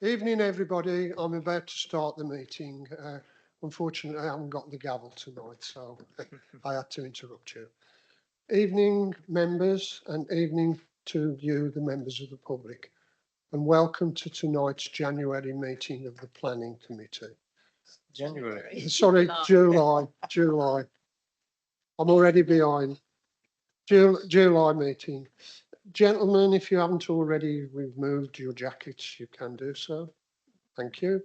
Evening, everybody. I'm about to start the meeting. Unfortunately, I haven't got the gavel tonight, so I had to interrupt you. Evening, members, and evening to you, the members of the public, and welcome to tonight's January meeting of the Planning Committee. January. Sorry, July. I'm already behind. July meeting. Gentlemen, if you haven't already removed your jackets, you can do so. Thank you.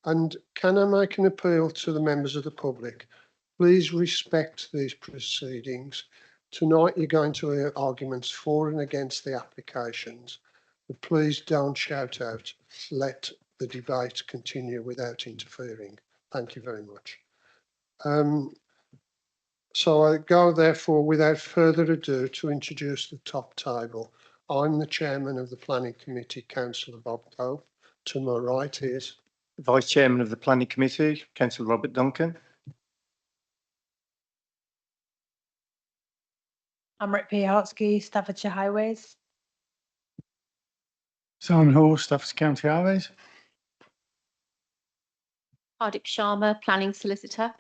And can I make an appeal to the members of the public? Please respect these proceedings. Tonight you're going to hear arguments for and against the applications, but please don't shout out. Let the debate continue without interfering. Thank you very much. So I go therefore without further ado to introduce the top table. I'm the chairman of the Planning Committee, Councillor Bob Cope. To my right is Vice Chairman of the Planning Committee, Councillor Robert Duncan. I'm Rick Piatsky, Staffordshire Highways. Simon Hall, Staffordshire County Highways. Hardeep Sharma, Planning Solicitor.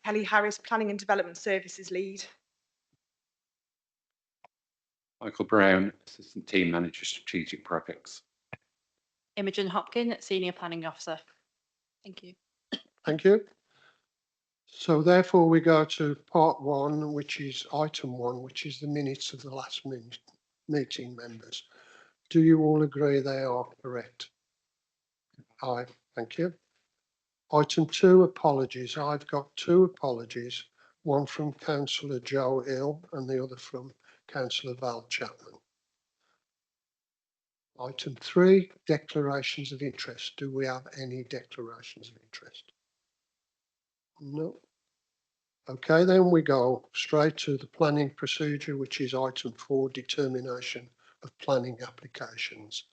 Kelly Harris, Planning and Development Services Lead. Michael Brown, Assistant Team Manager, Strategic Projects. Imogen Hopkin, Senior Planning Officer. Thank you. Thank you. So therefore we go to part one, which is item one, which is the minutes of the last meeting, members. Do you all agree they are correct? Aye, thank you. Item two, apologies. I've got two apologies, one from Councillor Joe Hill and the other from Councillor Val Chapman. Item three, declarations of interest. Do we have any declarations of interest? No. Okay, then we go straight to the planning procedure, which is item 4, determination of planning applications.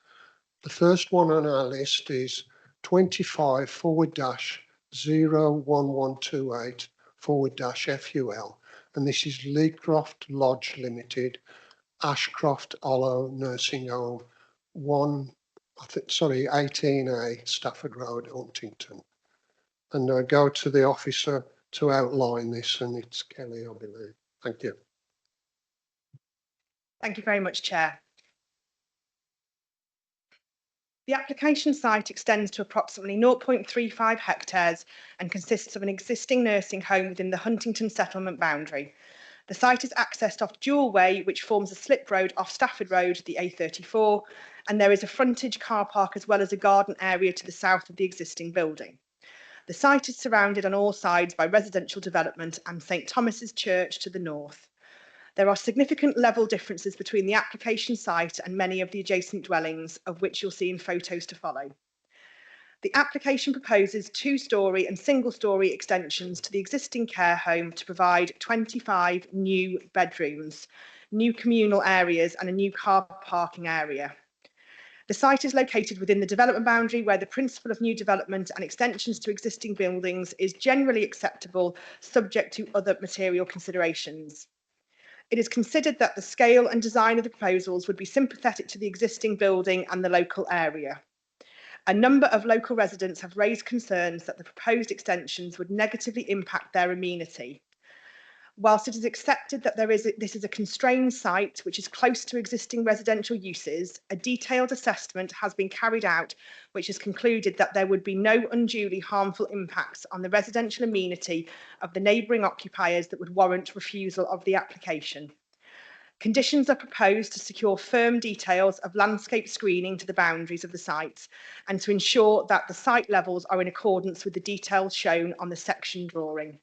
The first one on our list is 25/01128/FUL, and this is Leecroft Lodge Limited, Ashcroft Hollow Nursing Home, 18A Stafford Road, Huntington. And I go to the officer to outline this, and it's Kelly, I believe. Thank you. Thank you very much, Chair. The application site extends to approximately 0.35 hectares and consists of an existing nursing home within the Huntington settlement boundary. The site is accessed off Dual Way, which forms a slip road off Stafford Road, the A34, and there is a frontage car park as well as a garden area to the south of the existing building. The site is surrounded on all sides by residential development and St Thomas's Church to the north. There are significant level differences between the application site and many of the adjacent dwellings, of which you'll see in photos to follow. The application proposes 2-storey and single-storey extensions to the existing care home to provide 25 new bedrooms, new communal areas and a new car parking area. The site is located within the development boundary where the principle of new development and extensions to existing buildings is generally acceptable, subject to other material considerations. It is considered that the scale and design of the proposals would be sympathetic to the existing building and the local area. A number of local residents have raised concerns that the proposed extensions would negatively impact their amenity. Whilst it is accepted that this is a constrained site which is close to existing residential uses, a detailed assessment has been carried out which has concluded that there would be no unduly harmful impacts on the residential amenity of the neighbouring occupiers that would warrant refusal of the application. Conditions are proposed to secure firm details of landscape screening to the boundaries of the sites and to ensure that the site levels are in accordance with the details shown on the section drawing.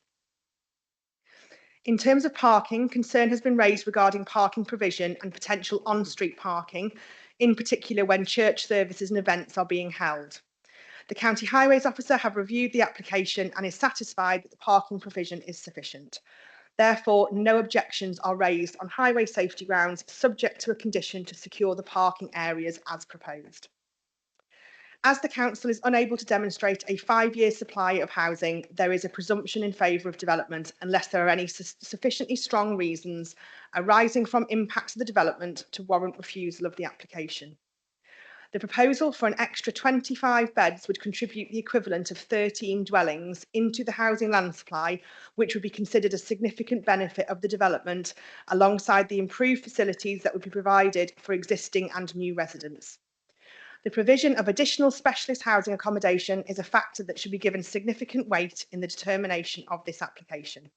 In terms of parking, concern has been raised regarding parking provision and potential on-street parking, in particular when church services and events are being held. The County Highways Officer have reviewed the application and is satisfied that the parking provision is sufficient. Therefore, no objections are raised on highway safety grounds, subject to a condition to secure the parking areas as proposed. As the Council is unable to demonstrate a 5-year supply of housing, there is a presumption in favour of development unless there are any sufficiently strong reasons arising from impacts of the development to warrant refusal of the application. The proposal for an extra 25 beds would contribute the equivalent of 13 dwellings into the housing land supply, which would be considered a significant benefit of the development, alongside the improved facilities that would be provided for existing and new residents. The provision of additional specialist housing accommodation is a factor that should be given significant weight in the determination of this application.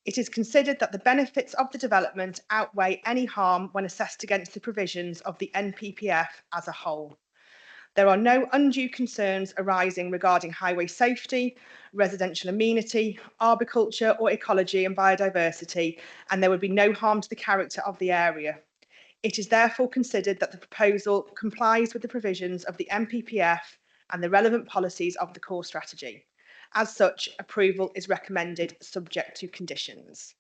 It is considered that the benefits of the development outweigh any harm when assessed against the provisions of the NPPF as a whole. There are no undue concerns arising regarding highway safety, residential amenity, arboriculture or ecology and biodiversity, and there would be no harm to the character of the area. It is therefore considered that the proposal complies with the provisions of the NPPF and the relevant policies of the core strategy. As such, approval is recommended subject to conditions.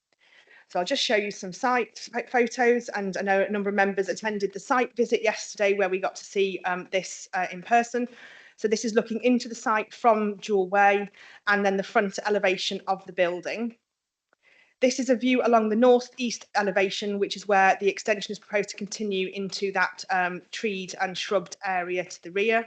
So I'll just show you some site photos, and I know a number of members attended the site visit yesterday where we got to see this in person. So this is looking into the site from Jewel Way and then the front elevation of the building. This is a view along the northeast elevation, which is where the extension is proposed to continue into that treed and shrubbed area to the rear.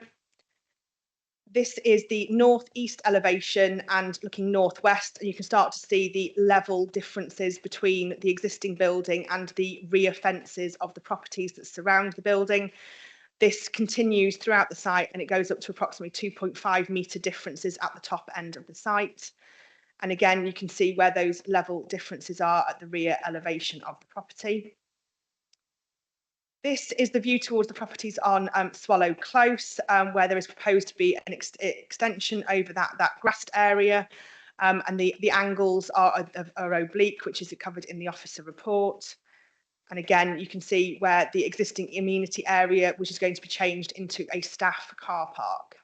This is the northeast elevation and looking northwest, and you can start to see the level differences between the existing building and the rear fences of the properties that surround the building. This continues throughout the site and it goes up to approximately 2.5 metre differences at the top end of the site. And again, you can see where those level differences are at the rear elevation of the property. This is the view towards the properties on Swallow Close, where there is proposed to be an extension over that grassed area, and the angles are oblique, which is covered in the officer report. And again, you can see where the existing amenity area, which is going to be changed into a staff car park.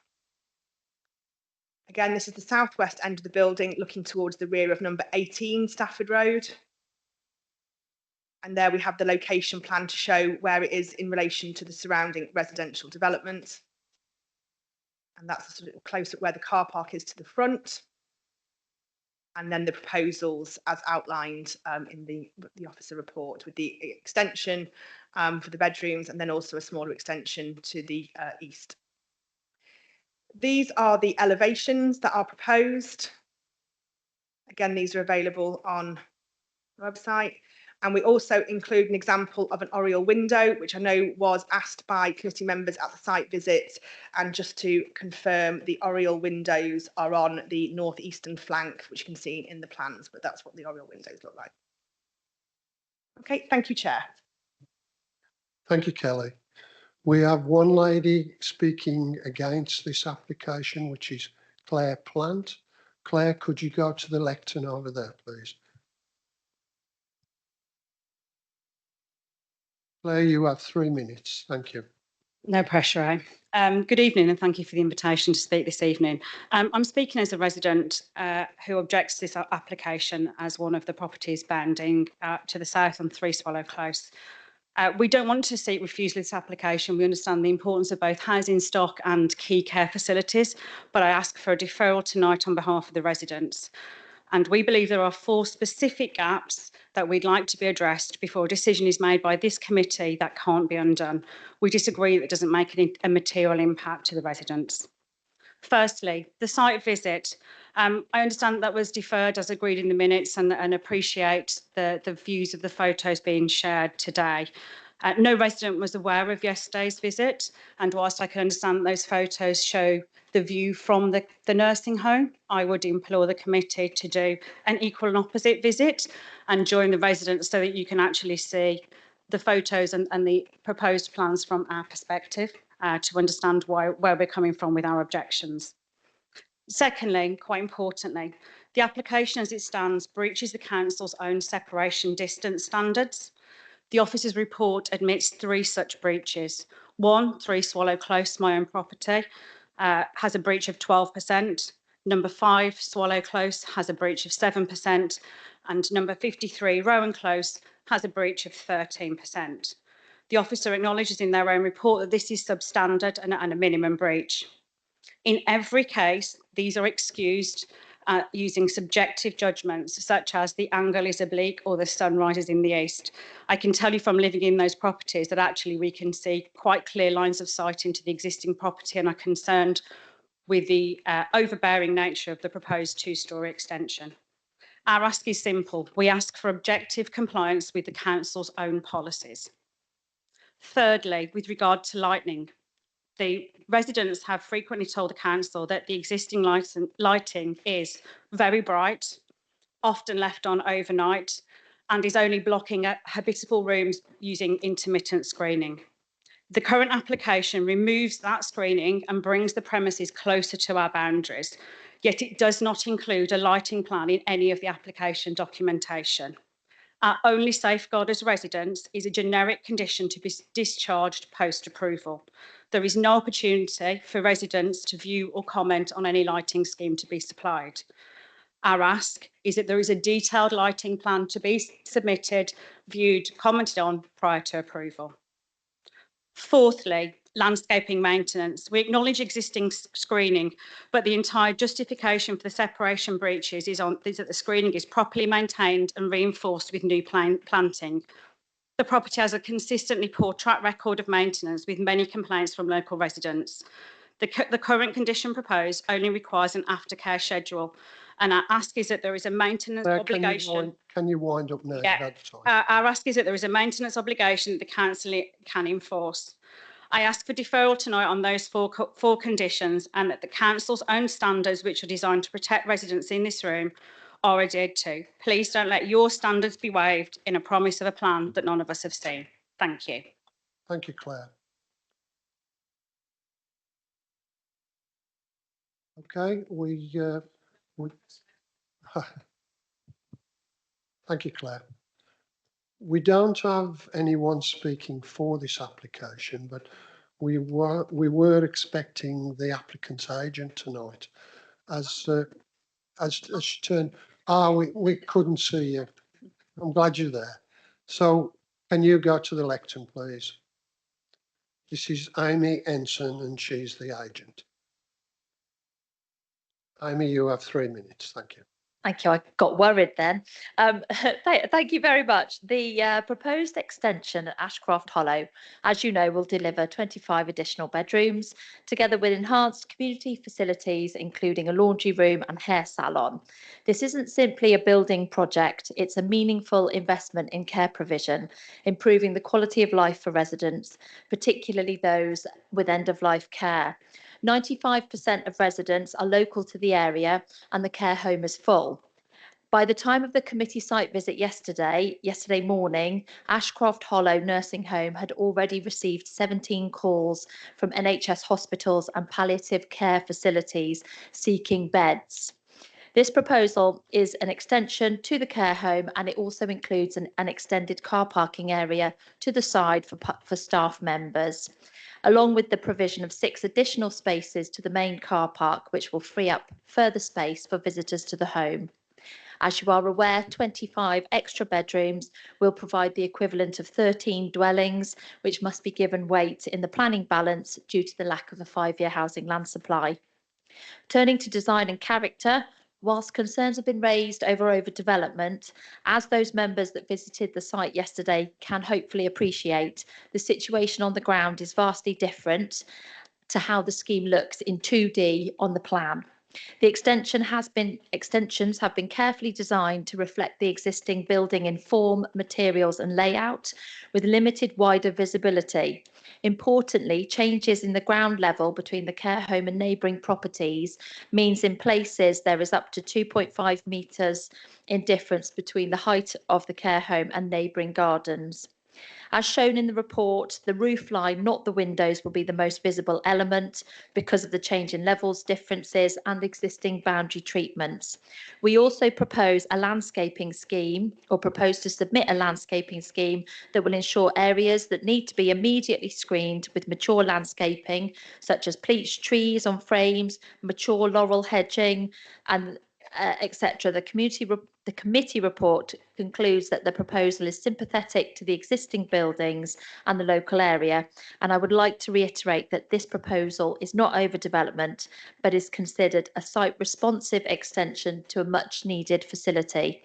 Again, this is the southwest end of the building, looking towards the rear of number 18 Stafford Road. And there we have the location plan to show where it is in relation to the surrounding residential development. And that's a sort of close at where the car park is to the front. And then the proposals as outlined in the officer report, with the extension for the bedrooms and then also a smaller extension to the east. These are the elevations that are proposed. Again, these are available on the website. And we also include an example of an oriel window, which I know was asked by committee members at the site visit. And just to confirm, the oriel windows are on the northeastern flank, which you can see in the plans, but that's what the oriel windows look like. Okay, thank you, Chair. Thank you, Kelly. We have one lady speaking against this application, which is Claire Plant. Claire, could you go to the lectern over there, please? Claire, you have 3 minutes. Thank you. No pressure, eh? Good evening and thank you for the invitation to speak this evening. I'm speaking as a resident who objects to this application as one of the properties bounding to the south on 3 Swallow Close. We don't want to seek refusal of this application. We understand the importance of both housing stock and key care facilities, but I ask for a deferral tonight on behalf of the residents. And we believe there are 4 specific gaps that we'd like to be addressed before a decision is made by this committee that can't be undone. We disagree that it doesn't make a material impact to the residents. Firstly, the site visit. I understand that was deferred as agreed in the minutes and appreciate the views of the photos being shared today. No resident was aware of yesterday's visit, and whilst I can understand those photos show the view from the nursing home, I would implore the committee to do an equal and opposite visit and join the residents so that you can actually see the photos and the proposed plans from our perspective to understand where we're coming from with our objections. Secondly, quite importantly, the application as it stands breaches the council's own separation distance standards. The officer's report admits 3 such breaches. 1, 3 Swallow Close, my own property, has a breach of 12%. Number 5, Swallow Close, has a breach of 7%. And number 53, Rowan Close, has a breach of 13%. The officer acknowledges in their own report that this is substandard and a minimum breach. In every case, these are excused using subjective judgments such as the angle is oblique or the sun rises in the east. I can tell you from living in those properties that actually we can see quite clear lines of sight into the existing property and are concerned with the overbearing nature of the proposed two-storey extension. Our ask is simple. We ask for objective compliance with the council's own policies. Thirdly, with regard to lighting, the residents have frequently told the council that the existing lighting is very bright, often left on overnight, and is only blocking habitable rooms using intermittent screening. The current application removes that screening and brings the premises closer to our boundaries, yet it does not include a lighting plan in any of the application documentation. Our only safeguard as residents is a generic condition to be discharged post-approval. There is no opportunity for residents to view or comment on any lighting scheme to be supplied. Our ask is that there is a detailed lighting plan to be submitted, viewed, commented on prior to approval. Fourthly, landscaping maintenance. We acknowledge existing screening, but the entire justification for the separation breaches is that the screening is properly maintained and reinforced with new planting. The property has a consistently poor track record of maintenance with many complaints from local residents. The current condition proposed only requires an aftercare schedule, and our ask is that there is a maintenance obligation. Can you wind up now? Yeah. Our ask is that there is a maintenance obligation that the council can enforce. I ask for deferral tonight on those four conditions, and that the council's own standards, which are designed to protect residents in this room, are adhered to. Please don't let your standards be waived in a promise of a plan that none of us have seen. Thank you. Thank you, Claire. Okay, thank you, Claire. We don't have anyone speaking for this application, but we were expecting the applicant's agent tonight. As she turned, we couldn't see you. I'm glad you're there. So can you go to the lectern, please? This is Amy Ensign, and she's the agent. Amy, you have 3 minutes. Thank you. Thank you. I got worried then. Thank you very much. The proposed extension at Ashcroft Hollow, as you know, will deliver 25 additional bedrooms, together with enhanced community facilities, including a laundry room and hair salon. This isn't simply a building project, it's a meaningful investment in care provision, improving the quality of life for residents, particularly those with end-of-life care. 95% of residents are local to the area and the care home is full. By the time of the committee site visit yesterday morning, Ashcroft Hollow Nursing Home had already received 17 calls from NHS hospitals and palliative care facilities seeking beds. This proposal is an extension to the care home, and it also includes an extended car parking area to the side for staff members, along with the provision of 6 additional spaces to the main car park, which will free up further space for visitors to the home. As you are aware, 25 extra bedrooms will provide the equivalent of 13 dwellings, which must be given weight in the planning balance due to the lack of a 5-year housing land supply. Turning to design and character, whilst concerns have been raised over overdevelopment, as those members that visited the site yesterday can hopefully appreciate, the situation on the ground is vastly different to how the scheme looks in 2D on the plan. The extensions have been carefully designed to reflect the existing building in form, materials and layout, with limited wider visibility. Importantly, changes in the ground level between the care home and neighbouring properties means in places there is up to 2.5 metres in difference between the height of the care home and neighbouring gardens. As shown in the report, the roof line, not the windows, will be the most visible element because of the change in levels differences and existing boundary treatments. We also propose a landscaping scheme, or propose to submit a landscaping scheme that will ensure areas that need to be immediately screened with mature landscaping, such as bleached trees on frames, mature laurel hedging, and etc. The committee report concludes that the proposal is sympathetic to the existing buildings and the local area. And I would like to reiterate that this proposal is not overdevelopment, but is considered a site responsive extension to a much needed facility.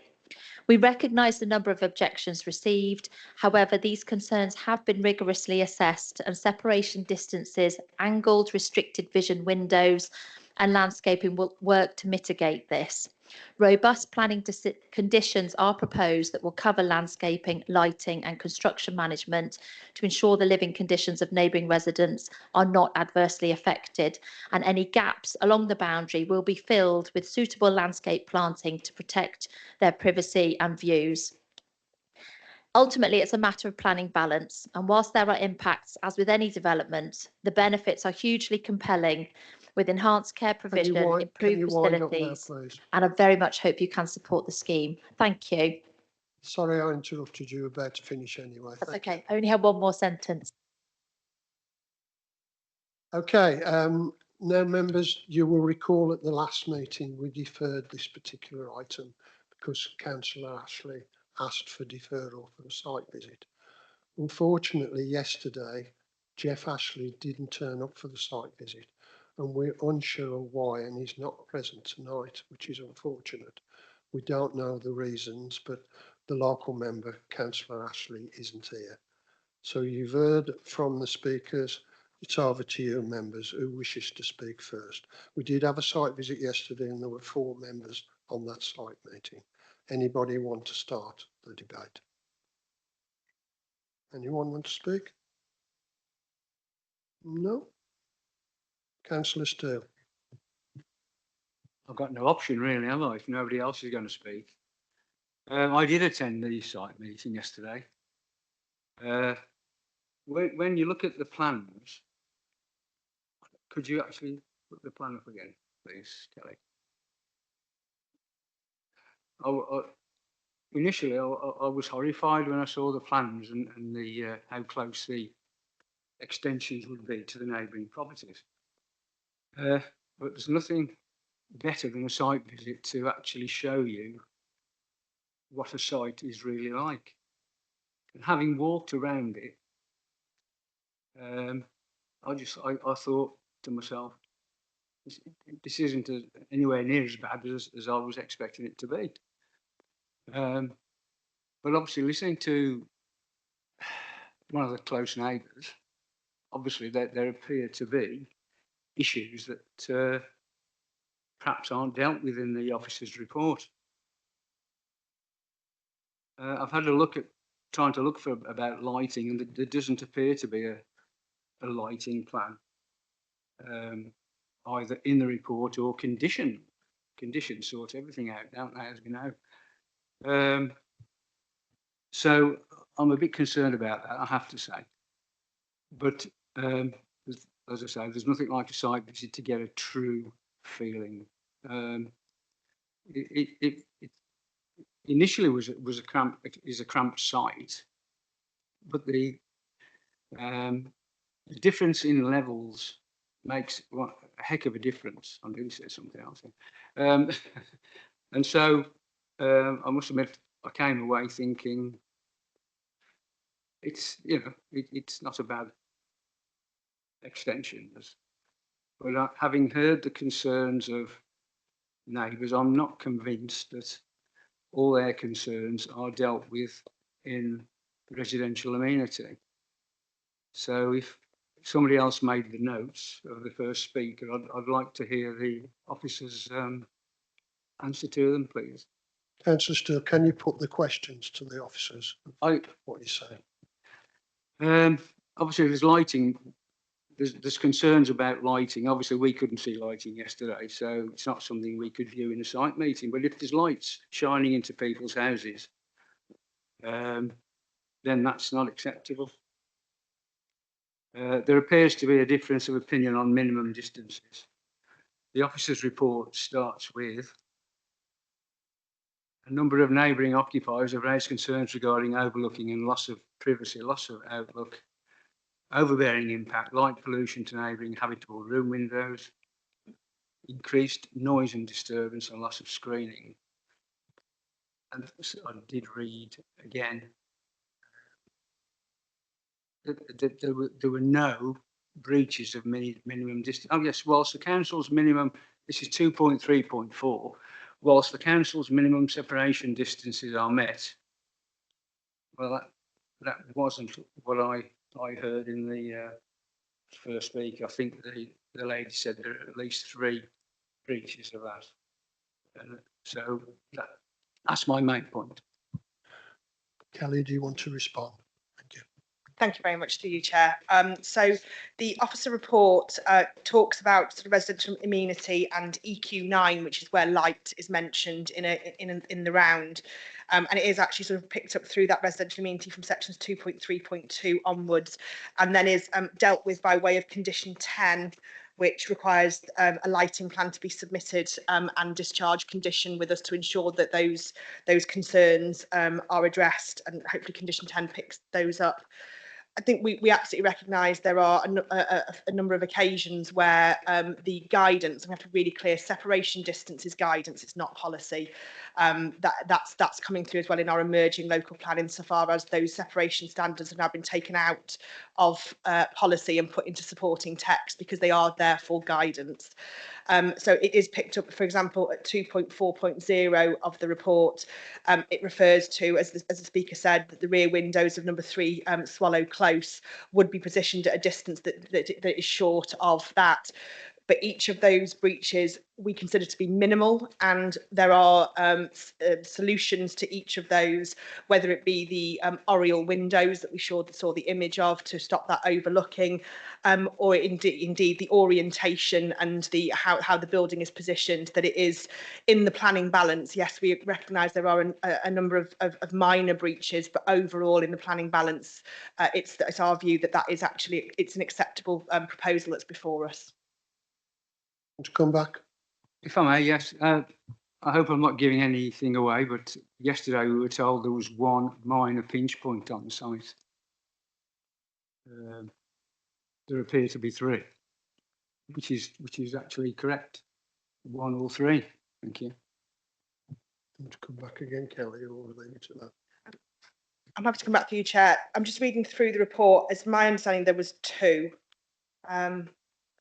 We recognise the number of objections received. However, these concerns have been rigorously assessed and separation distances, angled restricted vision windows and landscaping will work to mitigate this. Robust planning conditions are proposed that will cover landscaping, lighting and construction management to ensure the living conditions of neighbouring residents are not adversely affected, and any gaps along the boundary will be filled with suitable landscape planting to protect their privacy and views. Ultimately, it's a matter of planning balance, and whilst there are impacts, as with any development, the benefits are hugely compelling with enhanced care provision, Can improved you wind up now, facilities, please? and I very much hope you can support the scheme. Thank you. Sorry, I interrupted you. About to finish anyway. That's Thank you. okay. I only have one more sentence. Okay, now members, you will recall at the last meeting we deferred this particular item because Councillor Ashley asked for deferral for a site visit. Unfortunately, yesterday, Jeff Ashley didn't turn up for the site visit and we're unsure why, and he's not present tonight, which is unfortunate. We don't know the reasons, but the local member, Councillor Ashley, isn't here. So you've heard from the speakers. It's over to you, members, who wishes to speak first. We did have a site visit yesterday and there were 4 members on that site meeting. Anybody want to start the debate? Anyone want to speak? No? Councillor Steele. I've got no option really, have I, if nobody else is going to speak? I did attend the site meeting yesterday. When you look at the plans, could you actually put the plan up again, please, Kelly? Initially, I was horrified when I saw the plans and the how close the extensions would be to the neighbouring properties. But there's nothing better than a site visit to actually show you what a site is really like. And having walked around it, I thought to myself, this isn't anywhere near as bad as I was expecting it to be. But obviously, listening to one of the close neighbours, obviously there appear to be issues that perhaps aren't dealt with in the officer's report. I've had a look at trying to look for about lighting, and there doesn't appear to be a lighting plan either in the report or conditions sort everything out, don't they, as we know. So I'm a bit concerned about that, I have to say. But as I say, there's nothing like a site visit to get a true feeling. It initially was a cramped site, but the difference in levels makes a heck of a difference. I'm going to say something else. And so I must admit, I came away thinking it's not a bad extension. But having heard the concerns of neighbours, I'm not convinced that all their concerns are dealt with in residential amenity. So if somebody else made the notes of the first speaker, I'd like to hear the officer's answer to them, please. Councillor Steele, can you put the questions to the officers? What you say? Obviously, there's lighting. There's concerns about lighting. Obviously, we couldn't see lighting yesterday, so it's not something we could view in a site meeting. But if there's lights shining into people's houses, then that's not acceptable. There appears to be a difference of opinion on minimum distances. The officer's report starts with a number of neighbouring occupiers have raised concerns regarding overlooking and loss of privacy, loss of outlook, overbearing impact, light pollution to neighbouring habitable room windows, increased noise and disturbance and loss of screening. And I did read again that there were no breaches of minimum distance. Oh yes, whilst the council's minimum, this is 2.3.4, whilst the council's minimum separation distances are met. Well, that wasn't what I heard in the first speak. I think the lady said there are at least 3 breaches of that. So that's my main point. Kelly, do you want to respond? Thank you. Thank you very much to you, Chair. So the officer report talks about sort of residential amenity and EQ9, which is where light is mentioned in the round. And it is actually sort of picked up through that residential amenity from sections 2.3.2 onwards, and then is dealt with by way of condition 10, which requires a lighting plan to be submitted and discharge condition with us to ensure that those concerns are addressed, and hopefully condition 10 picks those up. I think we absolutely recognise there are a number of occasions where the guidance, and we have to be really clear, separation distance is guidance, it's not policy. That's coming through as well in our emerging local plan, insofar as those separation standards have now been taken out of policy and put into supporting text because they are therefore guidance. So it is picked up, for example, at 2.4.0 of the report. It refers to, as the speaker said, that the rear windows of number 3 Swallow Close would be positioned at a distance that is short of that. But each of those breaches we consider to be minimal, and there are solutions to each of those, whether it be the oriel windows that we saw the image of to stop that overlooking, or indeed the orientation and the how the building is positioned, that it is in the planning balance. Yes, we recognise there are a number of minor breaches, but overall in the planning balance, it's our view that is actually an acceptable proposal that's before us. To come back? If I may, yes. I hope I'm not giving anything away, but yesterday we were told there was 1 minor pinch point on the site. There appear to be 3, which is actually correct. 1 or 3. Thank you. To come back again, Kelly, or leave it to that? I'm happy to come back to you, Chair. I'm just reading through the report. As my understanding, there was 2.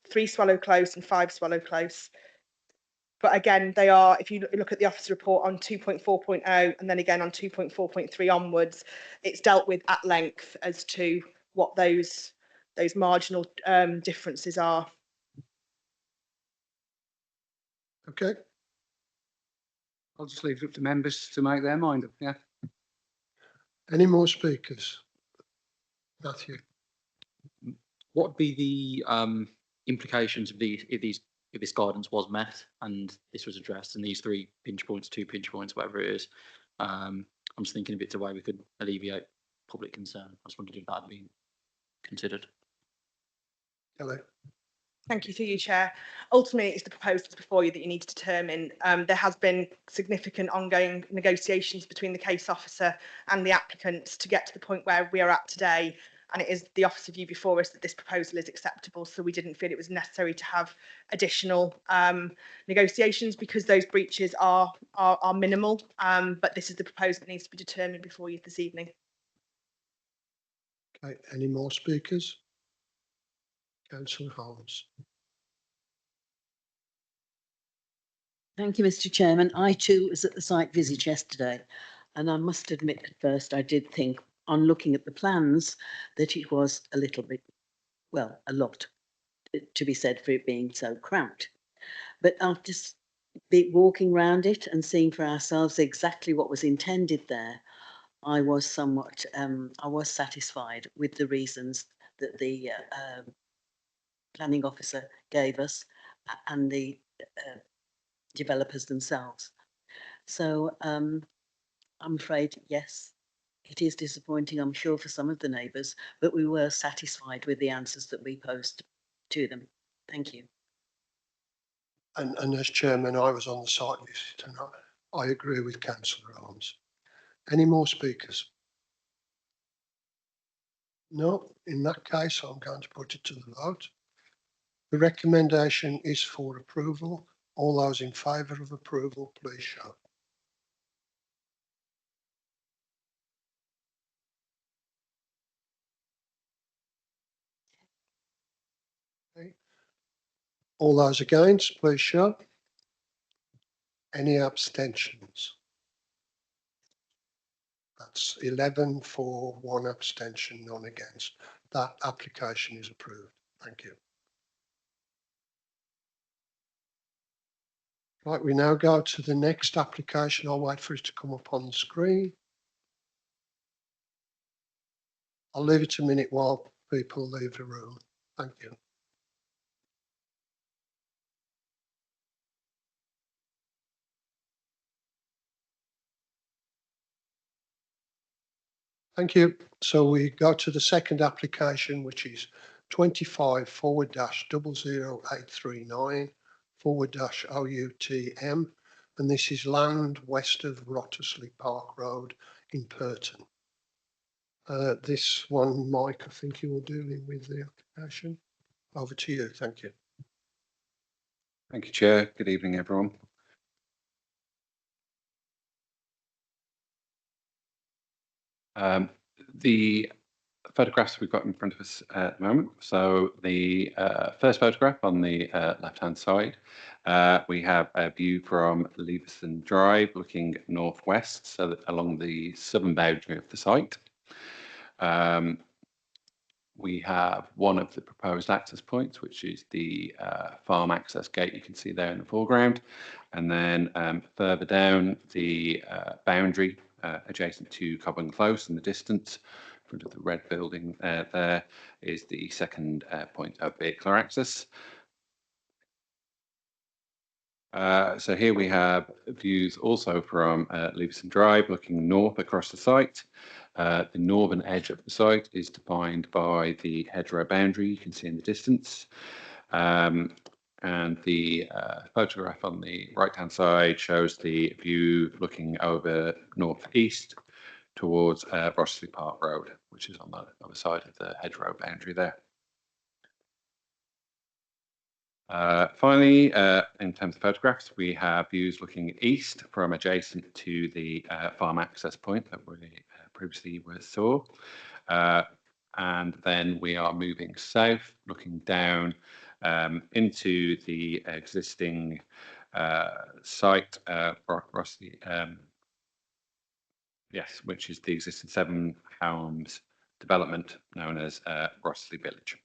3 Swallow Close and 5 Swallow Close. But again, they are, if you look at the officer report on 2.4.0 and then again on 2.4.3 onwards, it's dealt with at length as to what those marginal differences are. Okay. I'll just leave it up to members to make their mind up. Yeah. Any more speakers? Matthew. What would be the implications of if this guidance was met and this was addressed, and these 3 pinch points, 2 pinch points, whatever it is? I'm just thinking of it a way we could alleviate public concern. I just wondered if that had been considered. Kelly. Thank you, through you, Chair. Ultimately, it's the proposals before you that you need to determine. There has been significant ongoing negotiations between the case officer and the applicants to get to the point where we are at today. And it is the officer view before us that this proposal is acceptable. So we didn't feel it was necessary to have additional negotiations because those breaches are minimal. But this is the proposal that needs to be determined before you this evening. Okay. Any more speakers? Councillor Holmes. Thank you, Mr. Chairman. I too was at the site visit yesterday, and I must admit at first I did think, on looking at the plans, that it was a little bit, well, a lot to be said for it being so cramped. But after walking around it and seeing for ourselves exactly what was intended there, I was somewhat, I was satisfied with the reasons that the planning officer gave us and the developers themselves. So I'm afraid, yes, it is disappointing, I'm sure, for some of the neighbours, but we were satisfied with the answers that we posed to them. Thank you. And as chairman, I was on the site visit and I agree with Councillor Holmes. Any more speakers? No, in that case, I'm going to put it to the vote. The recommendation is for approval. All those in favour of approval, please show. Okay. All those against, please show. Any abstentions? That's 11 for, 1 abstention, none against. That application is approved. Thank you. Right, we now go to the next application. I'll wait for it to come up on the screen. I'll leave it a minute while people leave the room. Thank you. Thank you. So we go to the second application, which is 25/00839/OUTM, and this is land west of Wrottesley Park Road in Purton. This one, Mike, I think you were dealing with the application. Over to you. Thank you. Thank you, Chair. Good evening, everyone. The photographs we've got in front of us at the moment. So the first photograph on the left-hand side, we have a view from Leveson Drive looking northwest, so that along the southern boundary of the site. We have one of the proposed access points, which is the farm access gate you can see there in the foreground. And then further down the boundary adjacent to Cobham Close in the distance, in front of the red building there is the second point of vehicular access. So here we have views also from Leveson Drive looking north across the site. The northern edge of the site is defined by the hedgerow boundary you can see in the distance. And the photograph on the right-hand side shows the view looking over northeast towards Wrottesley Park Road, which is on the other side of the hedgerow boundary there. Finally, in terms of photographs, we have views looking east from adjacent to the farm access point that we previously saw. And then we are moving south, looking down into the existing site, Wrottesley, yes, which is the existing 7 homes development known as Wrottesley Village.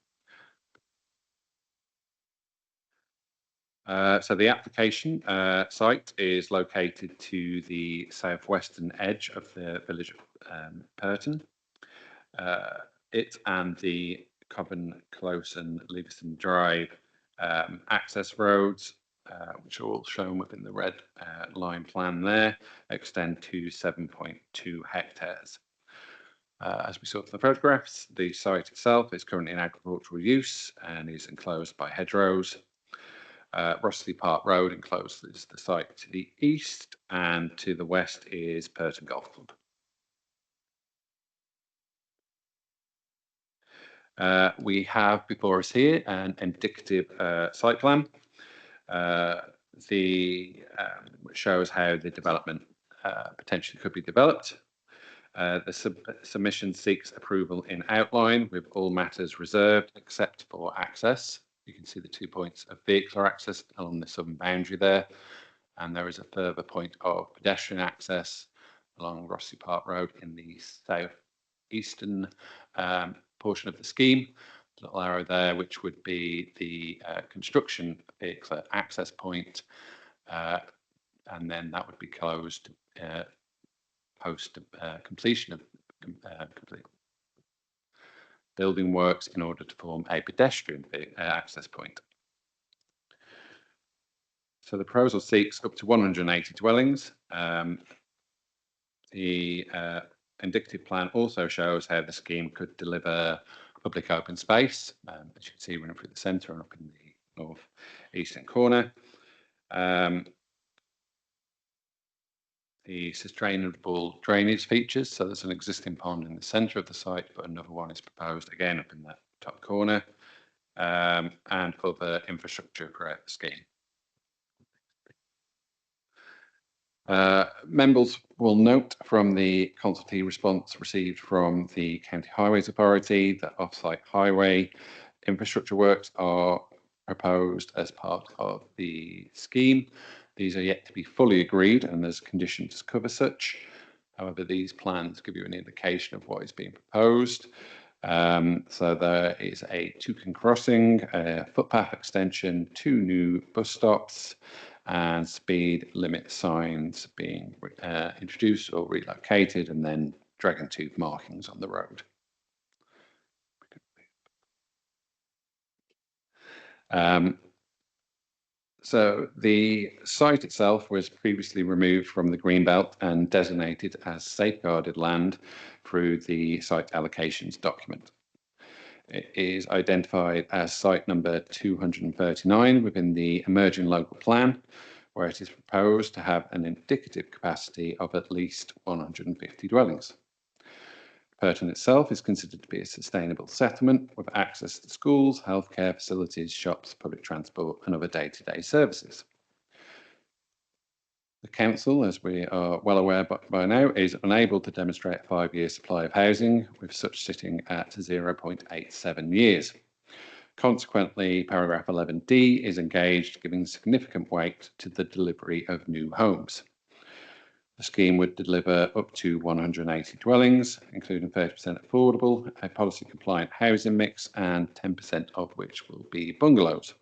So the application site is located to the southwestern edge of the village of Purton. It and the Cobham Close and Leveson Drive access roads, which are all shown within the red line plan there, extend to 7.2 hectares. As we saw from the photographs, the site itself is currently in agricultural use and is enclosed by hedgerows. Wrottesley Park Road encloses the site to the east, and to the west is Purton Golf Club. We have before us here an indicative site plan, which shows how the development potentially could be developed. The submission seeks approval in outline with all matters reserved except for access. You can see the 2 points of vehicular access along the southern boundary there, and there is a further point of pedestrian access along Wrottesley Park Road in the southeastern portion of the scheme. The little arrow there, which would be the construction vehicular access point, and then that would be closed post completion of complete building works in order to form a pedestrian access point. So the proposal seeks up to 180 dwellings. The indicative plan also shows how the scheme could deliver public open space, as you can see running through the centre and up in the north eastern corner. The sustainable drainage features, so there's an existing pond in the centre of the site, but another one is proposed again up in that top corner, and other infrastructure throughout the scheme. Members will note from the consultee response received from the County Highways Authority that off-site highway infrastructure works are proposed as part of the scheme. These are yet to be fully agreed and there's conditions to cover such. However, these plans give you an indication of what is being proposed. So there is a Toucan crossing, a footpath extension, 2 new bus stops, and speed limit signs being introduced or relocated, and then dragon tooth markings on the road. So the site itself was previously removed from the Greenbelt and designated as safeguarded land through the site allocations document. It is identified as site number 239 within the emerging local plan, where it is proposed to have an indicative capacity of at least 150 dwellings. Purton itself is considered to be a sustainable settlement with access to schools, healthcare facilities, shops, public transport and other day-to-day services. The council, as we are well aware by now, is unable to demonstrate a 5-year supply of housing, with such sitting at 0.87 years. Consequently, paragraph 11D is engaged, giving significant weight to the delivery of new homes. The scheme would deliver up to 180 dwellings, including 30% affordable, a policy compliant housing mix, and 10% of which will be bungalows.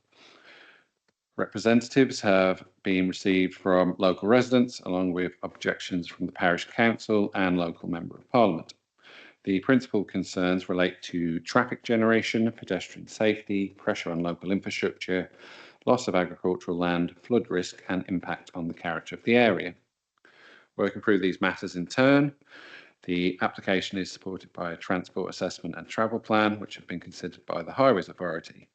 Representatives have been received from local residents, along with objections from the parish council and local member of parliament. The principal concerns relate to traffic generation, pedestrian safety, pressure on local infrastructure, loss of agricultural land, flood risk, and impact on the character of the area. Working through these matters in turn, the application is supported by a transport assessment and travel plan, which have been considered by the Highways Authority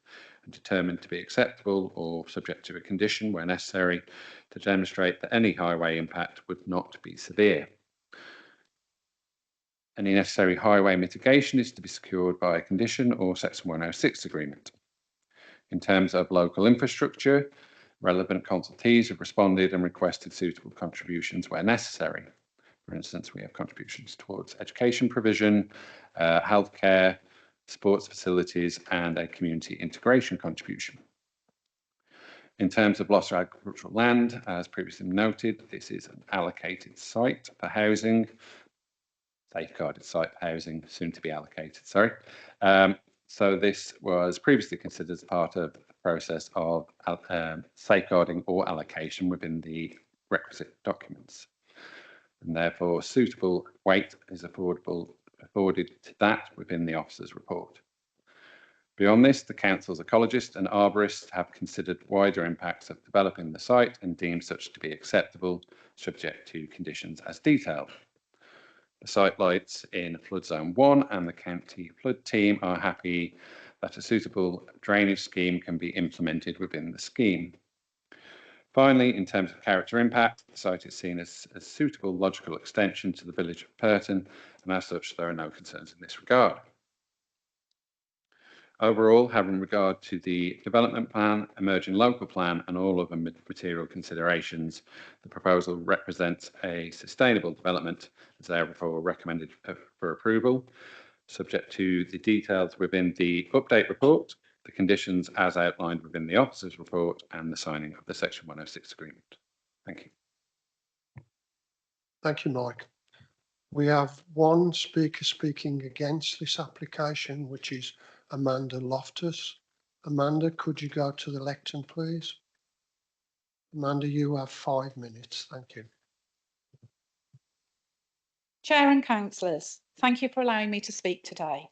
and determined to be acceptable or subject to a condition where necessary to demonstrate that any highway impact would not be severe. Any necessary highway mitigation is to be secured by a condition or Section 106 agreement. In terms of local infrastructure, relevant consultees have responded and requested suitable contributions where necessary. For instance, we have contributions towards education provision, healthcare, sports facilities, and a community integration contribution. In terms of loss of agricultural land, as previously noted, this is an allocated site for housing, safeguarded site for housing, soon to be allocated, sorry. So this was previously considered as part of the process of safeguarding or allocation within the requisite documents. And therefore, suitable weight is afforded to that within the officer's report. Beyond this, the council's ecologists and arborists have considered wider impacts of developing the site and deemed such to be acceptable, subject to conditions as detailed. The site lies in flood zone 1 and the county flood team are happy that a suitable drainage scheme can be implemented within the scheme. Finally, in terms of character impact, the site is seen as a suitable logical extension to the village of Purton, and as such, there are no concerns in this regard. Overall, having regard to the development plan, emerging local plan, and all other material considerations, the proposal represents a sustainable development, as therefore recommended for approval, subject to the details within the update report, the conditions as outlined within the officer's report, and the signing of the Section 106 agreement. Thank you. Thank you, Mike. We have one speaker speaking against this application, which is Amanda Loftus. Amanda, could you go to the lectern, please? Amanda, you have 5 minutes. Thank you. Chair and councillors, thank you for allowing me to speak today.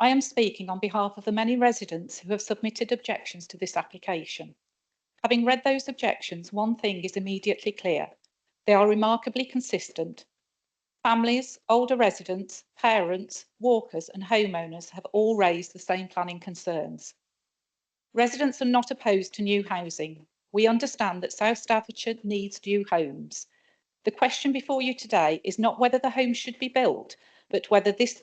I am speaking on behalf of the many residents who have submitted objections to this application. Having read those objections, one thing is immediately clear. They are remarkably consistent. Families, older residents, parents, walkers and homeowners have all raised the same planning concerns. Residents are not opposed to new housing. We understand that South Staffordshire needs new homes. The question before you today is not whether the home should be built, but whether this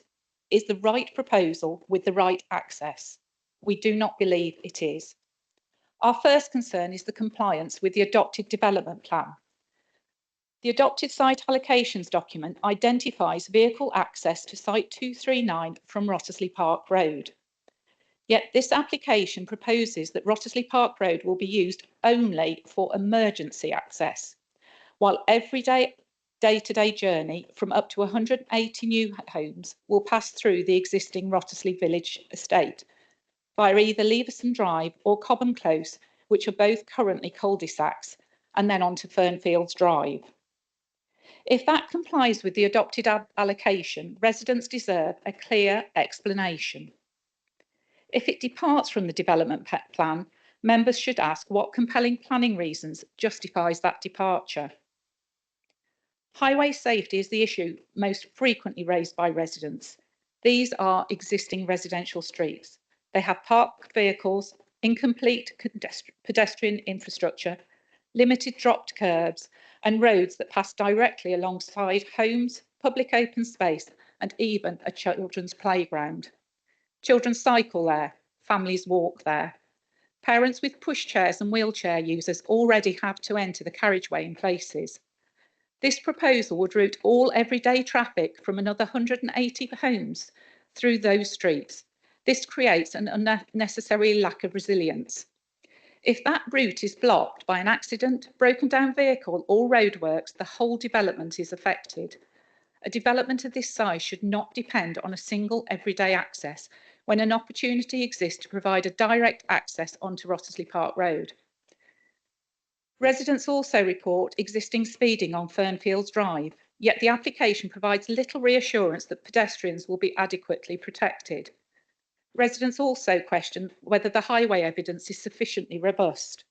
is the right proposal with the right access. We do not believe it is. Our first concern is the compliance with the adopted development plan. The adopted site allocations document identifies vehicle access to site 239 from Wrottesley Park Road. Yet this application proposes that Wrottesley Park Road will be used only for emergency access, while everyday day-to-day journey from up to 180 new homes will pass through the existing Wrottesley Village estate via either Leverson Drive or Cobham Close, which are both currently cul-de-sacs, and then onto Fernfields Drive. If that complies with the adopted allocation, residents deserve a clear explanation. If it departs from the development plan, members should ask what compelling planning reasons justifies that departure. Highway safety is the issue most frequently raised by residents. These are existing residential streets. They have parked vehicles, incomplete pedestrian infrastructure, limited dropped curbs, and roads that pass directly alongside homes, public open space, and even a children's playground. Children cycle there, families walk there. Parents with pushchairs and wheelchair users already have to enter the carriageway in places. This proposal would route all everyday traffic from another 180 homes through those streets. This creates an unnecessary lack of resilience. If that route is blocked by an accident, broken down vehicle or roadworks, the whole development is affected. A development of this size should not depend on a single everyday access when an opportunity exists to provide a direct access onto Wrottesley Park Road. Residents also report existing speeding on Fernfields Drive, yet the application provides little reassurance that pedestrians will be adequately protected. Residents also question whether the highway evidence is sufficiently robust.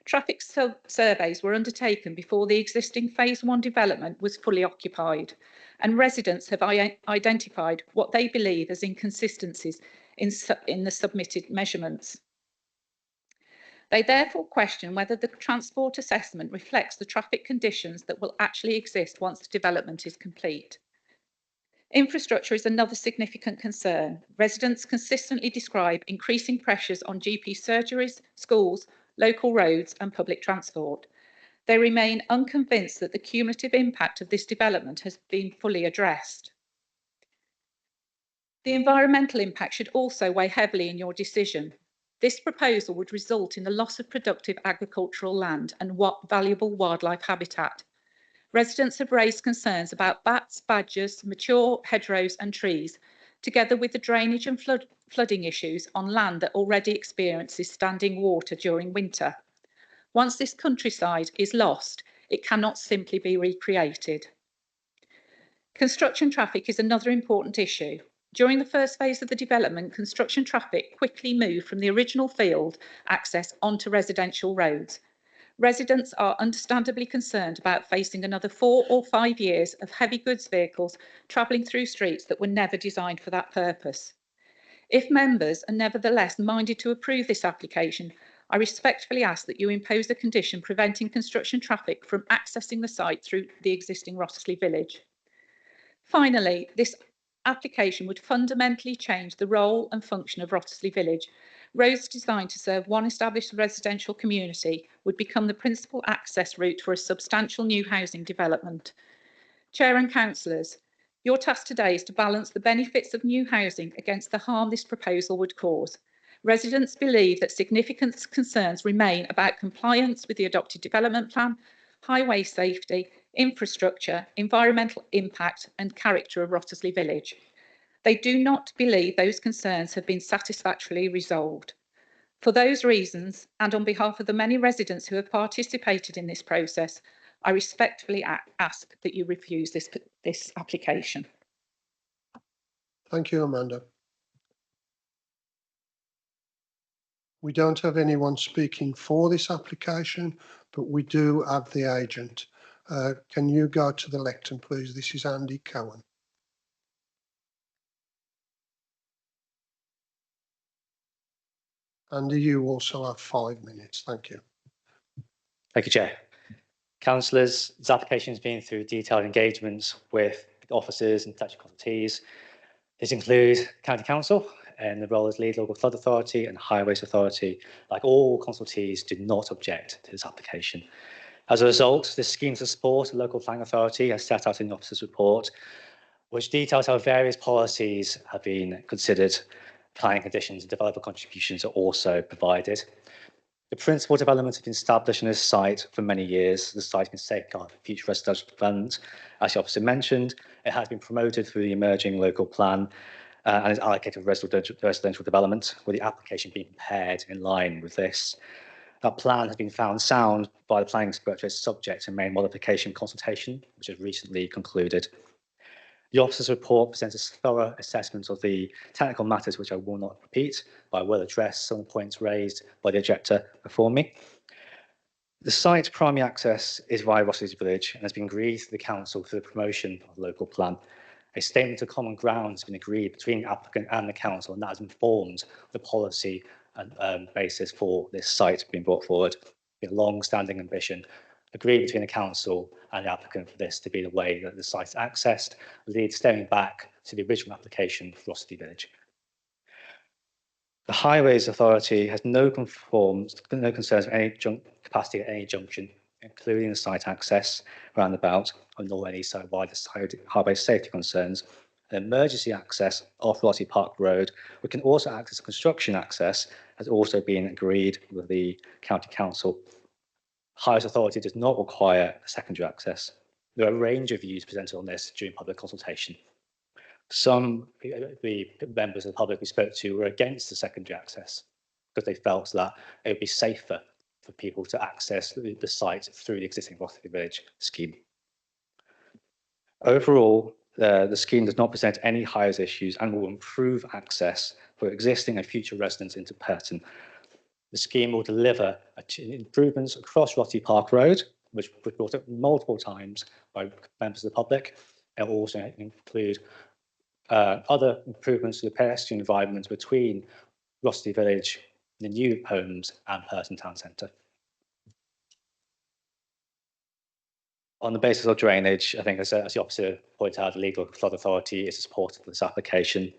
Traffic surveys were undertaken before the existing Phase 1 development was fully occupied, and residents have identified what they believe as inconsistencies in the submitted measurements. They therefore question whether the transport assessment reflects the traffic conditions that will actually exist once the development is complete. Infrastructure is another significant concern. Residents consistently describe increasing pressures on GP surgeries, schools, local roads and public transport. They remain unconvinced that the cumulative impact of this development has been fully addressed. The environmental impact should also weigh heavily in your decision. This proposal would result in the loss of productive agricultural land and valuable wildlife habitat. Residents have raised concerns about bats, badgers, mature hedgerows and trees, together with the drainage and flooding issues on land that already experiences standing water during winter. Once this countryside is lost, it cannot simply be recreated. Construction traffic is another important issue. During the first phase of the development, construction traffic quickly moved from the original field access onto residential roads. Residents are understandably concerned about facing another 4 or 5 years of heavy goods vehicles travelling through streets that were never designed for that purpose. If members are nevertheless minded to approve this application, I respectfully ask that you impose a condition preventing construction traffic from accessing the site through the existing Wrottesley Village. Finally, this application would fundamentally change the role and function of Wrottesley Village. Roads designed to serve one established residential community would become the principal access route for a substantial new housing development. Chair and councillors, your task today is to balance the benefits of new housing against the harm this proposal would cause. Residents believe that significant concerns remain about compliance with the adopted development plan, highway safety, infrastructure, environmental impact and character of Wrottesley Village. They do not believe those concerns have been satisfactorily resolved. For those reasons, and on behalf of the many residents who have participated in this process, I respectfully ask that you refuse this application. Thank you, Amanda. We don't have anyone speaking for this application, but we do have the agent. Can you go to the lectern, please? This is Andy Cohen. Andy, you also have 5 minutes. Thank you. Thank you, Chair. Councillors, this application has been through detailed engagements with officers and technical consultees. This includes County Council and the role as lead local flood authority and highways authority. Like all consultees, do not object to this application. As a result, this scheme to support the local planning authority has set out in the officer's report, which details how various policies have been considered. Planning conditions and developer contributions are also provided. The principal development has been established on this site for many years. The site has been safeguarded for future residential development. As the officer mentioned, it has been promoted through the emerging local plan and is allocated for residential development, with the application being prepared in line with this. That plan has been found sound by the planning inspectorate, subject to main modification consultation, which has recently concluded. The officer's report presents a thorough assessment of the technical matters, which I will not repeat, but I will address some of the points raised by the objector before me. The site primary access is via Rossleys Village and has been agreed to the council for the promotion of the local plan. A statement of common ground has been agreed between the applicant and the council, and that has informed the policy and basis for this site being brought forward. A long-standing ambition agreed between the council and the applicant for this to be the way that the site is accessed, lead stemming back to the original application for Rossley Village. The Highways Authority has no concerns of any capacity at any junction, including the site access roundabout, nor any wider highway safety concerns. An emergency access off Rossley Park Road, which can also act as a construction access, has also been agreed with the County Council. Highways Authority does not require a secondary access. There are a range of views presented on this during public consultation. Some the members of the public we spoke to were against the secondary access because they felt that it would be safer for people to access the site through the existing Rossley Village scheme. Overall, the scheme does not present any highways issues and will improve access for existing and future residents into Purton. The scheme will deliver improvements across Rossley Park Road, which was brought up multiple times by members of the public. It will also include other improvements to the pedestrian environment between Rossley Village, the new homes, and Purton Town Centre. On the basis of drainage, I think as the officer pointed out, the Legal Flood Authority is supportive of this application.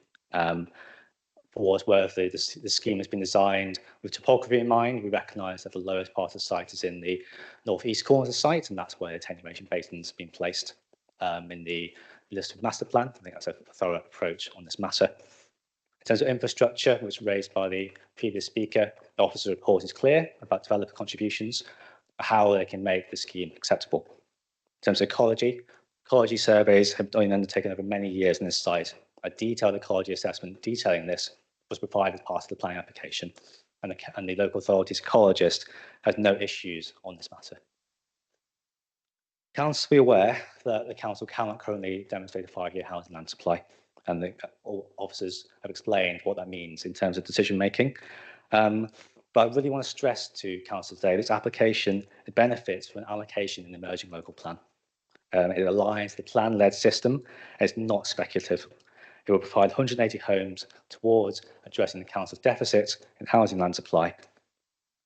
For what it's worth, the scheme has been designed with topography in mind. We recognise that the lowest part of the site is in the northeast corner of the site, and that's where the attenuation basin has been placed in the list of master plan. I think that's a thorough approach on this matter. In terms of infrastructure, which was raised by the previous speaker, the officer's report is clear about developer contributions, how they can make the scheme acceptable. In terms of ecology surveys have been undertaken over many years on this site. A detailed ecology assessment detailing this was provided as part of the planning application, and the local authority's ecologist has no issues on this matter. Council be aware that the council cannot currently demonstrate a 5-year housing land supply, and the officers have explained what that means in terms of decision making. But I really want to stress to council today, this application benefits from an allocation in the emerging local plan. It aligns the plan-led system, and it's not speculative. It will provide 180 homes towards addressing the council's deficit in housing land supply.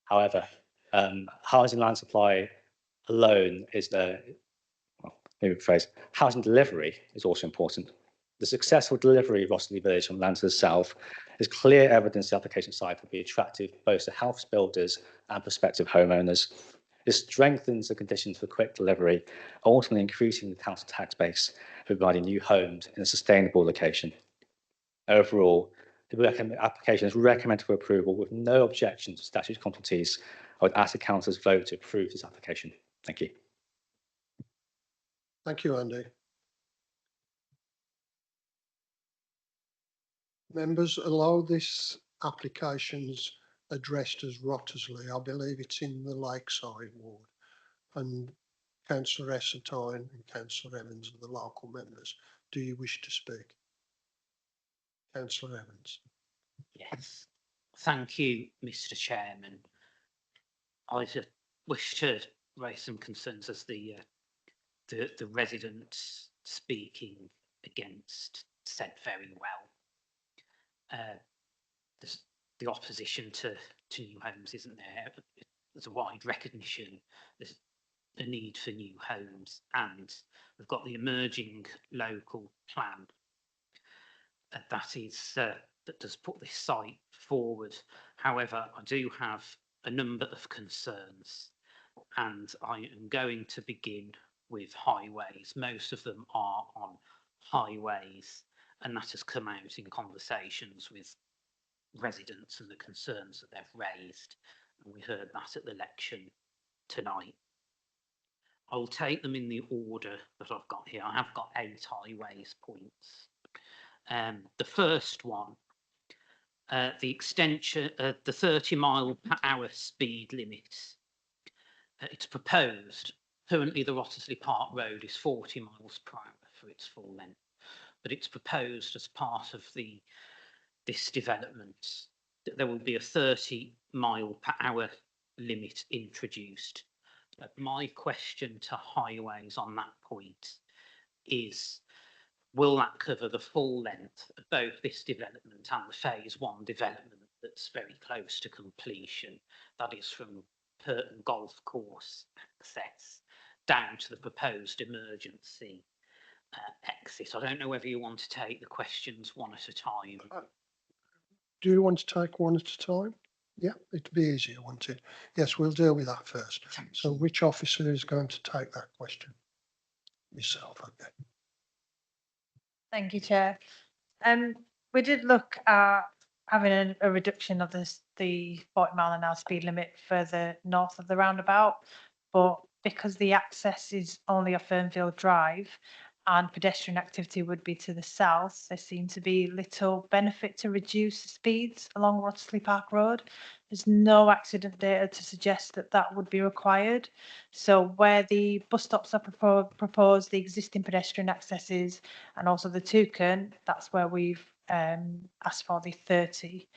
However, housing land supply alone is housing delivery is also important. The successful delivery of Rossley Village from land to the south is clear evidence the application site will be attractive both to house builders and prospective homeowners. This strengthens the conditions for quick delivery, ultimately increasing the council tax base, providing new homes in a sustainable location. Overall, the application is recommended for approval with no objection to statutory competencies. I would ask the council's vote to approve this application. Thank you. Thank you, Andy. Members, allow this application's addressed as Wrottesley. I believe it's in the Lakeside ward, and Councillor Essentine and Councillor Evans are the local members. Do you wish to speak? Councillor Evans. Yes, thank you, Mr. Chairman. I just wish to raise some concerns as the resident speaking against said very well. The opposition to new homes isn't there. There's a wide recognition there's a need for new homes, and we've got the emerging local plan that does put this site forward. However, I do have a number of concerns. And I am going to begin with highways. Most of them are on highways, and that has come out in conversations with residents and the concerns that they've raised. And we heard that at the election tonight. I'll take them in the order that I've got here. I have got 8 highways points. The first one, the extension, the 30-mile-per-hour speed limit. It's proposed. Currently, the Wrottesley Park Road is 40 miles per hour for its full length, but it's proposed as part of this development that there will be a 30-mile-per-hour limit introduced. My question to Highways on that point is, will that cover the full length of both this development and the phase 1 development that's very close to completion? That is from Purton Golf Course access down to the proposed emergency exit. I don't know whether you want to take the questions one at a time. Do you want to take one at a time? Yeah, it'd be easier, won't it? Yes, we'll deal with that first. So which officer is going to take that question? Yourself, okay. Thank you, Chair. We did look at having a reduction of the 40-mile-an-hour speed limit further north of the roundabout, but because the access is only off Fernfield Drive and pedestrian activity would be to the south, there seemed to be little benefit to reduce the speeds along Wrottesley Park Road. There's no accident data to suggest that that would be required. So where the bus stops are proposed, the existing pedestrian accesses and also the toucan, that's where we've asked for the 30.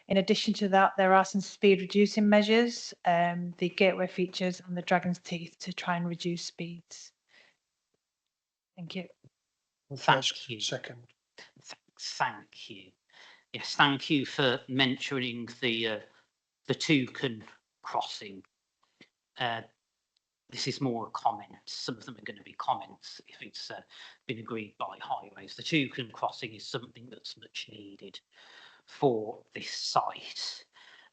In addition to that, there are some speed reducing measures, the gateway features and the Dragon's Teeth to try and reduce speeds. Thank you. Thank you. Second. Thank you. Yes, thank you for mentioning the toucan crossing. This is more a comment. Some of them are going to be comments if it's been agreed by Highways. The toucan crossing is something that's much needed for this site,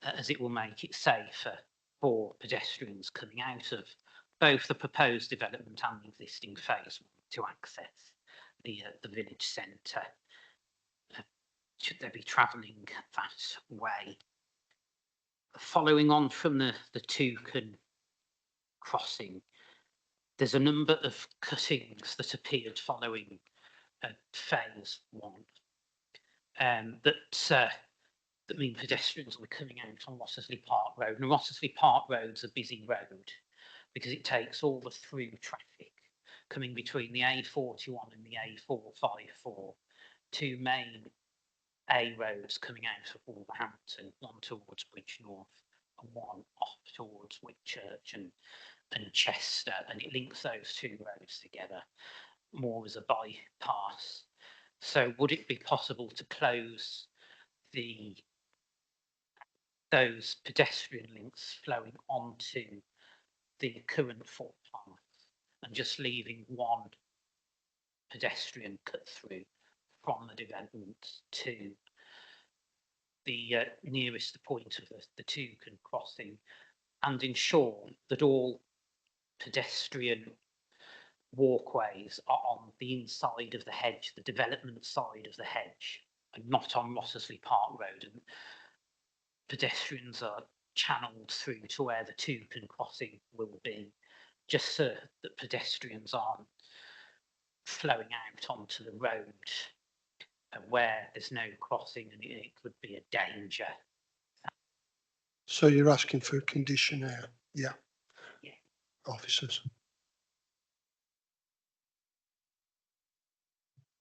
as it will make it safer for pedestrians coming out of both the proposed development and the existing phase 1 to access the village centre. Should they be travelling that way? Following on from the toucan crossing, there's a number of cuttings that appeared following phase 1 that mean pedestrians will be coming out on Wrottesley Park Road. And Wrottesley Park Road's a busy road because it takes all the through traffic coming between the A41 and the A454, 2 main A roads coming out of Wolverhampton, one towards Bridge North and one off towards Whitchurch and Chester, and it links those 2 roads together more as a bypass. So would it be possible to close those pedestrian links flowing onto the current footpath and just leaving one pedestrian cut through from the development to the nearest point of the toucan crossing, and ensure that all pedestrian walkways are on the inside of the hedge, the development side of the hedge, and not on Wrottesley Park Road, and pedestrians are channeled through to where the toucan crossing will be, just so that pedestrians aren't flowing out onto the road where there's no crossing and it could be a danger. So you're asking for a condition there? Yeah. Yeah. Officers.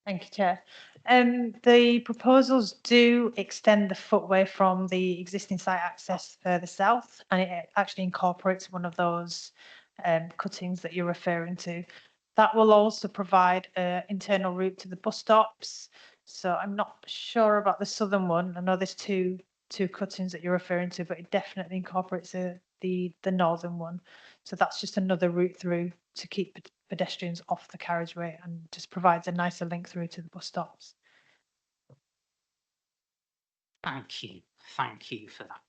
Thank you, Chair. The proposals do extend the footway from the existing site access further south, and it actually incorporates one of those cuttings that you're referring to. That will also provide an internal route to the bus stops. So I'm not sure about the southern one. I know there's two cuttings that you're referring to, but it definitely incorporates the northern one. So that's just another route through to keep pedestrians off the carriageway and just provides a nicer link through to the bus stops. Thank you for that.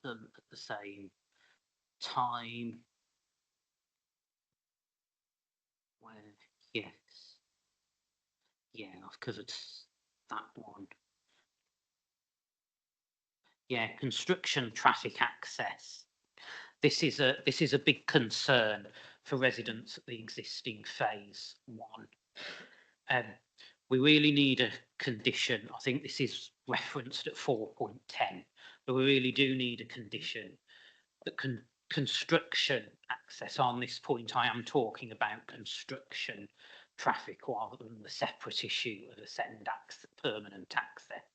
them at the same time. Where, yes. Yeah, I've covered that one. Yeah, construction traffic access. This is a big concern for residents at the existing phase 1. We really need a condition. I think this is referenced at 4.10, but we really do need a condition that construction access. On this point, I am talking about construction traffic rather than the separate issue of a second permanent access,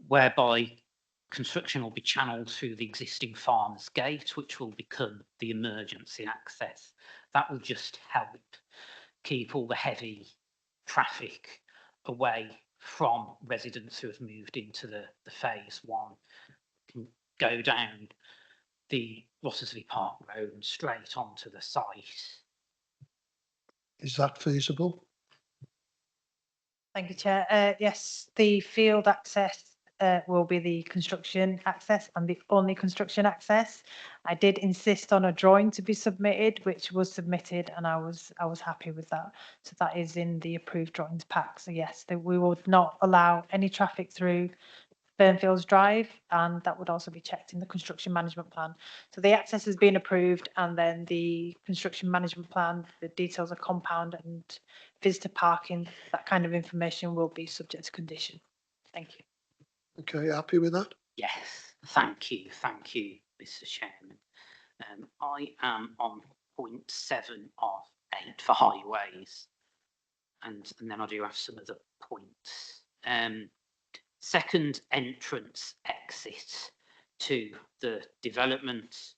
whereby construction will be channeled through the existing farmer's gate, which will become the emergency access. That will just help keep all the heavy traffic away from residents who have moved into the phase 1. Can go down the Rottersley Park Road and straight onto the site. Is that feasible? Thank you, Chair. Yes, the field access will be the construction access and the only construction access. I did insist on a drawing to be submitted, which was submitted, and I was happy with that. So that is in the approved drawings pack. So yes, we would not allow any traffic through Burnfields Drive, and that would also be checked in the construction management plan. So the access has been approved, and then the construction management plan, the details of compound and visitor parking, that kind of information will be subject to condition. Thank you. Okay, happy with that? Yes, thank you, Mr. Chairman. I am on point 7 of 8 for highways, and then I do have some other points. Second entrance exit to the development.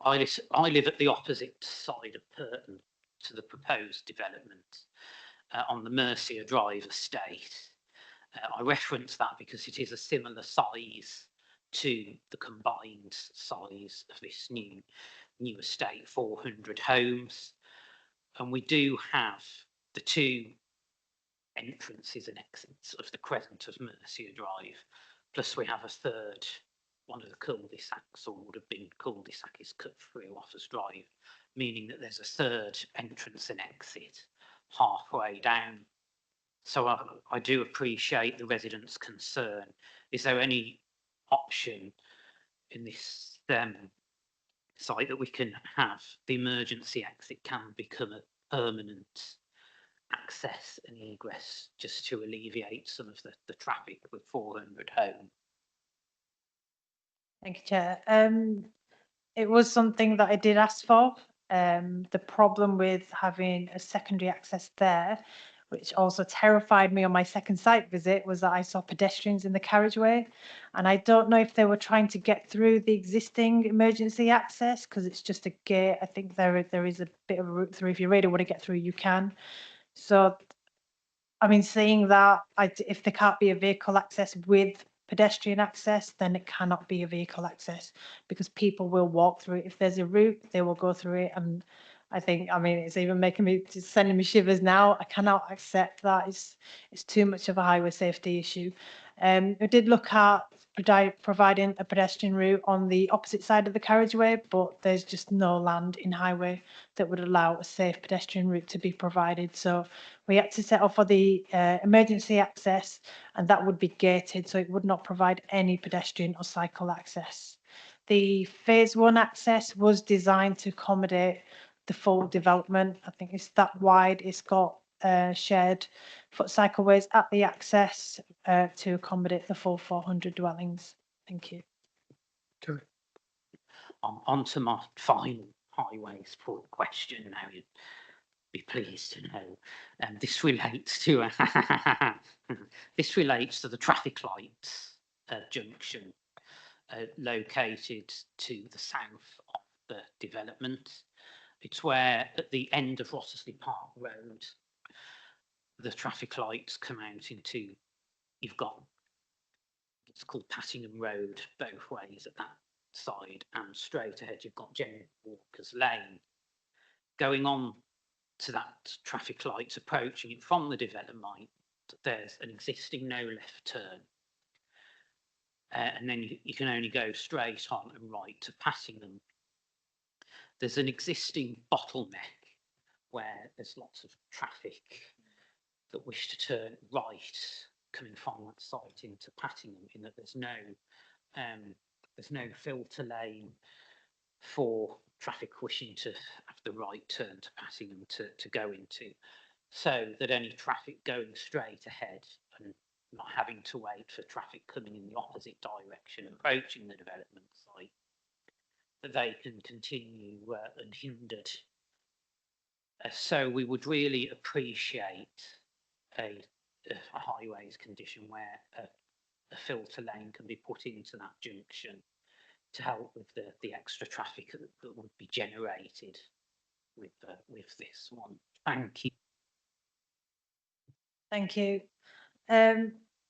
I live at the opposite side of Purton to the proposed development on the Mercia Drive estate. I reference that because it is a similar size to the combined size of this new estate, 400 homes. And we do have the 2 entrances and exits of the crescent of Mercia Drive, plus we have a third, one of the cul-de-sacs, or would have been cul-de-sac, is cut through Offers Drive, meaning that there's a third entrance and exit halfway down. So I do appreciate the residents' concern. Is there any option in this site that we can have the emergency exit can become a permanent access and egress, just to alleviate some of the traffic with 400 home? Thank you, Chair. It was something that I did ask for. The problem with having a secondary access there, which also terrified me on my second site visit, was that I saw pedestrians in the carriageway, and I don't know if they were trying to get through the existing emergency access because it's just a gate. I think there is a bit of a route through. If you really want to get through, you can. So, I mean, seeing that, if there can't be a vehicle access with pedestrian access, then it cannot be a vehicle access because people will walk through it. If there's a route, they will go through it. And I think, I mean, it's even sending me shivers now. I cannot accept that. It's too much of a highway safety issue. I did look at providing a pedestrian route on the opposite side of the carriageway, but there's just no land in highway that would allow a safe pedestrian route to be provided. So we had to settle for the emergency access, and that would be gated, so it would not provide any pedestrian or cycle access. The phase 1 access was designed to accommodate the full development. I think it's that wide. It's got shared foot cycleways at the access to accommodate the full 400 dwellings. Thank you. Okay. On to my final highways question now. You'd be pleased to know. This relates to the traffic lights junction located to the south of the development. It's where at the end of Rottersley Park Road, the traffic lights come out into, you've got, it's called Pattingham Road both ways at that side, and straight ahead you've got General Walker's Lane. Going on to that traffic lights approaching it from the development, there's an existing no left turn. and then you can only go straight on and right to Passingham. There's an existing bottleneck where there's lots of traffic that wish to turn right coming from that site into Passingham, in that there's no filter lane for traffic wishing to have the right turn to Passingham to go into, so that any traffic going straight ahead and not having to wait for traffic coming in the opposite direction approaching the development site, that they can continue unhindered. So we would really appreciate a highways condition where a filter lane can be put into that junction to help with the extra traffic that would be generated with this one. Thank you. Thank you.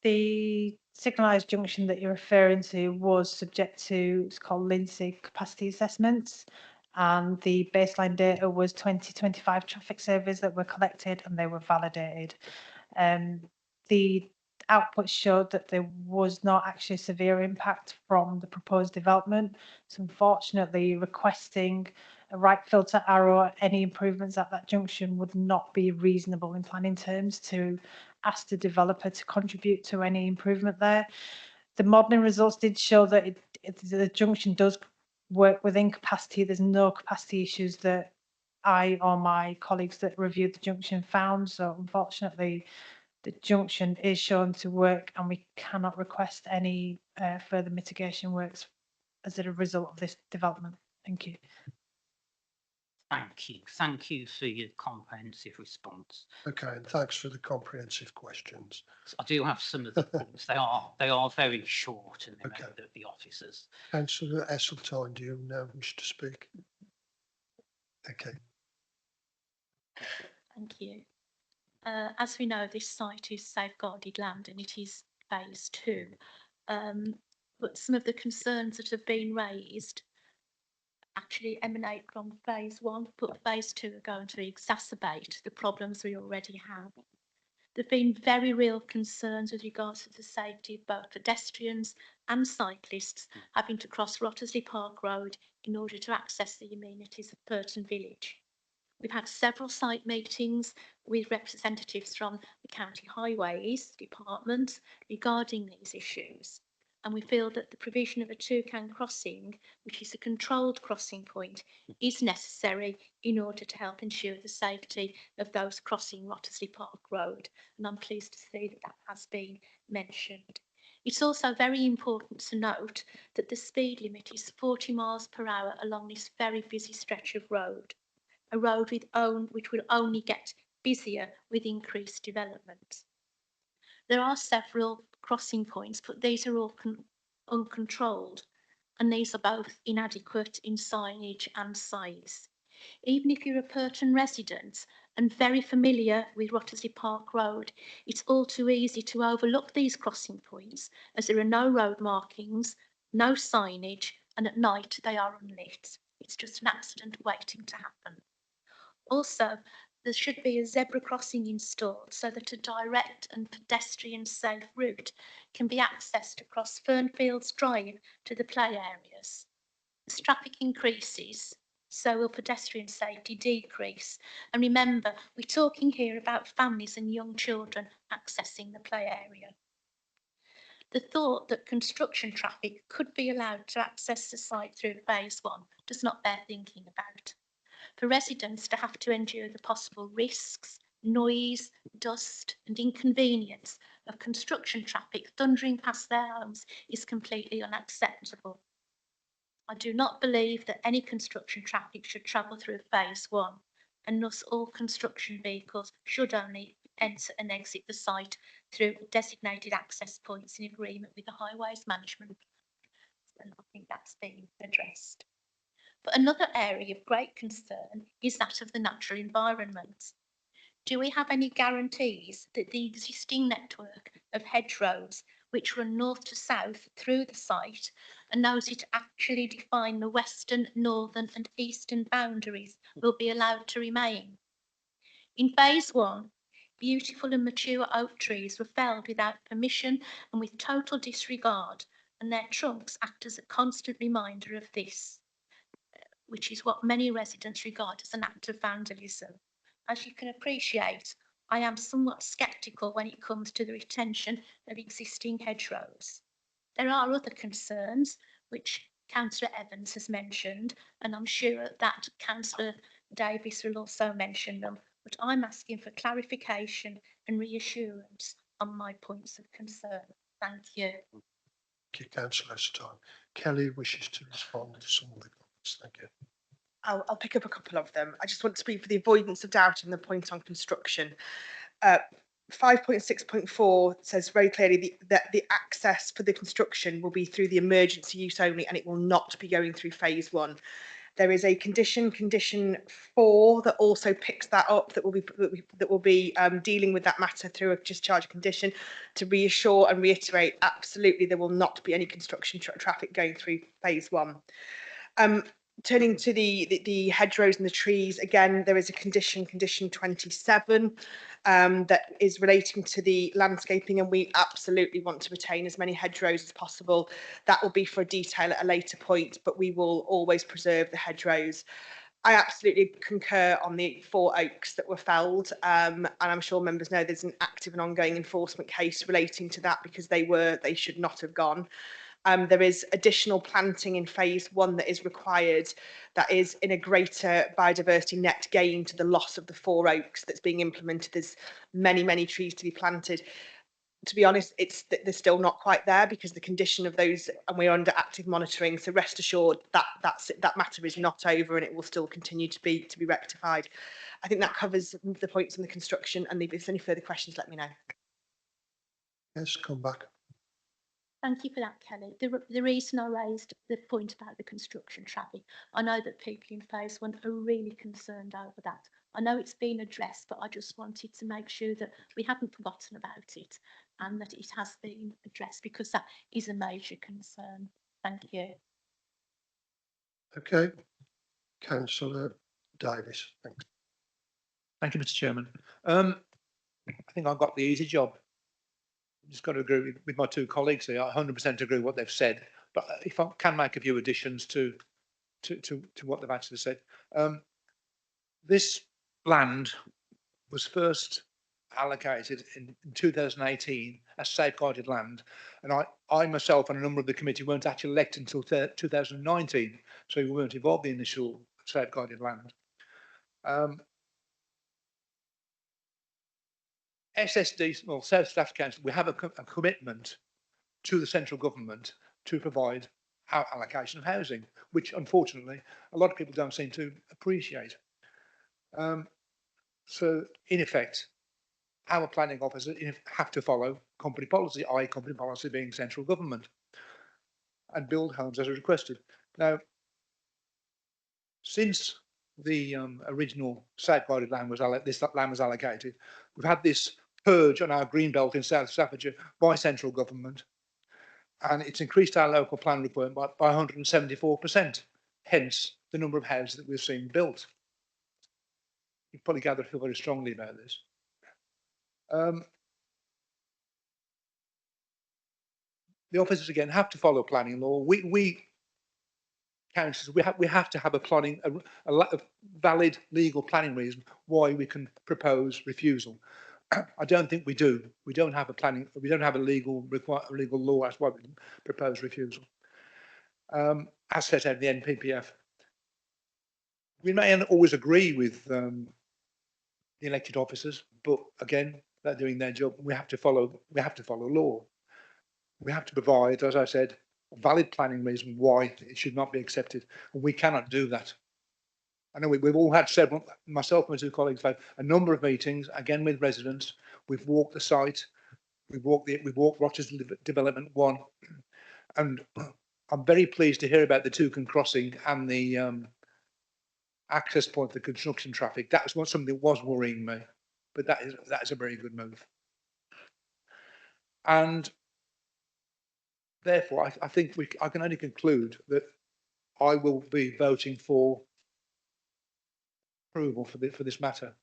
The signalised junction that you're referring to was subject to, it's called Lindsay capacity assessments, and the baseline data was 2025 traffic surveys that were collected and they were validated. The output showed that there was not actually severe impact from the proposed development. So unfortunately, requesting a right filter arrow, any improvements at that junction would not be reasonable in planning terms to ask the developer to contribute to any improvement there. The modelling results did show that the junction does work within capacity. There's no capacity issues that I or my colleagues that reviewed the junction found. So unfortunately, the junction is shown to work and we cannot request any further mitigation works as a result of this development. Thank you. Thank you. Thank you for your comprehensive response. Okay, and thanks for the comprehensive questions. I do have some of the points. They are very short and they're Okay. aimed at the officers. Councillor Esseltine, do you now wish to speak? Okay. Thank you. As we know, this site is safeguarded land and it is phase 2. But some of the concerns that have been raised actually emanate from phase 1, but phase 2 are going to exacerbate the problems we already have. There have been very real concerns with regards to the safety of both pedestrians and cyclists having to cross Wrottesley Park Road in order to access the amenities of Purton Village. We've had several site meetings with representatives from the County Highways Department regarding these issues, and we feel that the provision of a Toucan crossing, which is a controlled crossing point, is necessary in order to help ensure the safety of those crossing Wrottesley Park Road, and I'm pleased to see that that has been mentioned. It's also very important to note that the speed limit is 40 miles per hour along this very busy stretch of road, a road which will only get busier with increased development. There are several crossing points, but these are all uncontrolled, and these are both inadequate in signage and size. Even if you're a Purton resident and very familiar with Wrottesley Park Road, it's all too easy to overlook these crossing points as there are no road markings, no signage, and at night they are unlit. It's just an accident waiting to happen. Also, there should be a zebra crossing installed so that a direct and pedestrian safe route can be accessed across Fernfields Drive to the play areas. As traffic increases, so will pedestrian safety decrease. And remember, we're talking here about families and young children accessing the play area. The thought that construction traffic could be allowed to access the site through phase 1 does not bear thinking about. For residents to have to endure the possible risks, noise, dust and inconvenience of construction traffic thundering past their homes is completely unacceptable. I do not believe that any construction traffic should travel through phase 1, and thus all construction vehicles should only enter and exit the site through designated access points in agreement with the highways management. And I think that's been addressed. But another area of great concern is that of the natural environment. Do we have any guarantees that the existing network of hedgerows which run north to south through the site and those that actually define the western, northern and eastern boundaries will be allowed to remain? In phase 1, beautiful and mature oak trees were felled without permission and with total disregard and their trunks act as a constant reminder of this, which is what many residents regard as an act of vandalism. As you can appreciate, I am somewhat sceptical when it comes to the retention of existing hedgerows. There are other concerns which Councillor Evans has mentioned, and I'm sure that Councillor Davis will also mention them, but I'm asking for clarification and reassurance on my points of concern. Thank you. Thank you, Councillor Stein. Kelly wishes to respond to some of the comments. Thank you. I'll pick up a couple of them. I just want to speak for the avoidance of doubt on the point on construction. 5.6.4 says very clearly that the access for the construction will be through the emergency use only, and it will not be going through phase 1. There is a condition 4, that also picks that up, that will be dealing with that matter through a discharge condition, to reassure and reiterate absolutely there will not be any construction traffic going through phase 1. Turning to the hedgerows and the trees, again, there is a condition 27, that is relating to the landscaping, and we absolutely want to retain as many hedgerows as possible. That will be for a detail at a later point, but we will always preserve the hedgerows. I absolutely concur on the 4 oaks that were felled, and I'm sure members know there's an active and ongoing enforcement case relating to that, because they should not have gone. There is additional planting in phase 1 that is required, that is in a greater biodiversity net gain to the loss of the 4 oaks that's being implemented. There's many trees to be planted. To be honest, they're still not quite there, because the condition of those, and we're under active monitoring. So rest assured that that matter is not over, and it will still continue to be rectified. I think that covers the points on the construction. And if there's any further questions, let me know. Yes, come back. Thank you for that, Kelly. The reason I raised the point about the construction traffic, I know that people in phase 1 are really concerned over that. I know it's been addressed, but I just wanted to make sure that we haven't forgotten about it, and that it has been addressed, because that is a major concern. Thank you. Okay. Councillor Davis. Thanks. Thank you, Mr. Chairman. I think I've got the easy job. Just got to agree with my 2 colleagues here. I 100% agree with what they've said, but if I can make a few additions to what they've actually said. This land was first allocated in 2018 as safeguarded land, and I myself and a number of the committee weren't actually elected until 2019, so we weren't involved in the initial safeguarded land. SSD, well, South Staff Council, we have a commitment to the central government to provide our allocation of housing, which unfortunately a lot of people don't seem to appreciate. So in effect, our planning officers have to follow company policy, i.e. company policy being central government, and build homes as requested. Now, since the original safeguarded land was allocated, we've had this purge on our green belt in South Staffordshire by central government, and it's increased our local plan requirement by 174%, hence the number of houses that we've seen built. You probably gather I feel very strongly about this. The officers again have to follow planning law. We councillors, we have to have a valid legal planning reason why we can propose refusal. I don't think we do. We don't have a legal law as why we can propose refusal. As set out in the NPPF. We may not always agree with the elected officers, but again, they're doing their job. We have to follow law. We have to provide, as I said, a valid planning reason why it should not be accepted, and we cannot do that. I know we've all had several, myself and my 2 colleagues, have a number of meetings, again with residents. We've walked the site, we've walked Rochester Development 1, and I'm very pleased to hear about the Toucan crossing and the access point for construction traffic. That was something that was worrying me, but that is a very good move. And therefore, I think I can only conclude that I will be voting for approval for this matter,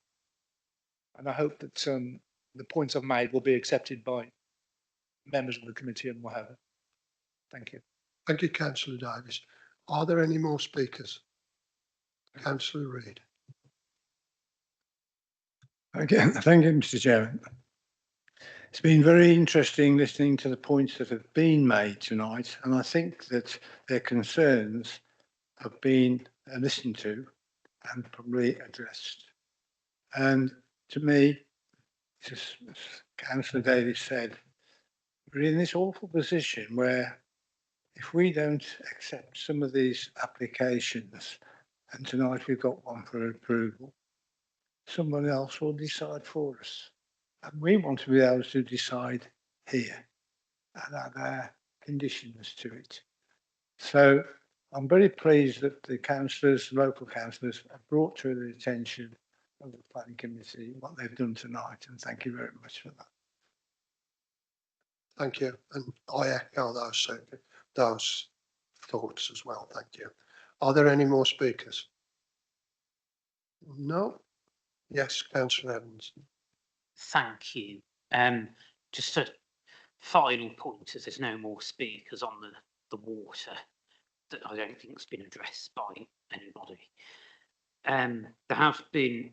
and I hope that the points I've made will be accepted by members of the committee and whatever. Thank you. Thank you, councillor Davis. Are there any more speakers? Councillor Reid. Thank you, Mr. Chairman. It's been very interesting listening to the points that have been made tonight, and I think that their concerns have been listened to and probably addressed. And to me, just as Councillor Davis said, we're in this awful position where if we don't accept some of these applications, and tonight we've got one for approval, someone else will decide for us. And we want to be able to decide here and add our conditions to it. So I'm very pleased that the councillors, local councillors, have brought to the attention of the planning committee what they've done tonight, and thank you very much for that. Thank you. And I echo those thoughts as well. Thank you. Are there any more speakers? No? Yes, councillor Evans. Thank you. Just a final point, as there's no more speakers on the water that I don't think has been addressed by anybody. There have been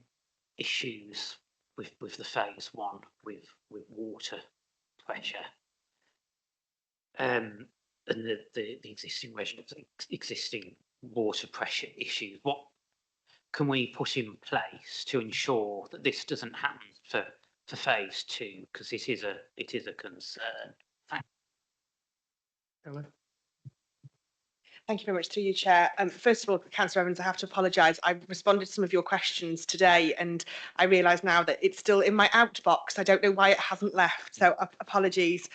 issues with the phase one with water pressure. And the existing residents, existing water pressure issues. What can we put in place to ensure that this doesn't happen for phase two? Because it is a concern. Thank you very much through you, Chair. First of all, Councillor Evans, I have to apologise. I responded to some of your questions today and I realise now that it's still in my outbox. I don't know why it hasn't left, so apologies.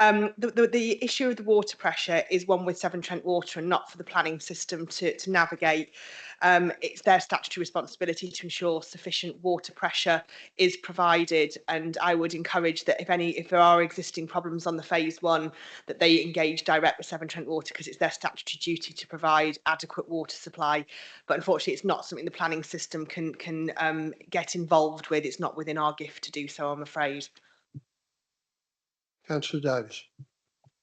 The issue of the water pressure is one with Severn Trent Water and not for the planning system to navigate. It's their statutory responsibility to ensure sufficient water pressure is provided, and I would encourage that if there are existing problems on the phase one, that they engage direct with Severn Trent Water, because it's their statutory duty to provide adequate water supply. But unfortunately, it's not something the planning system can get involved with. It's not within our gift to do so, I'm afraid. Councillor Davis.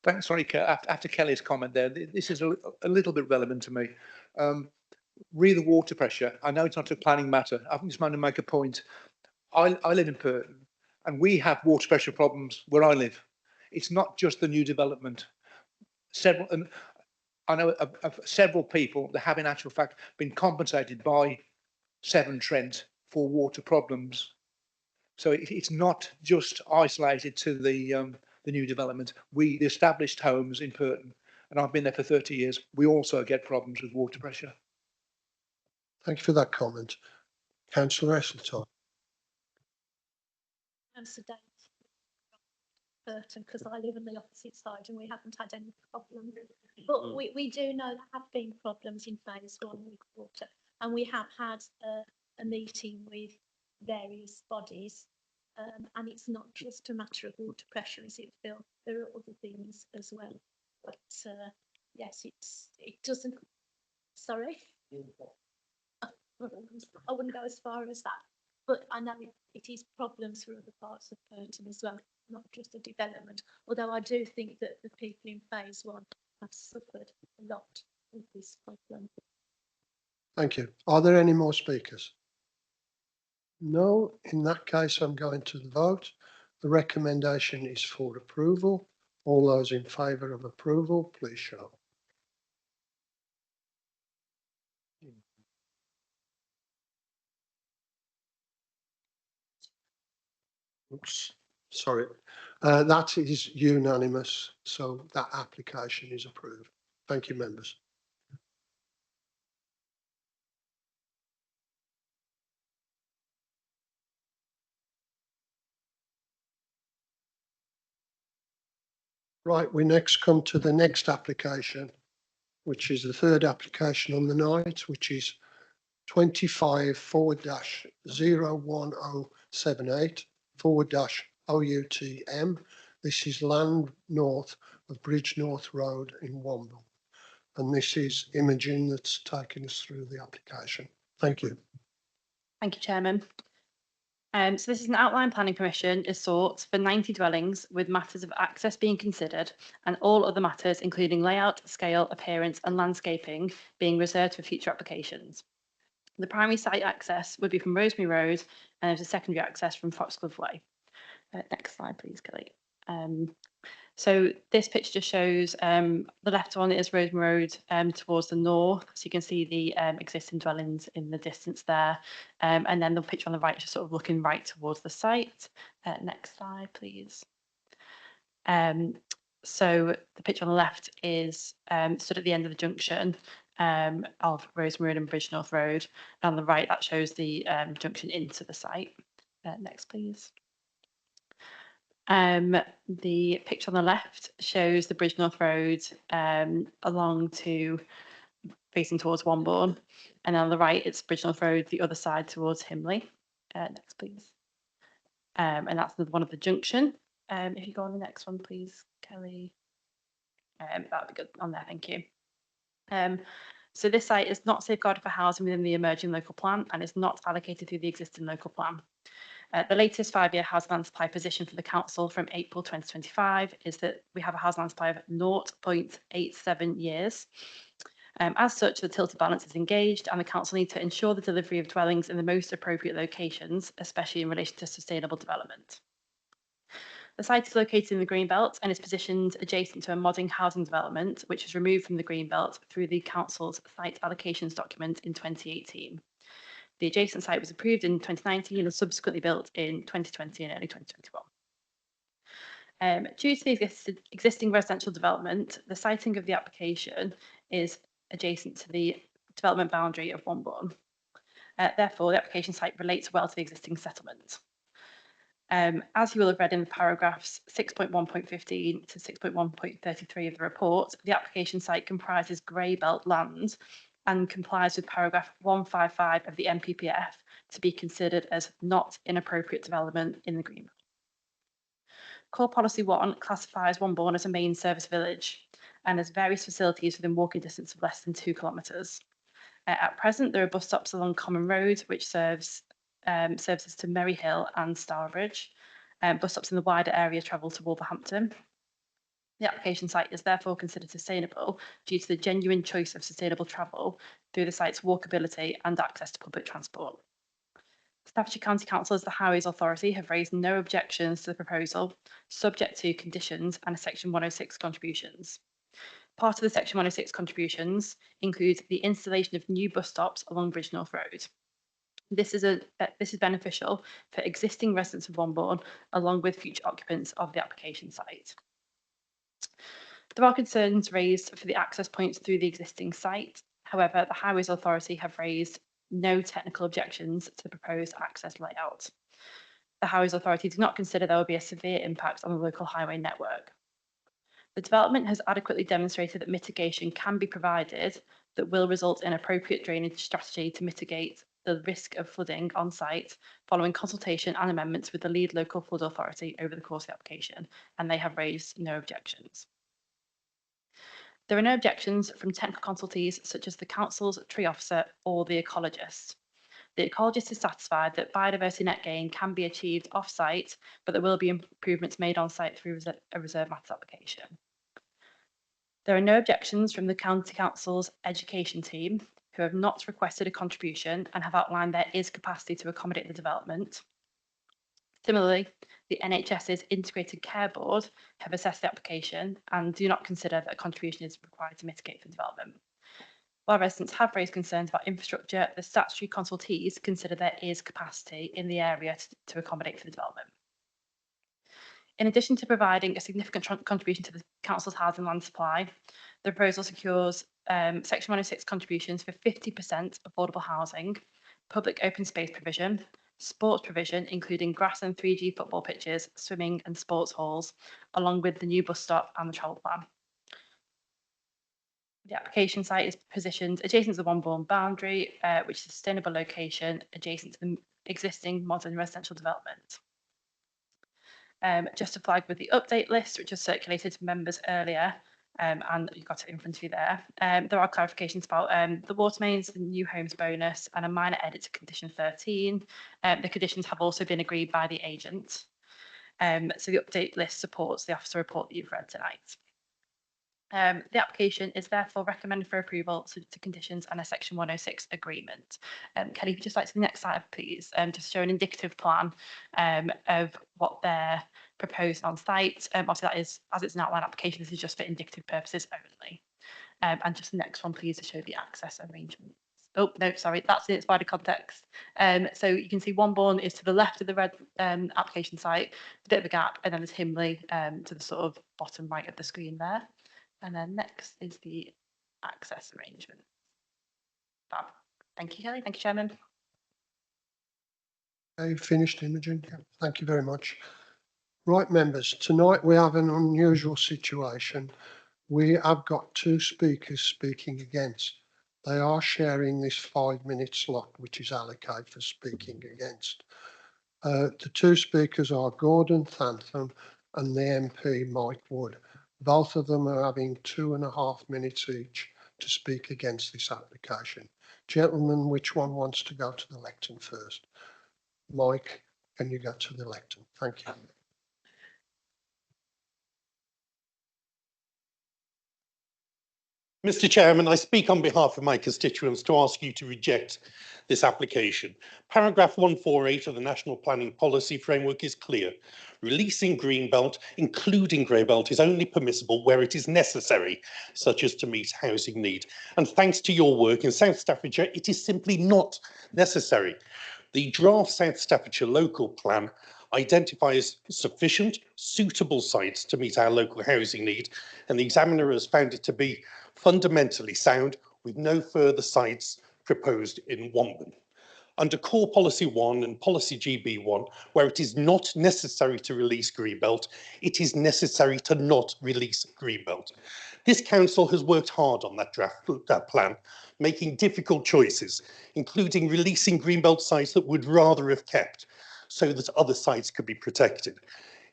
Thanks, sorry, after Kelly's comment there, this is a little bit relevant to me. Re the water pressure. I know it's not a planning matter. I just want to make a point. I live in Purton and we have water pressure problems where I live. It's not just the new development. I know of several people that have in actual fact been compensated by Severn Trent for water problems. So it's not just isolated to the new development. The established homes in Purton, and I've been there for 30 years, we also get problems with water pressure. Thank you for that comment. Councillor Esseltine. Burton, because I live on the opposite side and we haven't had any problems. But we do know there have been problems in phase one with water, and we have had a meeting with various bodies, and it's not just a matter of water pressure, is it, Phil? There are other things as well. But yes, it doesn't. Sorry. I wouldn't go as far as that, but I know it is problems for other parts of Purton as well, not just the development. Although I do think that the people in phase one have suffered a lot with this problem. Thank you. Are there any more speakers? No. In that case, I'm going to the vote. The recommendation is for approval. All those in favour of approval, please show. Oops, sorry. That is unanimous, so that application is approved. Thank you, members. Right, we next come to the next application, which is the third application on the night, which is 25/4-01078/OUTM. This is land north of Bridge North Road in Womble. And this is Imogen that's taking us through the application. Thank you. Thank you, Chairman. So this is an outline planning permission is sought for 90 dwellings with matters of access being considered and all other matters, including layout, scale, appearance and landscaping, being reserved for future applications. The primary site access would be from Rosemary Road and there's a secondary access from Foxglove Way. Next slide, please, Kelly. So this picture just shows the left one is Rosemary Road towards the north. So you can see the existing dwellings in the distance there. And then the picture on the right is just sort of looking right towards the site. Next slide, please. So the picture on the left is stood at the end of the junction of Rosemary Road and Bridgenorth Road. And on the right, that shows the junction into the site. Next, please. The picture on the left shows the Bridgenorth Road along to facing towards Wombourne, and on the right it's Bridgenorth Road the other side towards Himley. Next, please. And that's one of the junction. If you go on the next one, please, Kelly. That would be good on there, thank you. So this site is not safeguarded for housing within the emerging local plan and is not allocated through the existing local plan. The latest 5-year housing land supply position for the council from April 2025 is that we have a housing land supply of 0.87 years. As such, the tilted balance is engaged and the council need to ensure the delivery of dwellings in the most appropriate locations, especially in relation to sustainable development. The site is located in the Greenbelt and is positioned adjacent to a modern housing development, which was removed from the Greenbelt through the council's site allocations document in 2018. The adjacent site was approved in 2019 and subsequently built in 2020 and early 2021. Due to the existing residential development, the siting of the application is adjacent to the development boundary of Wombourne. Therefore, the application site relates well to the existing settlement. As you will have read in the paragraphs 6.1.15 to 6.1.33 of the report, the application site comprises grey belt land and complies with paragraph 155 of the NPPF to be considered as not inappropriate development in the Green. Core Policy 1 classifies Wombourne as a main service village and has various facilities within walking distance of less than 2 kilometres. At present, there are bus stops along Common Road, which serves services to Merry Hill and Stourbridge. Bus stops in the wider area travel to Wolverhampton. The application site is therefore considered sustainable due to the genuine choice of sustainable travel through the site's walkability and access to public transport. Staffordshire County Council as the Highways Authority have raised no objections to the proposal, subject to conditions and Section 106 contributions. Part of the Section 106 contributions includes the installation of new bus stops along Bridgenorth Road. This is beneficial for existing residents of Wombourne along with future occupants of the application site. There are concerns raised for the access points through the existing site. However, the Highways Authority have raised no technical objections to the proposed access layout. The Highways Authority do not consider there will be a severe impact on the local highway network. The development has adequately demonstrated that mitigation can be provided that will result in appropriate drainage strategy to mitigate the risk of flooding on site following consultation and amendments with the lead local flood authority over the course of the application, and they have raised no objections. There are no objections from technical consultees such as the council's tree officer or the ecologist. The ecologist is satisfied that biodiversity net gain can be achieved off-site, but there will be improvements made on-site through a reserve matters application. There are no objections from the County Council's education team, who have not requested a contribution and have outlined there is capacity to accommodate the development. Similarly, the NHS's Integrated Care Board have assessed the application and do not consider that a contribution is required to mitigate the development. While residents have raised concerns about infrastructure, the statutory consultees consider there is capacity in the area to accommodate for the development. In addition to providing a significant contribution to the council's housing land supply, the proposal secures Section 106 contributions for 50% affordable housing, public open space provision, sports provision, including grass and 3G football pitches, swimming and sports halls, along with the new bus stop and the travel plan. The application site is positioned adjacent to the Wombourne boundary, which is a sustainable location adjacent to the existing modern residential development. Just to flag with the update list, which was circulated to members earlier, and you've got it in front of you there. There are clarifications about the water mains, the new homes bonus, and a minor edit to condition 13. The conditions have also been agreed by the agent. So the update list supports the officer report that you've read tonight. The application is therefore recommended for approval subject to conditions and a Section 106 agreement. Kelly, if you just like to the next slide, please, just show an indicative plan of what they're proposed on site. Obviously, that is, as it's an outline application, this is just for indicative purposes only. And just the next one, please, to show the access arrangements. Oh, no, sorry, that's in its wider context. So you can see Wombourne is to the left of the red application site, a bit of a gap, and then there's Himley to the sort of bottom right of the screen there. And then next is the access arrangement. Fab. Thank you, Kelly. Thank you, Chairman. Okay, finished, Imogen. Yeah, thank you very much. Right, members, tonight we have an unusual situation. We have got two speakers speaking against. They are sharing this 5-minute slot, which is allocated for speaking against. The two speakers are Gordon Thantham and the MP Mike Wood. Both of them are having 2.5 minutes each to speak against this application. Gentlemen, which one wants to go to the lectern first? Mike, can you go to the lectern? Thank you. Mr. Chairman, I speak on behalf of my constituents to ask you to reject this application. Paragraph 148 of the National Planning Policy Framework is clear. Releasing Greenbelt, including Greybelt, is only permissible where it is necessary, such as to meet housing need. And thanks to your work in South Staffordshire, it is simply not necessary. The draft South Staffordshire local plan identifies sufficient, suitable sites to meet our local housing need, and the examiner has found it to be fundamentally sound, with no further sites proposed in Wombourne. Under Core Policy 1 and Policy GB1, where it is not necessary to release Greenbelt, it is necessary to not release Greenbelt. This council has worked hard on that plan, making difficult choices, including releasing Greenbelt sites that would rather have kept, so that other sites could be protected.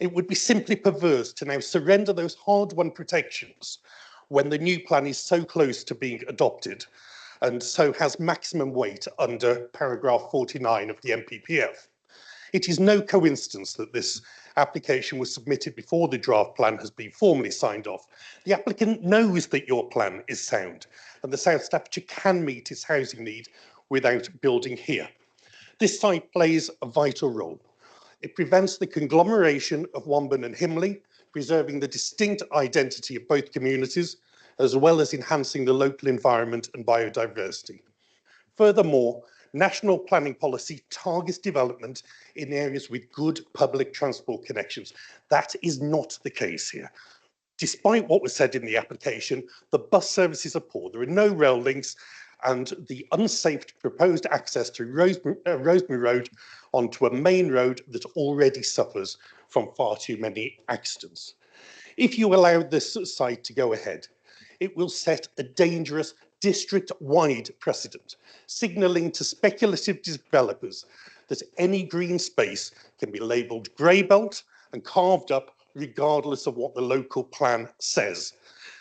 It would be simply perverse to now surrender those hard-won protections when the new plan is so close to being adopted and so has maximum weight under paragraph 49 of the NPPF. It is no coincidence that this application was submitted before the draft plan has been formally signed off. The applicant knows that your plan is sound and the South Staffordshire can meet its housing need without building here. This site plays a vital role. It prevents the conglomeration of Wombourne and Himley, preserving the distinct identity of both communities, as well as enhancing the local environment and biodiversity. Furthermore, national planning policy targets development in areas with good public transport connections. That is not the case here. Despite what was said in the application, the bus services are poor. There are no rail links, and the unsafe proposed access to Rosemary Road onto a main road that already suffers from far too many accidents. If you allow this site to go ahead, it will set a dangerous district-wide precedent, signalling to speculative developers that any green space can be labelled Greybelt and carved up regardless of what the local plan says.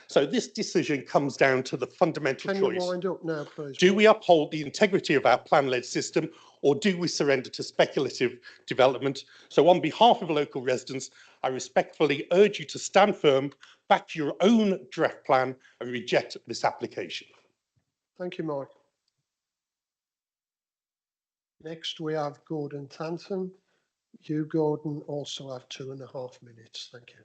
So this decision comes down to the fundamental choice. Can you wind up now, please? Do we uphold the integrity of our plan-led system, or do we surrender to speculative development? So on behalf of local residents, I respectfully urge you to stand firm, back your own draft plan and reject this application. Thank you, Mike. Next, we have Gordon Thantham. You, Gordon, also have 2.5 minutes. Thank you.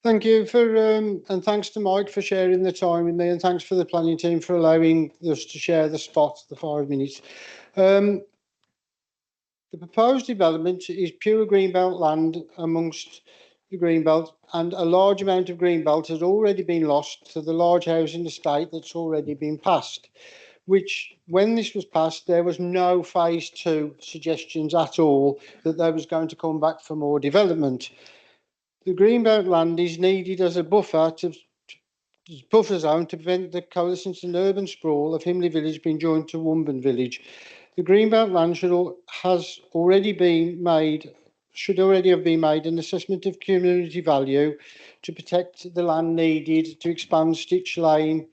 Thank you for, and thanks to Mike for sharing the time with me, and thanks for the planning team for allowing us to share the spot, the 5 minutes. The proposed development is pure greenbelt land amongst the greenbelt, and a large amount of greenbelt has already been lost to the large housing estate that's already been passed, which, when this was passed, there was no phase 2 suggestions at all that there was going to come back for more development. The greenbelt land is needed as a buffer zone to prevent the coalescence and urban sprawl of Himley Village being joined to Wombourne Village. The greenbelt land has already been made should already have been made an assessment of community value to protect the land needed to expand Stitch Lane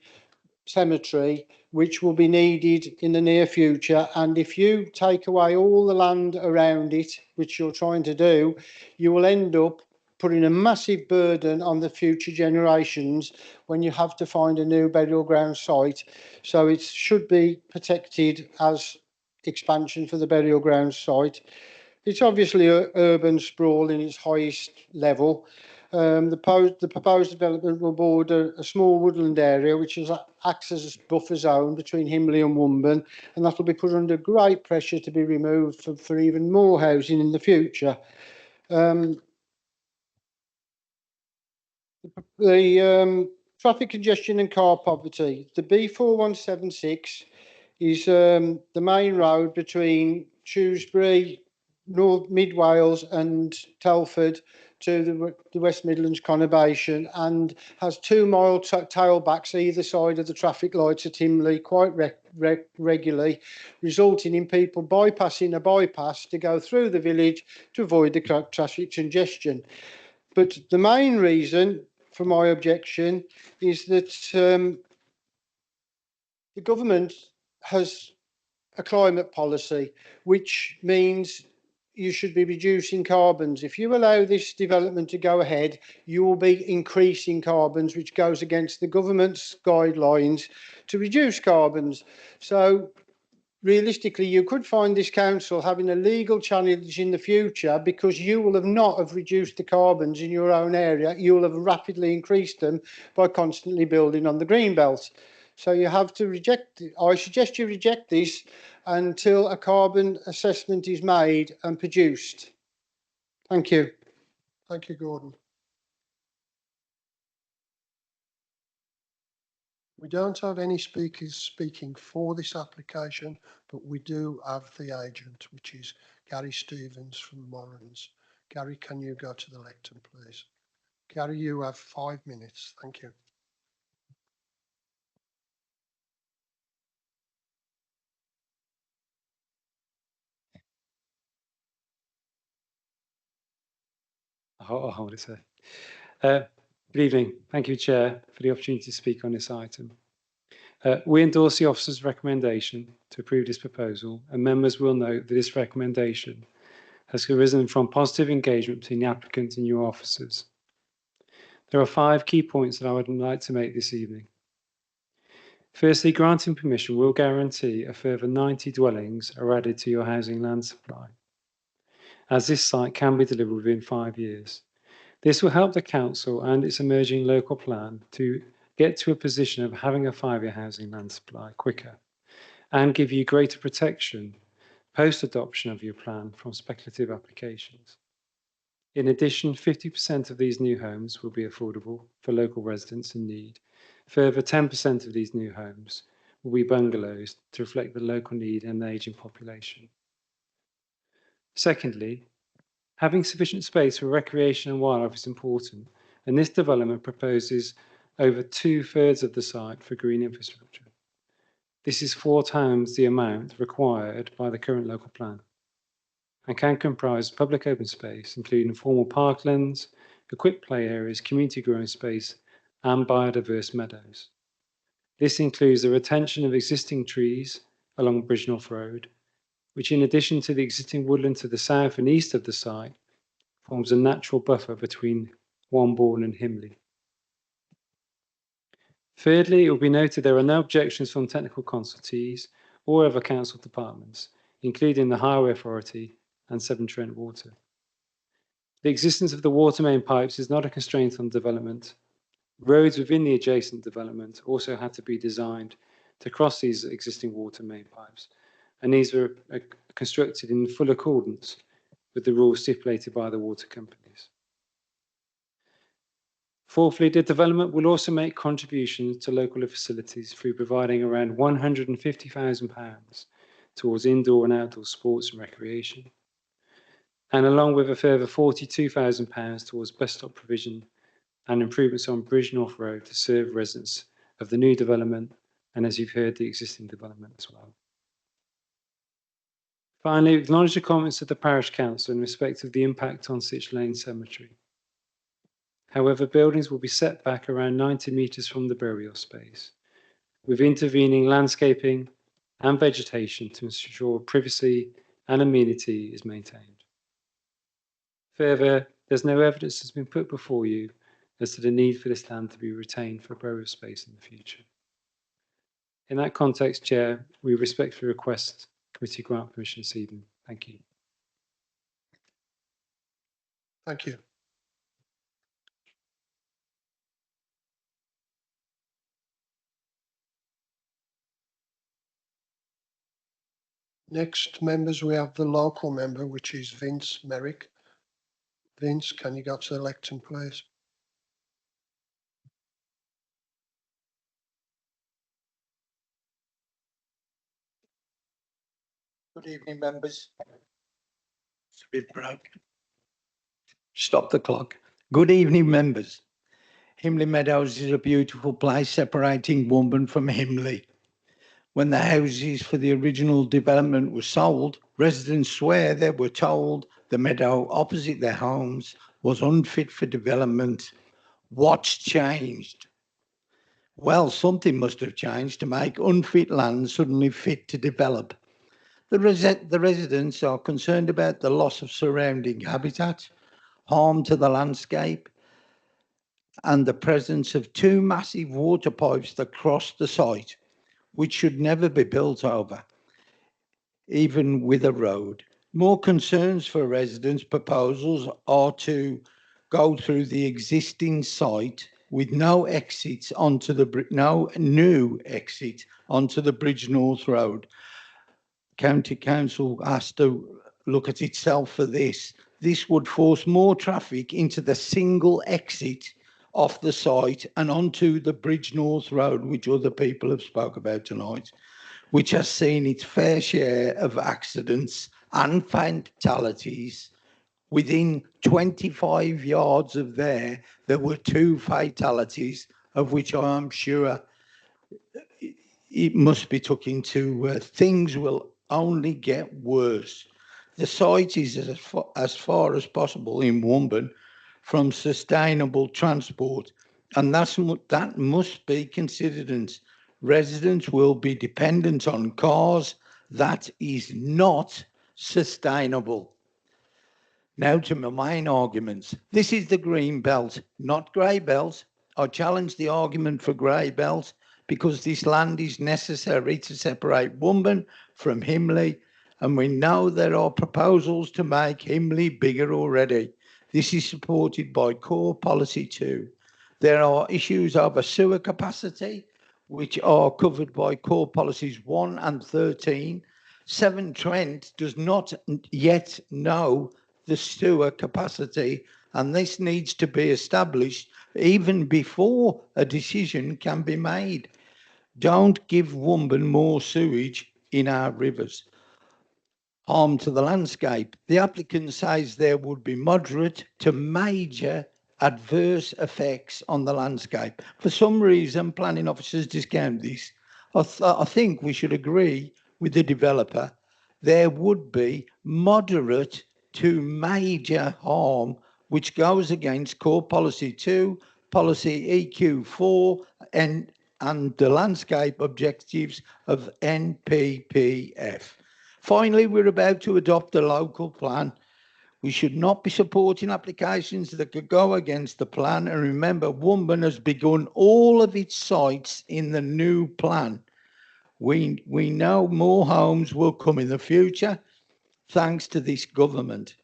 Cemetery, which will be needed in the near future. And if you take away all the land around it, which you're trying to do, you will end up putting a massive burden on the future generations when you have to find a new burial ground site. So it should be protected as expansion for the burial ground site. It's obviously urban sprawl in its highest level. The proposed development will border a small woodland area which acts as a buffer zone between Himley and Womburn, and that will be put under great pressure to be removed for even more housing in the future. The traffic congestion and car poverty. The B4176 is the main road between Shrewsbury, North Mid Wales and Telford to the West Midlands conurbation, and has 2 mile tailbacks either side of the traffic lights at Himley quite regularly, resulting in people bypassing a bypass to go through the village to avoid the traffic congestion. But the main reason for my objection is that the government has a climate policy, which means you should be reducing carbons. If you allow this development to go ahead, you will be increasing carbons, which goes against the government's guidelines to reduce carbons. So realistically, you could find this council having a legal challenge in the future because you will not have reduced the carbons in your own area. You will have rapidly increased them by constantly building on the green belt. So you have to reject it. I suggest you reject this until a carbon assessment is made and produced. Thank you. Thank you, Gordon. We don't have any speakers speaking for this application, but we do have the agent, which is Gary Stevens from Morans. Gary, can you go to the lectern, please? Gary, you have 5 minutes. Thank you. I'll hold it, sir. Good evening. Thank you, Chair, for the opportunity to speak on this item. We endorse the officer's recommendation to approve this proposal, and members will note that this recommendation has arisen from positive engagement between the applicant and your officers. There are 5 key points that I would like to make this evening. Firstly, granting permission will guarantee a further 90 dwellings are added to your housing land supply, as this site can be delivered within 5 years. This will help the council and its emerging local plan to get to a position of having a 5-year housing land supply quicker and give you greater protection post-adoption of your plan from speculative applications. In addition, 50% of these new homes will be affordable for local residents in need. Further, 10% of these new homes will be bungalows to reflect the local need and the ageing population. Secondly, having sufficient space for recreation and wildlife is important, and this development proposes over 2/3 of the site for green infrastructure. This is 4 times the amount required by the current local plan and can comprise public open space, including formal parklands, equipped play areas, community growing space, and biodiverse meadows. This includes the retention of existing trees along Bridgnorth Road, which, in addition to the existing woodland to the south and east of the site, forms a natural buffer between Wombourne and Himley. Thirdly, it will be noted there are no objections from technical consultees or other council departments, including the Highway Authority and Severn Trent Water. The existence of the water main pipes is not a constraint on development. Roads within the adjacent development also had to be designed to cross these existing water main pipes, and these were constructed in full accordance with the rules stipulated by the water companies. Fourthly, the development will also make contributions to local facilities through providing around £150,000 towards indoor and outdoor sports and recreation, and along with a further £42,000 towards bus stop provision and improvements on Bridgnorth Road to serve residents of the new development and, as you've heard, the existing development as well. Finally, acknowledge the comments of the parish council in respect of the impact on Sitch Lane Cemetery. However, buildings will be set back around 90 metres from the burial space, with intervening landscaping and vegetation to ensure privacy and amenity is maintained. Further, there's no evidence that's been put before you as to the need for this land to be retained for burial space in the future. In that context, Chair, we respectfully request committee grant permission this evening. Thank you. Thank you. Next, members, we have the local member, which is Vince Merrick. Vince, can you go to the lectern, please? Good evening, members. It's a bit broken. Stop the clock. Good evening, members. Himley Meadows is a beautiful place separating Womburn from Himley. When the houses for the original development were sold, residents swear they were told the meadow opposite their homes was unfit for development. What's changed? Well, something must have changed to make unfit land suddenly fit to develop. The residents are concerned about the loss of surrounding habitat, harm to the landscape, and the presence of two massive water pipes that cross the site, which should never be built over, even with a road. More concerns for residents' proposals are to go through the existing site with no exits onto no new exit onto the Bridge North Road. County Council has to look at itself for this. This would force more traffic into the single exit off the site and onto the Bridge North Road, which other people have spoke about tonight, which has seen its fair share of accidents and fatalities. Within 25 yards of there were 2 fatalities, of which I'm sure it must be took into things will only get worse. The site is as far as possible in Womburn from sustainable transport, and that must be considered. And residents will be dependent on cars. That is not sustainable. Now to my main arguments. This is the green belt, not grey belt. I challenge the argument for grey belt because this land is necessary to separate Womburn from Himley, and we know there are proposals to make Himley bigger already. This is supported by Core Policy 2. There are issues over sewer capacity, which are covered by Core Policies 1 and 13. Severn Trent does not yet know the sewer capacity, and this needs to be established even before a decision can be made. Don't give Womburn more sewage in our rivers. Harm to the landscape. The applicant says there would be moderate to major adverse effects on the landscape. For some reason, planning officers discount this. I think we should agree with the developer. There would be moderate to major harm, which goes against Core Policy 2, Policy EQ4, and the landscape objectives of NPPF. Finally, we're about to adopt a local plan. We should not be supporting applications that could go against the plan. And remember, Womburn has begun all of its sites in the new plan. We know more homes will come in the future, thanks to this government.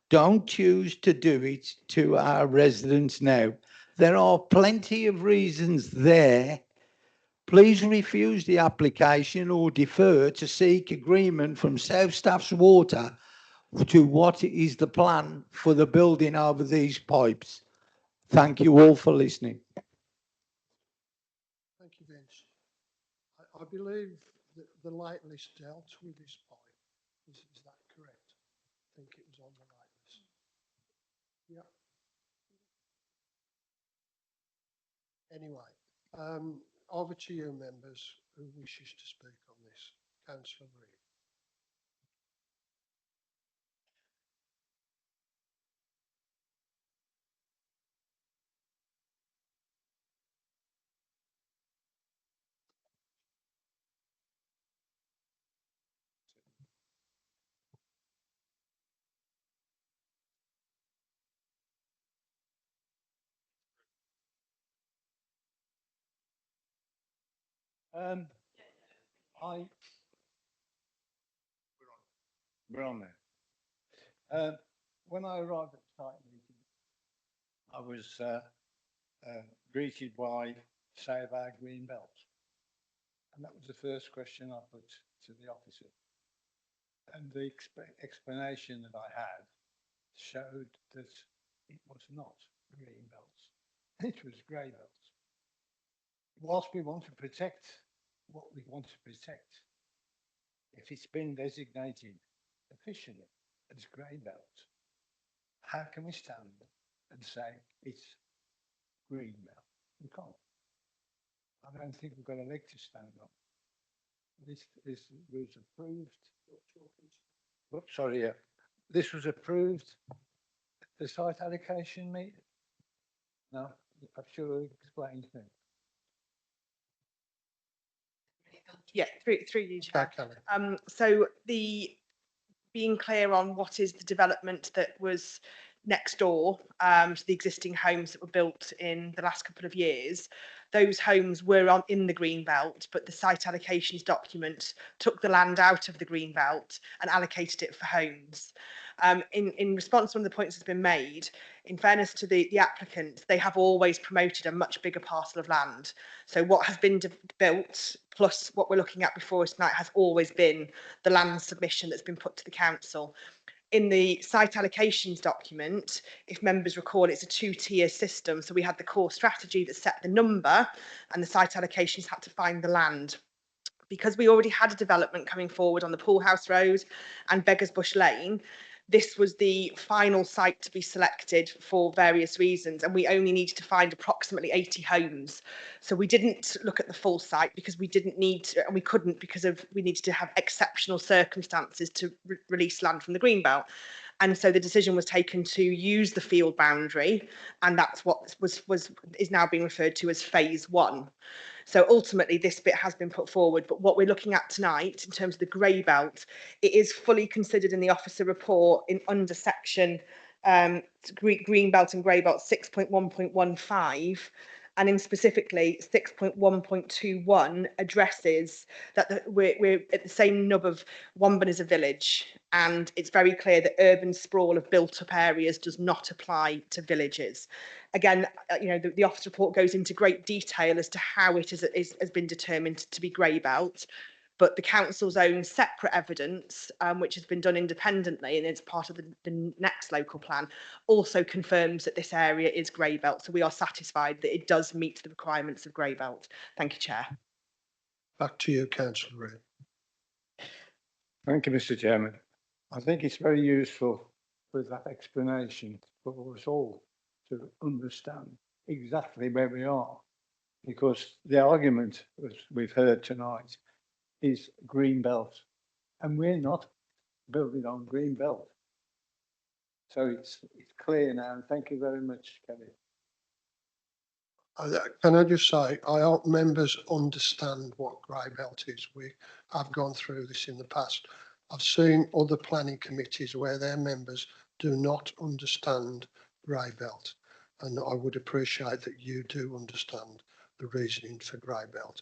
Don't choose to do it to our residents now. There are plenty of reasons there. Please refuse the application or defer to seek agreement from South Staff's Water to what is the plan for the building over these pipes. Thank you all for listening. Thank you, Vince. I believe that the light list dealt with this pipe. Is that correct? I think it was on the light list. Yeah. Anyway, over to you, members, who wishes to speak on this. Councillor Reid. We're on there. When I arrived at the site meeting, I was greeted by Save Our Green Belt. And that was the first question I put to the officer. And the explanation that I had showed that it was not green belts, it was grey belts. Whilst we want to protect what we want to protect, if it's been designated officially as grey belt, how can we stand and say it's green belt? We can't. I don't think we've got a leg to stand on. This was approved. Oops, sorry, yeah. This was approved at the site allocation meeting. No, I should have explained things. Yeah, through you, Chair. So being clear on what is the development that was next door to the existing homes that were built in the last couple of years. Those homes were in the green belt, but the site allocations document took the land out of the green belt and allocated it for homes. In response to one of the points that's been made, in fairness to the applicant, they have always promoted a much bigger parcel of land. So what has been built plus what we're looking at before us tonight has always been the land submission that's been put to the council. In the site allocations document, if members recall, it's a two-tier system. So we had the core strategy that set the number and the site allocations had to find the land. Because we already had a development coming forward on the Pool House Road and Beggars Bush Lane, this was the final site to be selected for various reasons, and we only needed to find approximately 80 homes. So we didn't look at the full site because we didn't need to, and we couldn't because we needed to have exceptional circumstances to release land from the Greenbelt. And so the decision was taken to use the field boundary, and that's what is now being referred to as phase 1. So ultimately, this bit has been put forward, but what we're looking at tonight in terms of the grey belt, it is fully considered in the officer report in under section green belt and grey belt 6.1.15, and in specifically 6.1.21 addresses that we're at the same nub of Womben is a village, and it's very clear that urban sprawl of built-up areas does not apply to villages. Again, the office report goes into great detail as to how it has been determined to be grey belt, but the council's own separate evidence, which has been done independently and is part of the next local plan, also confirms that this area is grey belt. So we are satisfied that it does meet the requirements of grey belt. Thank you, Chair. Back to you, Councillor Reid. Thank you, Mr. Chairman. I think it's very useful with that explanation for us all to understand exactly where we are, because the argument, as we've heard tonight, is green belt, and we're not building on green belt. So it's clear now, and thank you very much, Kelly. Can I just say, I hope members understand what grey belt is. We have gone through this in the past. I've seen other planning committees where their members do not understand grey belt, and I would appreciate that you do understand the reasoning for grey belt.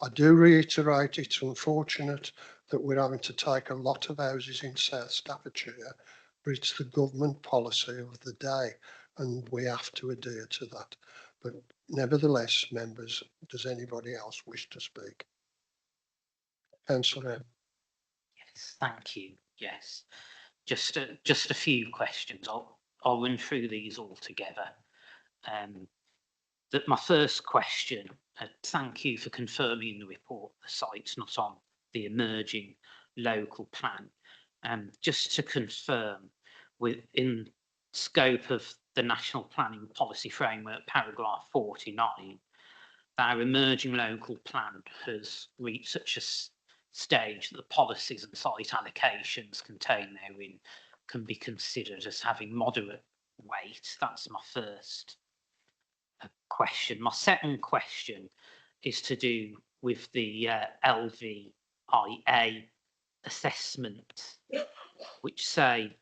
I do reiterate it's unfortunate that we're having to take a lot of houses in South Staffordshire, but it's the government policy of the day and we have to adhere to that. But nevertheless, members, does anybody else wish to speak? Councillor M. Yes, thank you. Yes, just a few questions. I'll run through these all together. My first question, thank you for confirming in the report the site's not on the emerging local plan. Just to confirm, within scope of the National Planning Policy Framework, paragraph 49, our emerging local plan has reached such a stage that the policies and site allocations contained therein can be considered as having moderate weight. That's my first question. My second question is to do with the LVIA assessment, which say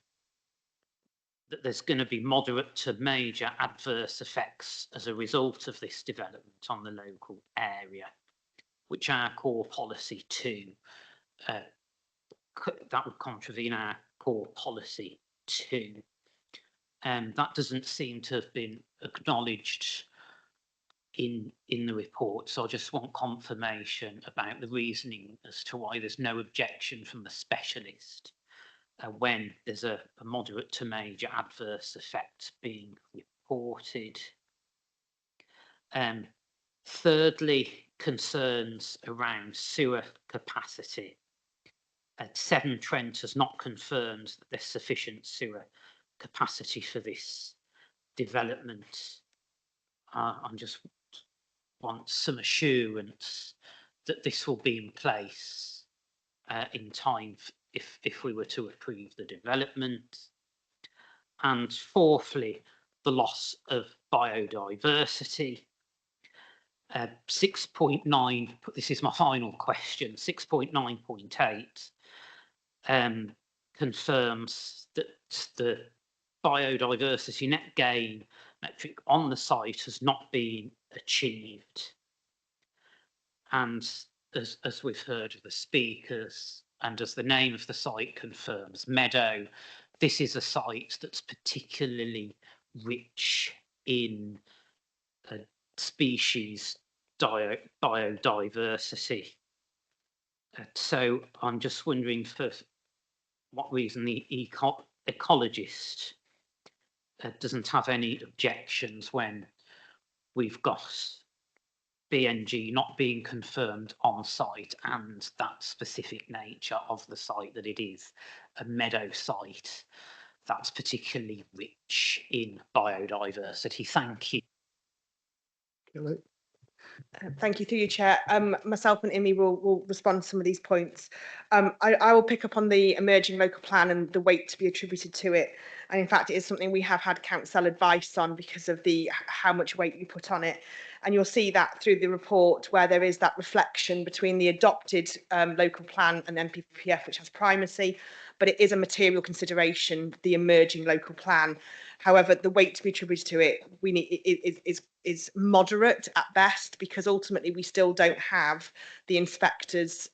that there's going to be moderate to major adverse effects as a result of this development on the local area. which our core policy to, that would contravene our core policy to. That doesn't seem to have been acknowledged in the report, so I just want confirmation about the reasoning as to why there's no objection from the specialist when there's a moderate to major adverse effect being reported. Thirdly, concerns around sewer capacity. Severn Trent has not confirmed that there's sufficient sewer capacity for this development. I'm just want some assurance that this will be in place in time if we were to approve the development. And fourthly, the loss of biodiversity. 6.9, this is my final question, 6.9.8 confirms that the biodiversity net gain metric on the site has not been achieved. And as we've heard of the speakers, and as the name of the site confirms, Meadow, this is a site that's particularly rich in species biodiversity. So I'm just wondering for what reason the ecologist doesn't have any objections when we've got BNG not being confirmed on site and that specific nature of the site, that it is a meadow site that's particularly rich in biodiversity. Thank you. Thank you, through your chair. Myself and Imi will respond to some of these points. I will pick up on the emerging local plan and the weight to be attributed to it. And in fact, it is something we have had council advice on because of how much weight you put on it. And you'll see that through the report where there is that reflection between the adopted local plan and NPPF, which has primacy, but it is a material consideration, the emerging local plan. However, the weight to be attributed to it is moderate at best, because ultimately we still don't have the inspector's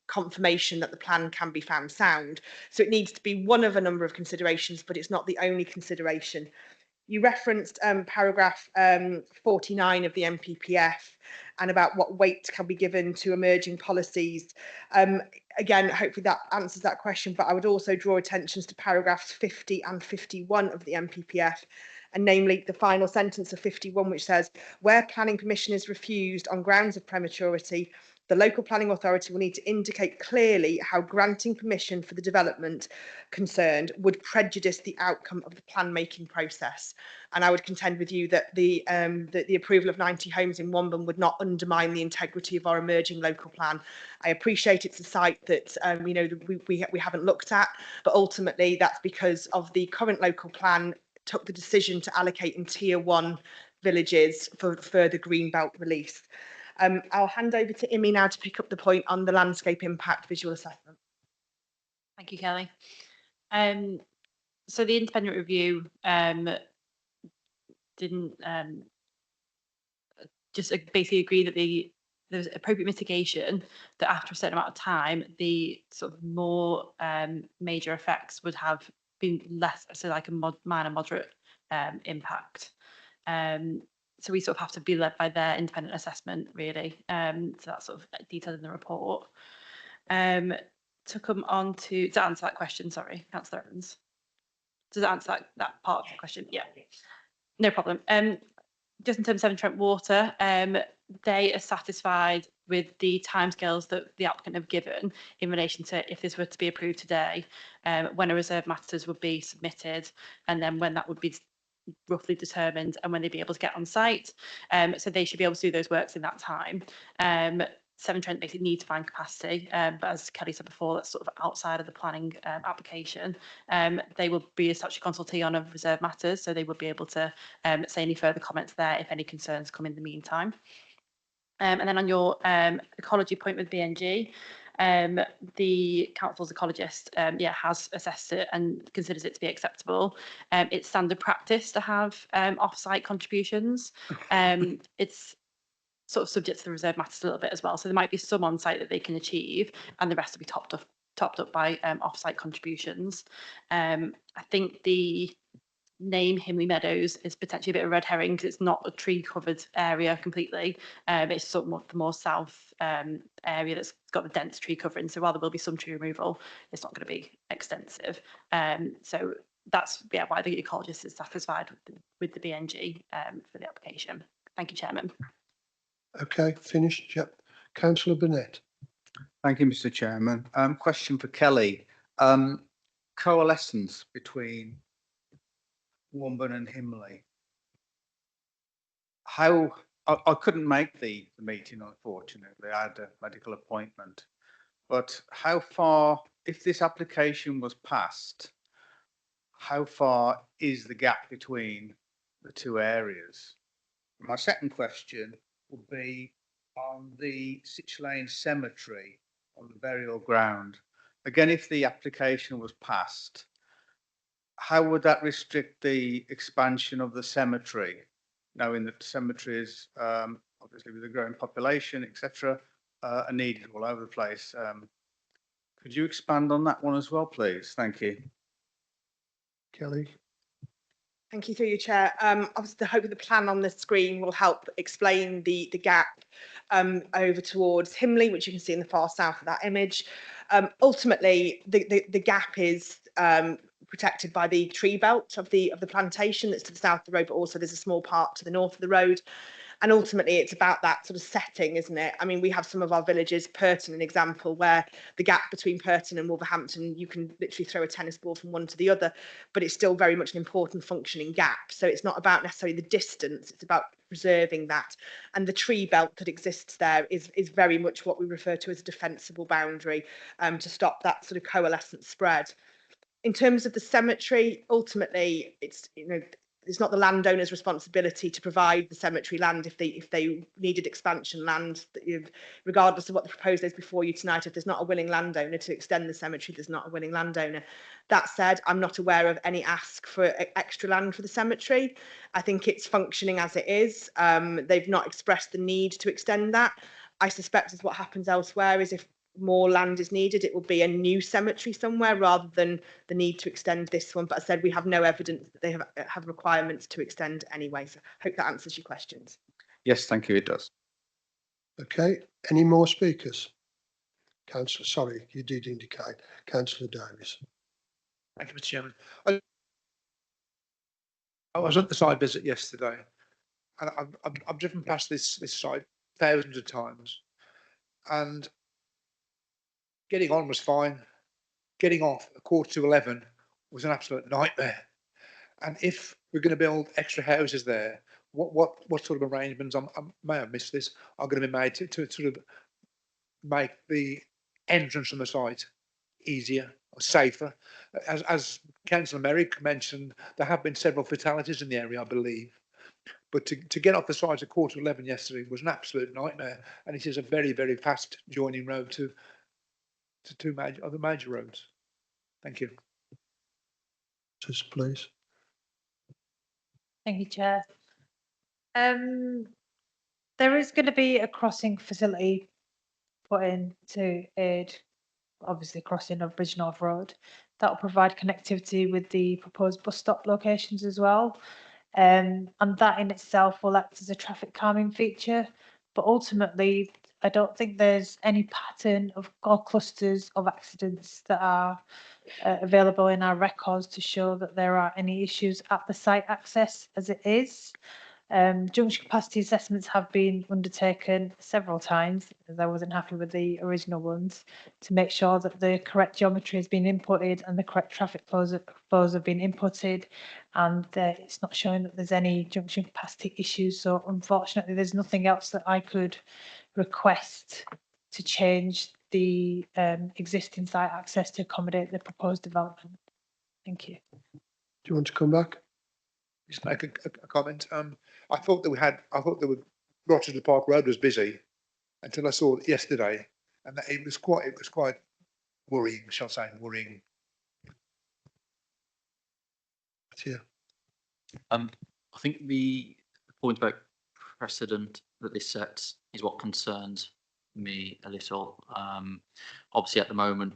confirmation that the plan can be found sound. So it needs to be one of a number of considerations, but it's not the only consideration. You referenced paragraph 49 of the NPPF and about what weight can be given to emerging policies. Again, hopefully that answers that question, but I would also draw attention to paragraphs 50 and 51 of the NPPF, and namely the final sentence of 51, which says, where planning permission is refused on grounds of prematurity, the local planning authority will need to indicate clearly how granting permission for the development concerned would prejudice the outcome of the plan making process. And I would contend with you that the approval of 90 homes in Womben would not undermine the integrity of our emerging local plan. I appreciate it's a site that we haven't looked at, but ultimately that's because of the current local plan took the decision to allocate in tier 1 villages for further greenbelt release. I'll hand over to Imi now to pick up the point on the landscape impact visual assessment. Thank you, Kelly. So the independent review didn't just basically agree that there was appropriate mitigation, that after a certain amount of time, the sort of more major effects would have been less, so like a minor moderate impact. So we sort of have to be led by their independent assessment, really. So that's sort of detailed in the report. To come on to answer that question, sorry, Councillor Evans. Does that answer that part of the question? Yeah, no problem. Just in terms of Severn Trent Water, they are satisfied with the timescales that the applicant have given in relation to if this were to be approved today, when a reserve matters would be submitted, and then when that would be roughly determined and when they'd be able to get on site. So they should be able to do those works in that time. Severn Trent basically need to find capacity, but as Kelly said before, that's sort of outside of the planning application. They will be a statutory consultee on reserve matters, so they would be able to say any further comments there if any concerns come in the meantime. And then on your ecology point with BNG, the council's ecologist has assessed it and considers it to be acceptable. It's standard practice to have off-site contributions. It's sort of subject to the reserve matters a little bit as well. So there might be some on site that they can achieve, and the rest will be topped up by off-site contributions. I think the name Himley Meadows is potentially a bit of a red herring because it's not a tree covered area completely. It's sort of the more south area that's got the dense tree covering. So while there will be some tree removal, it's not going to be extensive. So that's why the ecologist is satisfied with the BNG for the application. Thank you, Chairman. Okay, finished. Yep. Councillor Burnett. Thank you, Mr. Chairman. Question for Kelly. Coalescence between Womburn and Himley. I couldn't make the meeting, unfortunately. I had a medical appointment. But how far, if this application was passed, how far is the gap between the two areas? My second question would be on the Sitch Lane Cemetery on the burial ground. Again, if the application was passed, how would that restrict the expansion of the cemetery, knowing that cemeteries, obviously with a growing population, etc., are needed all over the place? Could you expand on that one as well, please? Thank you. Kelly. Thank you through your chair. Obviously, the hope of the plan on the screen will help explain the gap over towards Himley, which you can see in the far south of that image. Ultimately, the gap is protected by the tree belt of the plantation that's to the south of the road, but also there's a small part to the north of the road. And ultimately, it's about that sort of setting, isn't it? I mean, we have some of our villages, Purton, an example, where the gap between Purton and Wolverhampton, you can literally throw a tennis ball from one to the other, but it's still very much an important functioning gap. So it's not about necessarily the distance, it's about preserving that. And the tree belt that exists there is very much what we refer to as a defensible boundary to stop that sort of coalescent spread. In terms of the cemetery, ultimately, it's, it's not the landowner's responsibility to provide the cemetery land if they needed expansion land. Regardless of what the proposal is before you tonight, if there's not a willing landowner to extend the cemetery, there's not a willing landowner. That said, I'm not aware of any ask for extra land for the cemetery. I think it's functioning as it is. They've not expressed the need to extend that. I suspect as what happens elsewhere is if more land is needed, it will be a new cemetery somewhere rather than the need to extend this one. But I said we have no evidence that they have requirements to extend anyway. So I hope that answers your questions. Yes, thank you, it does. Okay, any more speakers? Councillor, sorry, you did indicate. Councillor Davis. Thank you, Mr. Chairman. I was at the site visit yesterday, and I've driven past this site thousands of times, and getting on was fine. Getting off at 11:15 was an absolute nightmare. And if we're going to build extra houses there, what sort of arrangements, I may have missed this, are going to be made to sort of make the entrance from the site easier or safer? As Councillor Merrick mentioned, there have been several fatalities in the area, I believe. But to get off the site at 11:15 yesterday was an absolute nightmare. And it is a very, very fast joining road to two other major roads. Thank you. Just please. Thank you, Chair. There is going to be a crossing facility put in to aid, obviously, crossing of Bridgenorth Road. That will provide connectivity with the proposed bus stop locations as well. And that in itself will act as a traffic calming feature. But ultimately, I don't think there's any pattern of or clusters of accidents that are available in our records to show that there are any issues at the site access as it is. Junction capacity assessments have been undertaken several times, as I wasn't happy with the original ones, to make sure that the correct geometry has been inputted and the correct traffic flows have been inputted, and it's not showing that there's any junction capacity issues. So unfortunately, there's nothing else that I could request to change the existing site access to accommodate the proposed development. Thank you. Do you want to come back? Just make a comment. I thought that Rochester Park Road was busy until I saw it yesterday, and that it was quite worrying, shall I say, worrying. Yeah. I think the point about precedent that this sets is what concerns me a little. Obviously, at the moment,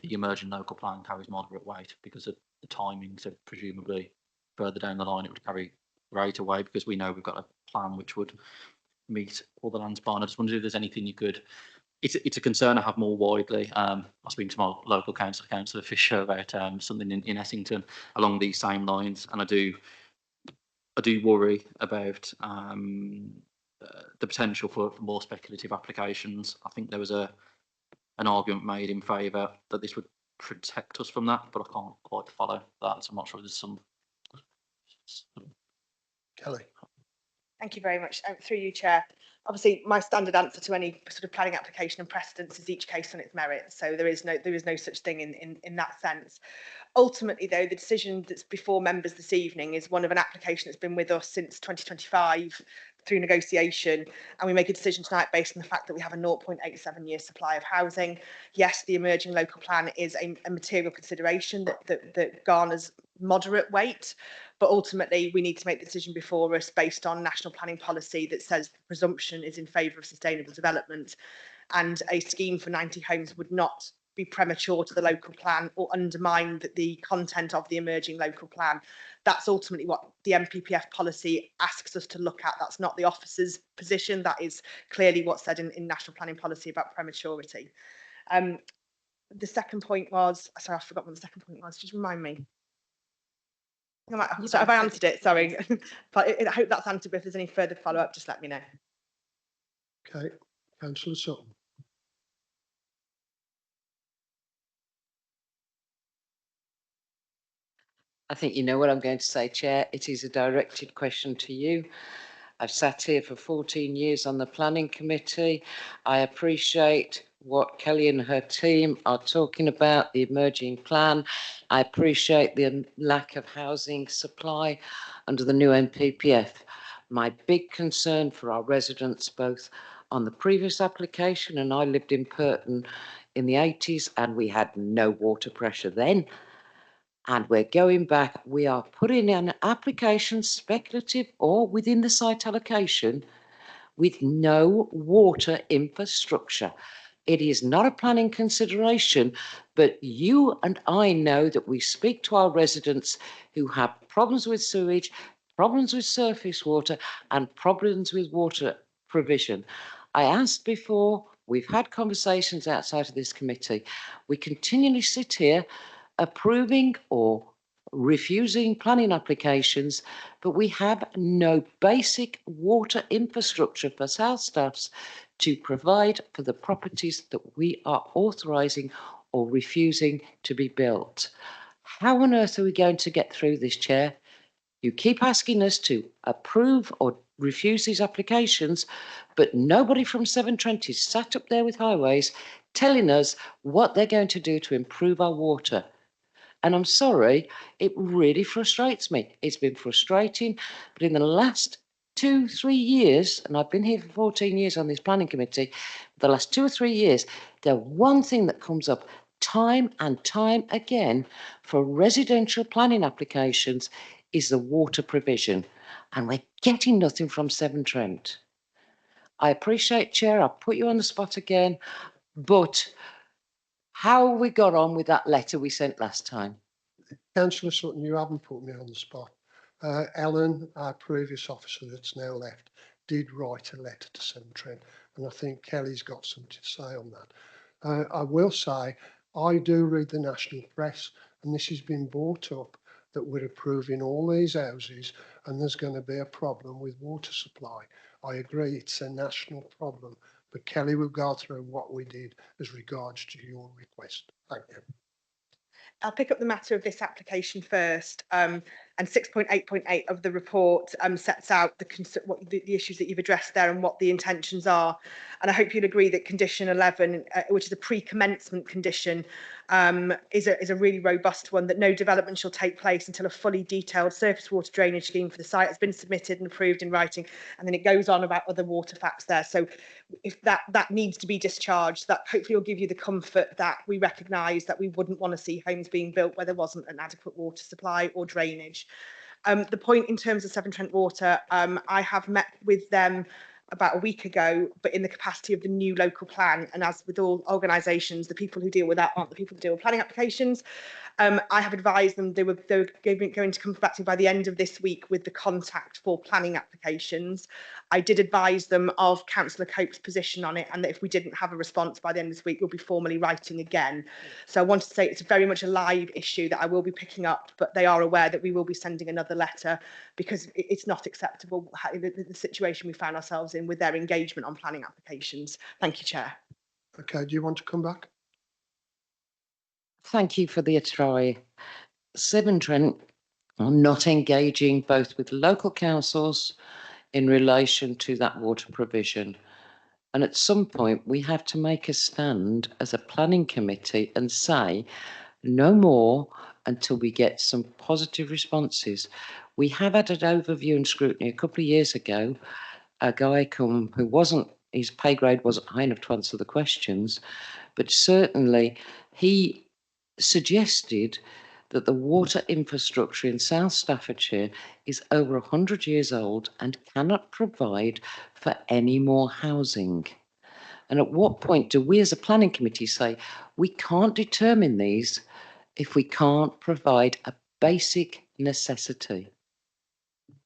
the emerging local plan carries moderate weight because of the timing. So presumably, further down the line, it would carry greater weight because we know we've got a plan which would meet all the lands barn. I just wondered if there's anything you could. It's a concern I have more widely. I was speaking to my local council, Councillor Fisher, about something in Essington along these same lines, and I do worry about the potential for more speculative applications. I think there was an argument made in favour that this would protect us from that, but I can't quite follow that. So I'm not sure there's some. Kelly. Thank you very much. Through you, Chair. Obviously, my standard answer to any sort of planning application and precedence is each case on its merits. So there is no such thing in that sense. Ultimately, though, the decision that's before members this evening is one of an application that's been with us since 2025 through negotiation, and we make a decision tonight based on the fact that we have a 0.87 year supply of housing. Yes, the emerging local plan is a material consideration that garners moderate weight, but ultimately we need to make the decision before us based on national planning policy that says the presumption is in favour of sustainable development, and a scheme for 90 homes would not be premature to the local plan or undermine the content of the emerging local plan. That's ultimately what the NPPF policy asks us to look at. That's not the officer's position. That is clearly what's said in national planning policy about prematurity. The second point was, sorry, I forgot what the second point was. Just remind me. Have I answered it? Sorry. But I hope that's answered. But if there's any further follow-up, just let me know. Okay, Councillor Sutton. I think you know what I'm going to say, Chair. It is a directed question to you. I've sat here for 14 years on the Planning Committee. I appreciate what Kelly and her team are talking about, the emerging plan. I appreciate the lack of housing supply under the new NPPF. My big concern for our residents, both on the previous application, and I lived in Purton in the 80s, and we had no water pressure then. And we're going back, we are putting in applications, speculative or within the site allocation, with no water infrastructure. It is not a planning consideration, but you and I know that we speak to our residents who have problems with sewage, problems with surface water, and problems with water provision. I asked before, we've had conversations outside of this committee. We continually sit here approving or refusing planning applications, but we have no basic water infrastructure for South Staffs to provide for the properties that we are authorising or refusing to be built. How on earth are we going to get through this, Chair? You keep asking us to approve or refuse these applications, but nobody from Severn Trent is sat up there with highways telling us what they're going to do to improve our water. And I'm sorry, it really frustrates me. It's been frustrating, but in the last 2-3 years, and I've been here for 14 years on this planning committee, the last 2 or 3 years, the one thing that comes up time and time again for residential planning applications is the water provision. And we're getting nothing from Severn Trent. I appreciate, Chair, I'll put you on the spot again, but how we got on with that letter we sent last time? Councillor Sutton, you haven't put me on the spot. Ellen, our previous officer that's now left, did write a letter to Severn Trent, and I think Kelly's got something to say on that. I will say, I do read the national press, and this has been brought up that we're approving all these houses and there's going to be a problem with water supply. I agree, it's a national problem. But Kelly will go through what we did as regards to your request. Thank you. I'll pick up the matter of this application first. And 6.8.8 of the report sets out the issues that you've addressed there and what the intentions are. And I hope you'll agree that condition 11, which is a pre-commencement condition, is a really robust one, that no development shall take place until a fully detailed surface water drainage scheme for the site has been submitted and approved in writing. And then it goes on about other water facts there. So if that needs to be discharged, that hopefully will give you the comfort that we recognise that we wouldn't want to see homes being built where there wasn't an adequate water supply or drainage. The point in terms of Severn Trent Water, I have met with them about a week ago, but in the capacity of the new local plan. And as with all organisations, the people who deal with that aren't the people who deal with planning applications. I have advised them they were going to come back to me by the end of this week with the contact for planning applications. I did advise them of Councillor Cope's position on it, and that if we didn't have a response by the end of this week, we'll be formally writing again. So I wanted to say it's very much a live issue that I will be picking up, but they are aware that we will be sending another letter, because it's not acceptable the situation we found ourselves in with their engagement on planning applications. Thank you, Chair. Okay, do you want to come back? Thank you for the try. Severn Trent are not engaging both with local councils in relation to that water provision. And at some point, we have to make a stand as a planning committee and say no more until we get some positive responses. We have had an overview and scrutiny a couple of years ago. A guy come who wasn't, his pay grade wasn't high enough to answer the questions, but certainly he suggested that the water infrastructure in South Staffordshire is over 100 years old and cannot provide for any more housing. And at what point do we as a planning committee say we can't determine these if we can't provide a basic necessity?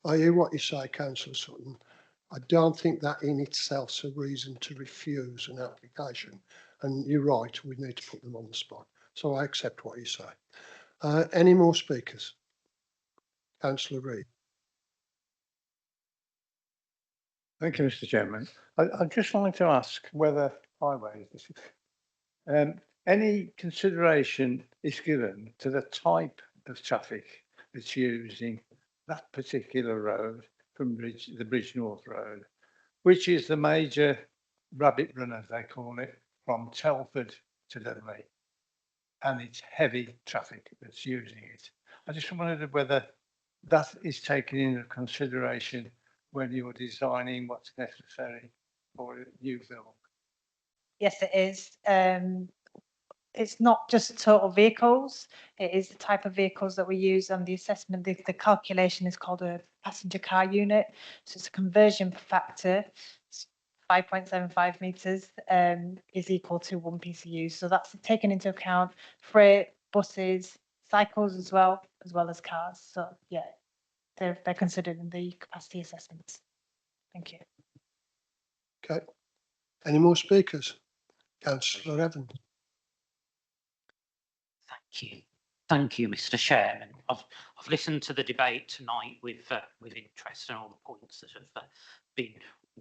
I hear what you say, Councillor Sutton. I don't think that in itself is a reason to refuse an application. And you're right, we need to put them on the spot. So I accept what you say. Any more speakers? Councillor Reid. Thank you, Mr. Chairman. I'd just like to ask whether highways, any consideration is given to the type of traffic that's using that particular road from the Bridge North Road, which is the major rabbit run, as they call it, from Telford to Dudley. And it's heavy traffic that's using it. I just wondered whether that is taken into consideration when you're designing what's necessary for a new build. Yes, it is. It's not just total vehicles, it is the type of vehicles that we use, and the assessment, the calculation is called a passenger car unit. So it's a conversion factor, 5.75 metres is equal to 1 PCU. So that's taken into account freight, buses, cycles as well as cars. So yeah, they're considered in the capacity assessments. Thank you. Okay. Any more speakers? Councillor Evans. Thank you, Mr. Chairman. I've listened to the debate tonight with interest and all the points that have been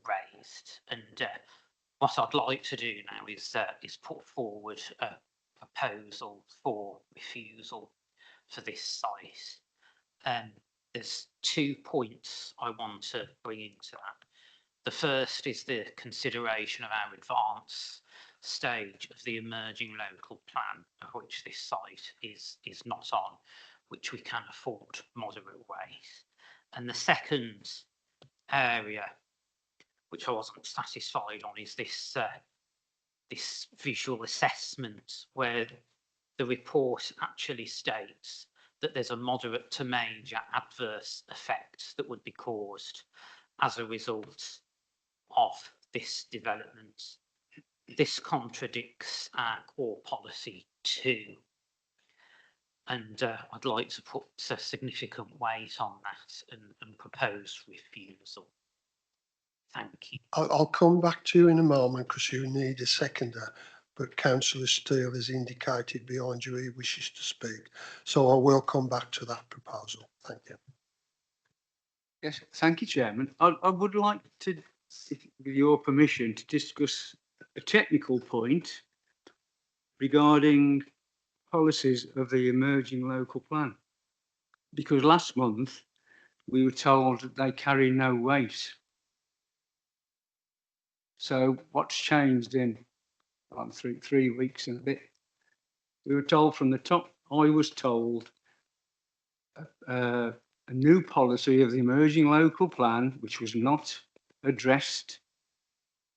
raised. And what I'd like to do now is put forward a proposal for refusal for this site. There's 2 points I want to bring into that. The first is the consideration of our advance stage of the emerging local plan, of which this site is not on, which we can afford moderate ways. And the second area, which I wasn't satisfied on, is this this visual assessment, where the report actually states that there's a moderate to major adverse effect that would be caused as a result of this development. This contradicts our core policy too. And I'd like to put a significant weight on that and propose refusal. Thank you. I'll come back to you in a moment because you need a seconder, but Councillor Steele has indicated behind you he wishes to speak. So I will come back to that proposal. Thank you. Yes, thank you, Chairman. I would like to, with your permission, to discuss a technical point regarding policies of the emerging local plan. Because last month we were told that they carry no weight. So what's changed in 3 weeks and a bit? We were told from the top, I was told a new policy of the emerging local plan, which was not addressed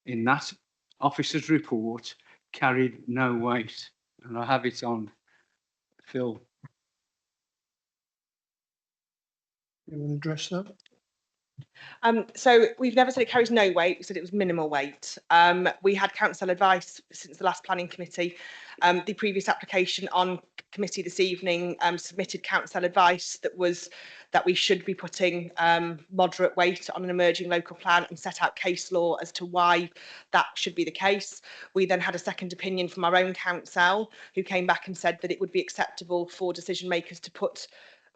in that officer's report, carried no weight. And I have it on Phil. You want to address that? So we've never said it carries no weight, we said it was minimal weight. We had council advice since the last planning committee. The previous application on committee this evening submitted council advice that we should be putting moderate weight on an emerging local plan and set out case law as to why that should be the case. We then had a second opinion from our own council who came back and said that it would be acceptable for decision makers to put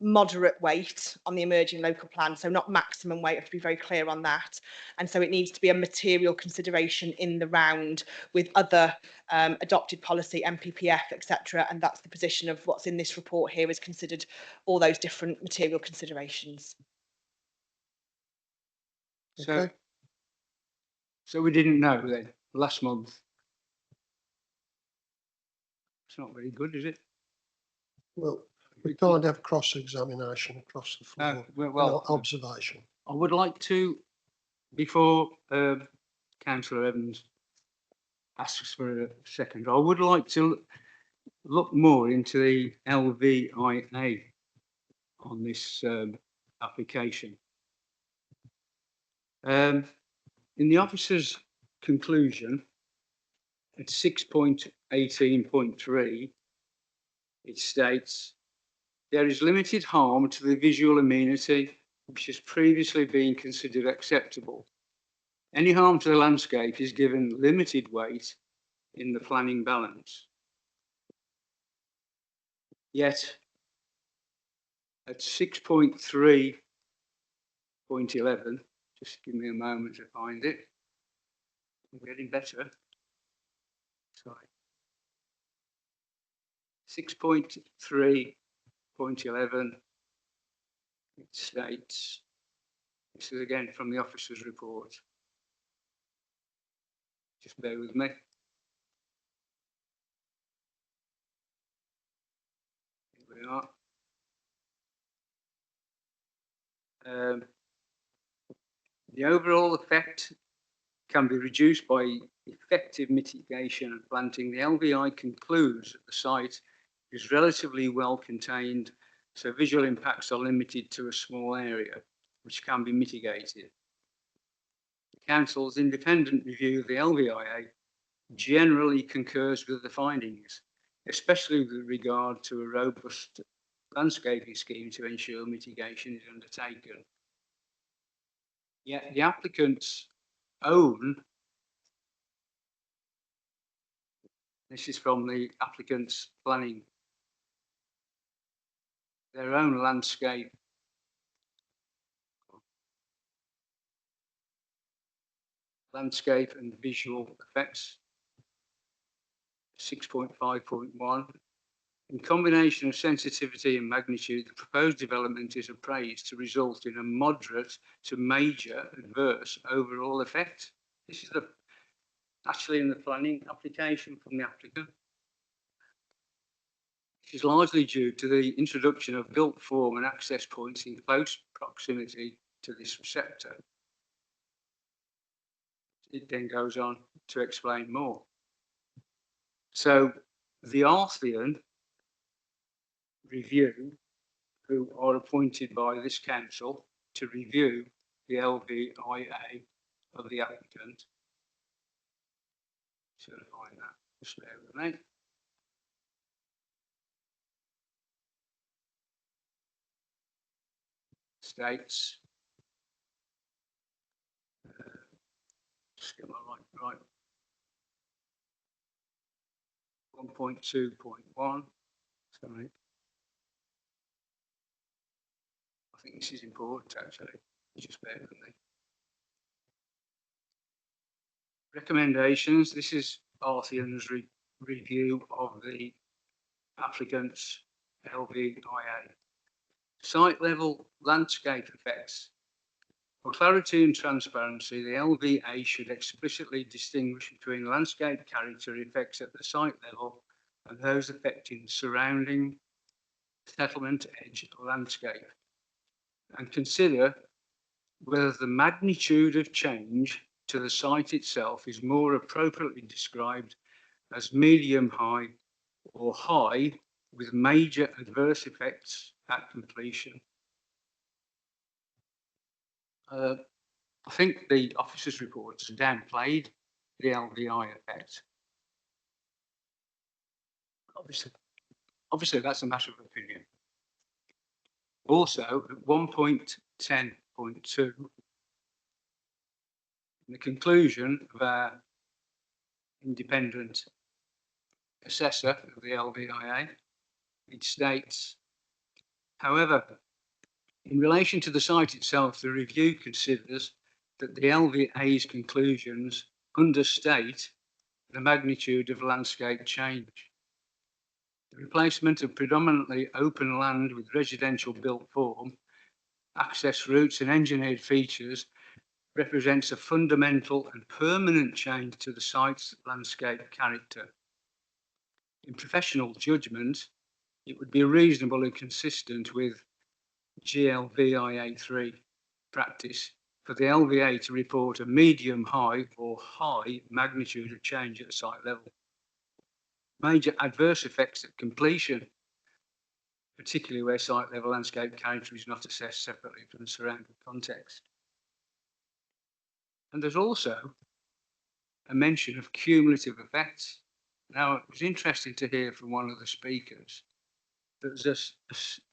moderate weight on the emerging local plan, so not maximum weight. I have to be very clear on that. And so it needs to be a material consideration in the round with other adopted policy, MPPF, etc. And that's the position of what's in this report here, is considered all those different material considerations. So, so we didn't know then last month. It's not very good, is it? Well, we can't have cross-examination across the floor. No, well, observation. I would like to, before Councillor Evans asks for a second, I would like to look more into the LVIA on this application. In the officer's conclusion at 6.18.3, it states, there is limited harm to the visual amenity which has previously been considered acceptable. Any harm to the landscape is given limited weight in the planning balance. Yet, at 6.3.11, just give me a moment to find it. I'm getting better. Sorry. 6.3.11, it states, this is again from the officer's report. Just bear with me. Here we are. The overall effect can be reduced by effective mitigation and planting. The LVI concludes that the site is relatively well contained, so visual impacts are limited to a small area, which can be mitigated. The Council's independent review of the LVIA generally concurs with the findings, especially with regard to a robust landscaping scheme to ensure mitigation is undertaken. Yet the applicants own, this is from the applicant's planning, their own landscape and visual effects, 6.5.1. In combination of sensitivity and magnitude, the proposed development is appraised to result in a moderate to major adverse overall effect. This is actually in the planning application from the applicant. This is largely due to the introduction of built form and access points in close proximity to this receptor. It then goes on to explain more. So the Arthian review, who are appointed by this council to review the LVIA of the applicant. Should I find that? Just bear with me. States. Just get my right. 1.2.1. Sorry. I think this is important actually. Just bear with me. Recommendations. This is Arthian's review of the applicant's LVIA. Site level landscape effects. For clarity and transparency, the LVA should explicitly distinguish between landscape character effects at the site level and those affecting surrounding settlement edge landscape, and consider whether the magnitude of change to the site itself is more appropriately described as medium high or high with major adverse effects at completion. I think the officers' reports downplayed the LVI effect. Obviously that's a matter of opinion. Also, at 1.10.2, the conclusion of our independent assessor of the LVIA, it states, however, in relation to the site itself, the review considers that the LVA's conclusions understate the magnitude of landscape change. The replacement of predominantly open land with residential built form, access routes and engineered features represents a fundamental and permanent change to the site's landscape character. In professional judgment, it would be reasonable and consistent with GLVIA3 practice for the LVA to report a medium high or high magnitude of change at the site level. Major adverse effects at completion, particularly where site level landscape character is not assessed separately from the surrounding context. And there's also a mention of cumulative effects. Now, it was interesting to hear from one of the speakers that there's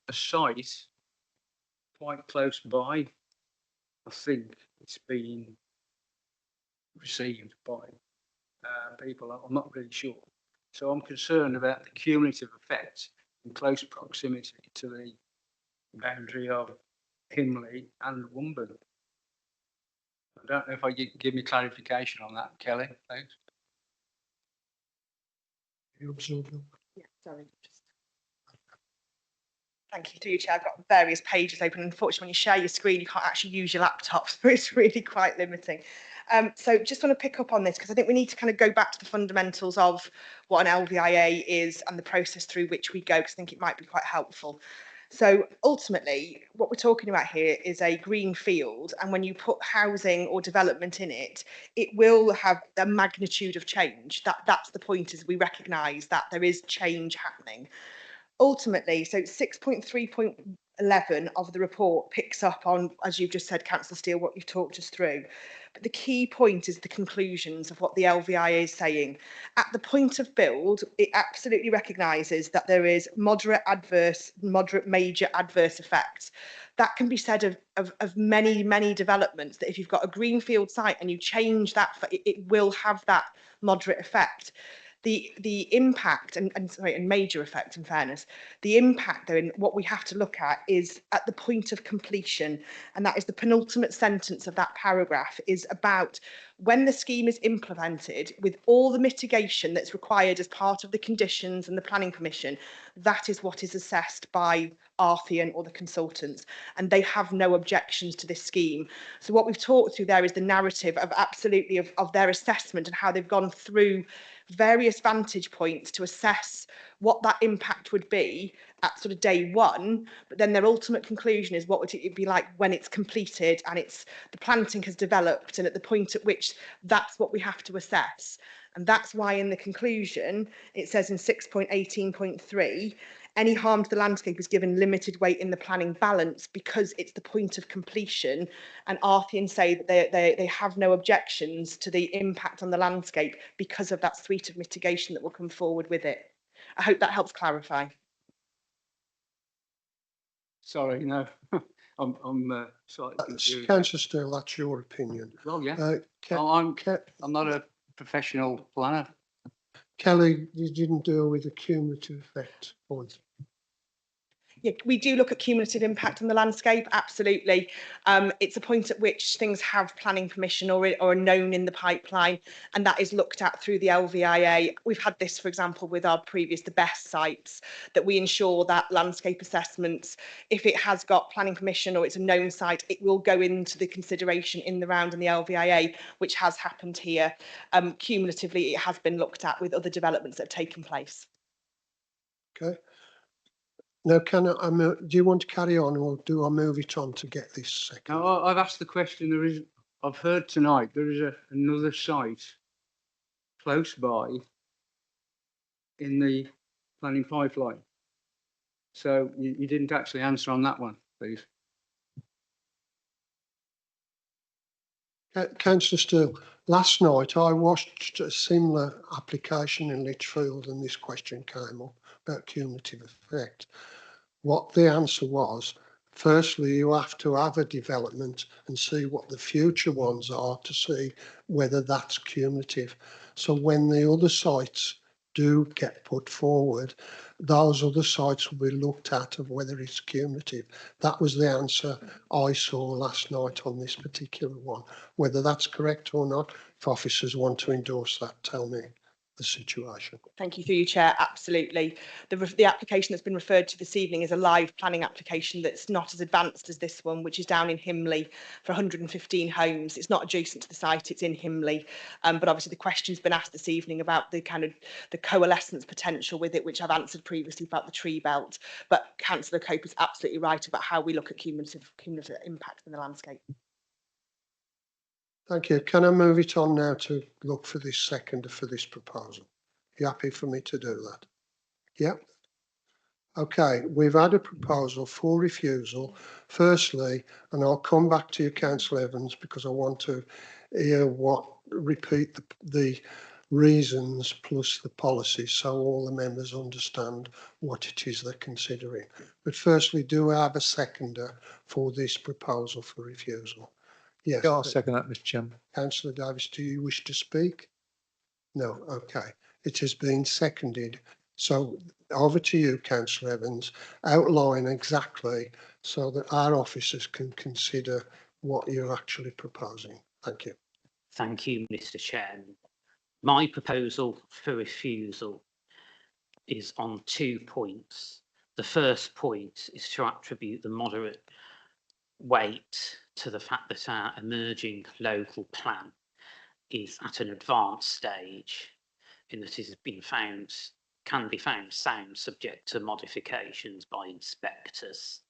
a site quite close by. I think it's been received by people. I'm not really sure. So I'm concerned about the cumulative effects in close proximity to the boundary of Himley and Womburn. I don't know if I give me clarification on that, Kelly, thanks. You observe them? Yeah, sorry. Thank you, through you, Chair. I've got various pages open. Unfortunately, when you share your screen, you can't actually use your laptop, so it's really quite limiting. So just want to pick up on this because I think we need to kind of go back to the fundamentals of what an LVIA is and the process through which we go, because I think it might be quite helpful. So ultimately, what we're talking about here is a green field, and when you put housing or development in it, it will have a magnitude of change. That's the point, is we recognise that there is change happening. Ultimately, so 6.3.11 of the report picks up on, as you've just said, Councillor Steele, what you've talked us through. But the key point is the conclusions of what the LVIA is saying. At the point of build, it absolutely recognises that there is moderate, major adverse effects. That can be said of many developments, that if you've got a greenfield site and you change that, it will have that moderate effect. The impact and major effect, in fairness, the impact though, and what we have to look at is at the point of completion, and that is the penultimate sentence of that paragraph, is about when the scheme is implemented with all the mitigation that's required as part of the conditions and the planning permission. That is what is assessed by Arthian or the consultants, and they have no objections to this scheme. So what we've talked through there is the narrative of absolutely of their assessment and how they've gone through various vantage points to assess what that impact would be at sort of day one, but then their ultimate conclusion is what would it be like when it's completed and it's the planting has developed, and at the point at which that's what we have to assess. And that's why in the conclusion it says in 6.18.3, any harm to the landscape is given limited weight in the planning balance because it's the point of completion, and Arthian say that they have no objections to the impact on the landscape because of that suite of mitigation that will come forward with it. I hope that helps clarify. Sorry, no, I'm slightly confused. Councillor Steele, that's your opinion. Well, yeah, I'm not a professional planner. Kelly, you didn't deal with the cumulative effect point. Yeah, we do look at cumulative impact on the landscape, absolutely. It's a point at which things have planning permission or are known in the pipeline, and that is looked at through the LVIA. We've had this, for example, with our the BEST sites, that we ensure that landscape assessments, if it has got planning permission or it's a known site, it will go into the consideration in the round in the LVIA, which has happened here. Cumulatively, it has been looked at with other developments that have taken place. Okay. Now, do you want to carry on, or do I move it on to get this second? No, I've asked the question. I've heard tonight there is another site close by in the planning pipeline. So you didn't actually answer on that one, please. Councillor Steele, last night I watched a similar application in Lichfield and this question came up about cumulative effect. What the answer was, firstly, you have to have a development and see what the future ones are to see whether that's cumulative. So when the other sites do get put forward, those other sites will be looked at of whether it's cumulative. That was the answer I saw last night on this particular one. Whether that's correct or not, if officers want to endorse that, tell me the situation. Thank you through you, Chair. Absolutely. The application that's been referred to this evening is a live planning application that's not as advanced as this one, which is down in Himley for 115 homes. It's not adjacent to the site, it's in Himley. But obviously the question's been asked this evening about the kind of the coalescence potential with it, which I've answered previously about the tree belt. But Councillor Cope is absolutely right about how we look at cumulative impact in the landscape. Thank you. Can I move it on now to look for this seconder for this proposal? You happy for me to do that? Yep. Okay, we've had a proposal for refusal. Firstly, and I'll come back to you, Councillor Evans, because I want to hear repeat the reasons plus the policies so all the members understand what it is they're considering. But firstly, do I have a seconder for this proposal for refusal? Yes. Yeah, I'll second that, Mr. Chairman. Councillor Davis, do you wish to speak? No, okay. It has been seconded. So over to you, Councillor Evans. Outline exactly so that our officers can consider what you're actually proposing. Thank you. Thank you, Mr. Chairman. My proposal for refusal is on 2 points. The first point is to attribute the moderate weight to the fact that our emerging local plan is at an advanced stage in that it has been found, can be found sound subject to modifications by inspectors.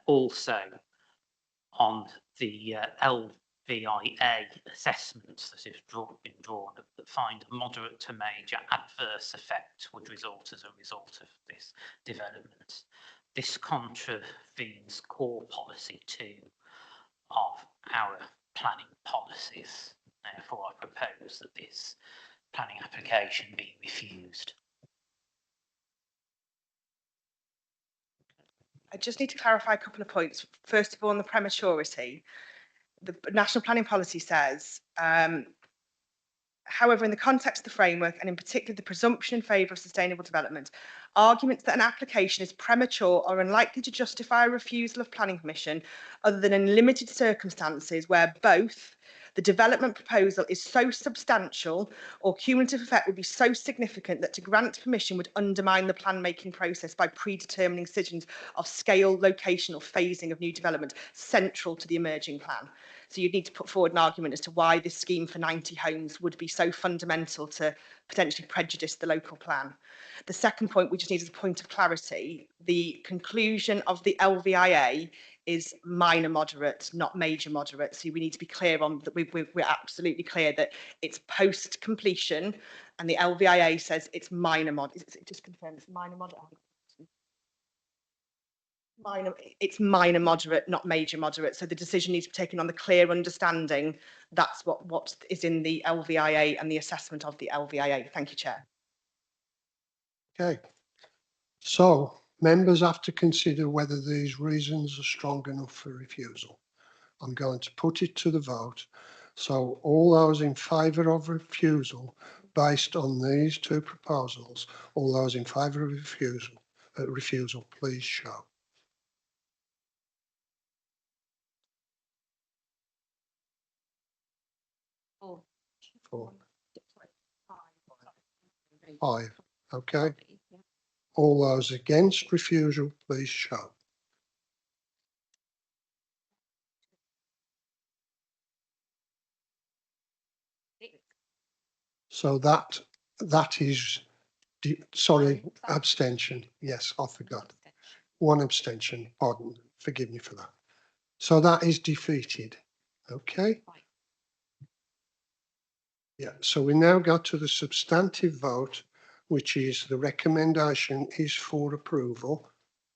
Also on the LVIA assessments that have been drawn that find a moderate to major adverse effect would result as a result of this development. This contravenes core policy 2 of our planning policies. Therefore, I propose that this planning application be refused. I just need to clarify a couple of points. First of all, on the prematurity, the National Planning Policy says, however, in the context of the framework, and in particular the presumption in favour of sustainable development, arguments that an application is premature are unlikely to justify a refusal of planning permission other than in limited circumstances where both the development proposal is so substantial or cumulative effect would be so significant that to grant permission would undermine the plan making process by predetermining decisions of scale, location or phasing of new development central to the emerging plan. So you'd need to put forward an argument as to why this scheme for 90 homes would be so fundamental to potentially prejudice the local plan. The second point we just need as a point of clarity, the conclusion of the LVIA is minor moderate, not major moderate. So we need to be clear on that. We're absolutely clear that it's post completion, and the LVIA says it's minor moderate. It just confirms it's minor moderate. It's minor moderate, not major moderate. So the decision needs to be taken on the clear understanding that's what is in the LVIA and the assessment of the LVIA. Thank you, Chair. Okay. So members have to consider whether these reasons are strong enough for refusal. I'm going to put it to the vote. So all those in favour of refusal based on these two proposals, all those in favour of refusal, please show. Four. Five. Okay. All those against refusal, please show. So that is, sorry, abstention. Yes, I forgot. One abstention, pardon, forgive me for that. So that is defeated. Okay. Yeah, so we now go to the substantive vote, which is the recommendation is for approval.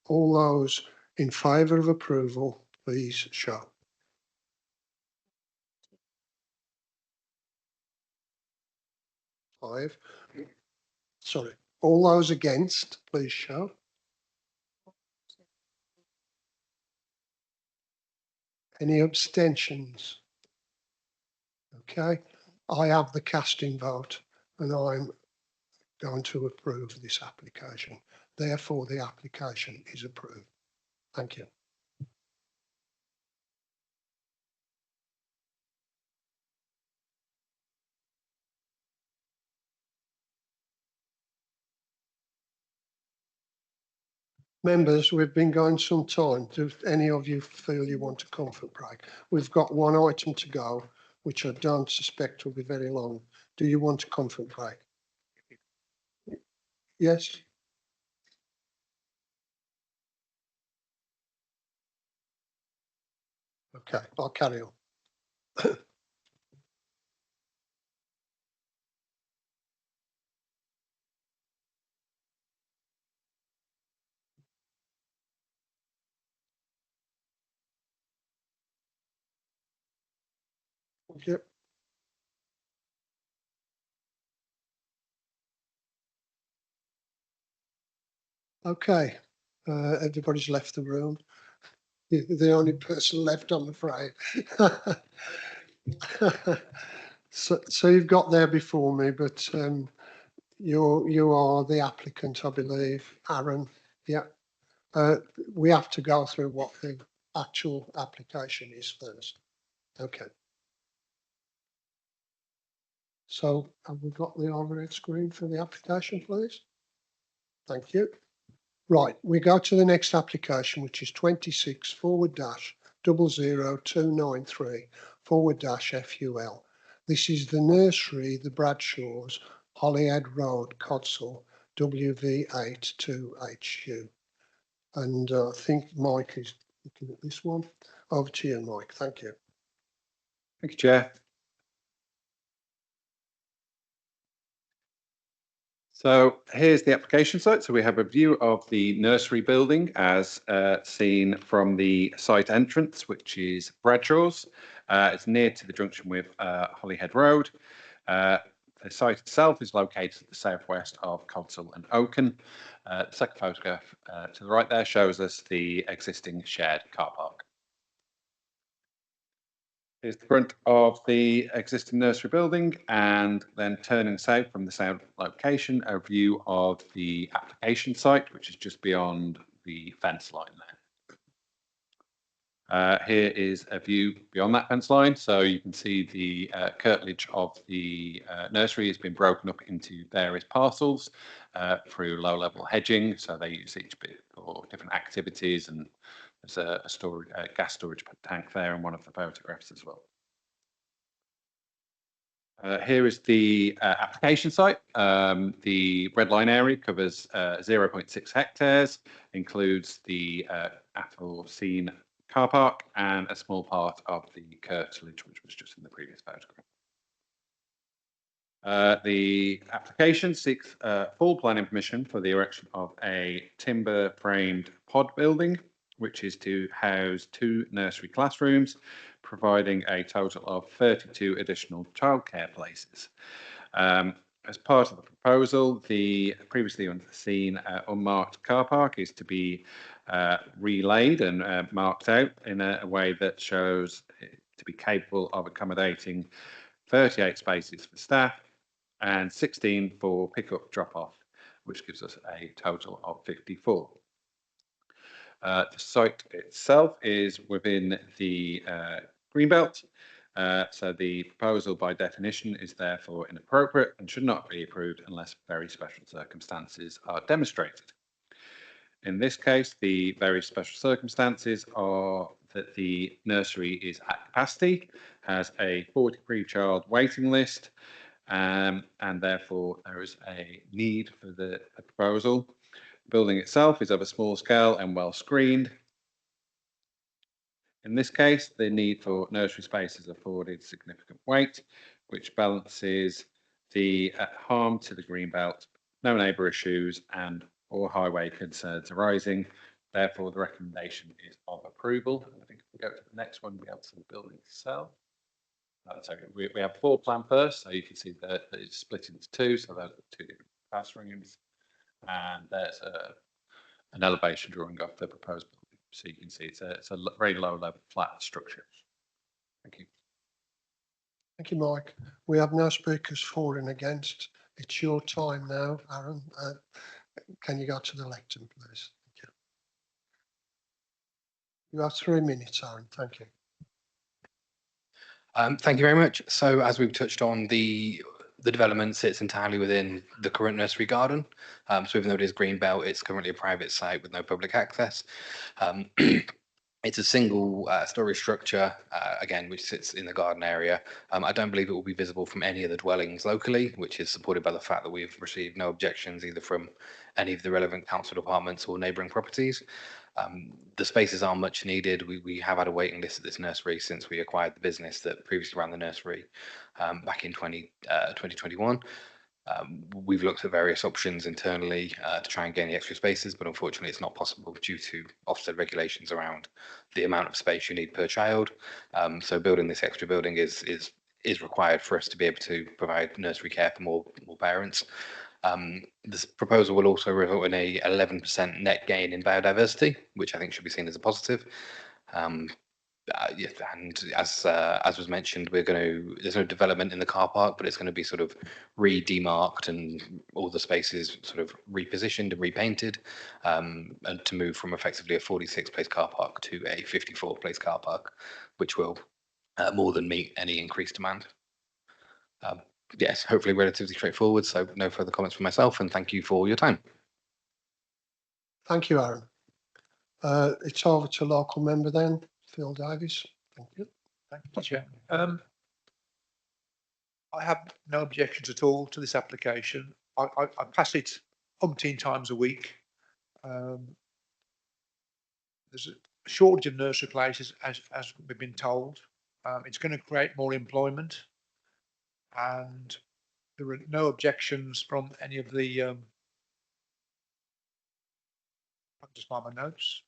All those in favour of approval, please show. 5. Sorry. All those against, please show. Any abstentions? Okay, I have the casting vote and I'm going to approve this application. Therefore, the application is approved. Thank you. Members, we've been going some time. Do any of you feel you want a comfort break? We've got one item to go, which I don't suspect will be very long. Do you want a comfort break? Yes? Okay, I'll carry on. Yep. Okay, everybody's left the room. You're the only person left, I'm afraid. So you've got there before me, but you are the applicant, I believe, Aaron. Yeah. We have to go through what the actual application is first. Okay. So have we got the overhead screen for the application, please? Thank you. Right, we go to the next application, which is 26/00293/FUL. This is the nursery, the Bradshaws, Holyhead Road, Codsall, WV82HU. And I think Mike is looking at this one. Over to you, Mike. Thank you. Thank you, Chair. So here's the application site. So we have a view of the nursery building as seen from the site entrance, which is Bradshaw's. It's near to the junction with Holyhead Road. The site itself is located to the southwest of Codsall and Oaken. The second photograph to the right there shows us the existing shared car park. Here's the front of the existing nursery building, and then turning south from the south location, a view of the application site, which is just beyond the fence line there. Here is a view beyond that fence line, so you can see the curtilage of the nursery has been broken up into various parcels through low-level hedging, so they use each bit for different activities, and there's a gas storage tank there in one of the photographs as well. Here is the application site. The red line area covers 0.6 hectares, includes the aforeseen car park and a small part of the curtilage, which was just in the previous photograph. The application seeks full planning permission for the erection of a timber framed pod building, which is to house 2 nursery classrooms, providing a total of 32 additional childcare places. As part of the proposal, the previously unseen unmarked car park is to be relaid and marked out in a way that shows it to be capable of accommodating 38 spaces for staff and 16 for pick-up drop-off, which gives us a total of 54. The site itself is within the Greenbelt, so the proposal by definition is therefore inappropriate and should not be approved unless very special circumstances are demonstrated. In this case, the very special circumstances are that the nursery is at capacity, has a 43 child waiting list, and therefore there is a need for the proposal. The building itself is of a small scale and well screened. In this case, the need for nursery space is afforded significant weight, which balances the harm to the Greenbelt, no neighbour issues and or highway concerns arising. Therefore, the recommendation is of approval. And I think if we go to the next one, we have some building itself. So we have floor plan first, so you can see that it's split into two, so there's two different classrooms, and there's an elevation drawing of the proposed building. So you can see it's a very low level flat structure. Thank you. Thank you, Mike. We have no speakers for and against. It's your time now, Aaron. Can you go to the lectern, please? Thank you. You have 3 minutes, Aaron. Thank you. Thank you very much. So as we've touched on, the development sits entirely within the current nursery garden. So even though it is green belt, it's currently a private site with no public access. It's a single story structure, again, which sits in the garden area. I don't believe it will be visible from any of the dwellings locally, which is supported by the fact that we've received no objections either from any of the relevant council departments or neighbouring properties. The spaces are much needed. We have had a waiting list at this nursery since we acquired the business that previously ran the nursery back in 2021. We've looked at various options internally to try and gain the extra spaces, but unfortunately it's not possible due to Ofsted regulations around the amount of space you need per child. So building this extra building is required for us to be able to provide nursery care for more parents. This proposal will also result in a 11% net gain in biodiversity, which I think should be seen as a positive. Yeah, and as was mentioned, there's no development in the car park, but it's going to be sort of re-demarked and all the spaces sort of repositioned and repainted, and to move from effectively a 46-place car park to a 54-place car park, which will more than meet any increased demand. Yes, hopefully relatively straightforward. So no further comments from myself, and thank you for your time. Thank you, Aaron. It's over to local member then, Phil Davies. Thank you. Thank you, Chair. I have no objections at all to this application. I pass it umpteen times a week. There's a shortage of nursery places, as we've been told. It's going to create more employment, and there are no objections from any of the I'll just find my notes.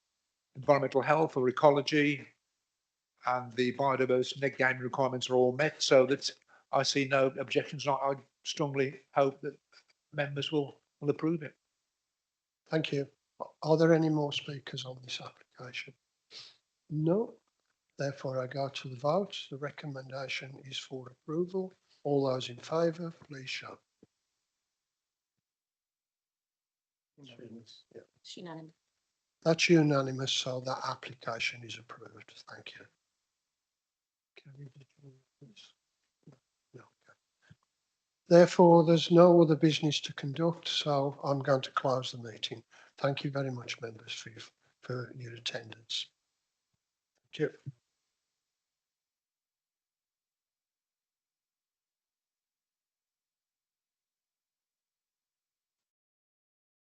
Environmental health or ecology and the biodiversity net gain requirements are all met, so that I see no objections. I strongly hope that members will approve it. Thank you. Are there any more speakers on this application? No. Therefore, I go to the vote. The recommendation is for approval. All those in favour, please show. It's unanimous. That's unanimous, so that application is approved. Thank you. No. Therefore, there's no other business to conduct, so I'm going to close the meeting. Thank you very much, members, for your attendance. Thank you.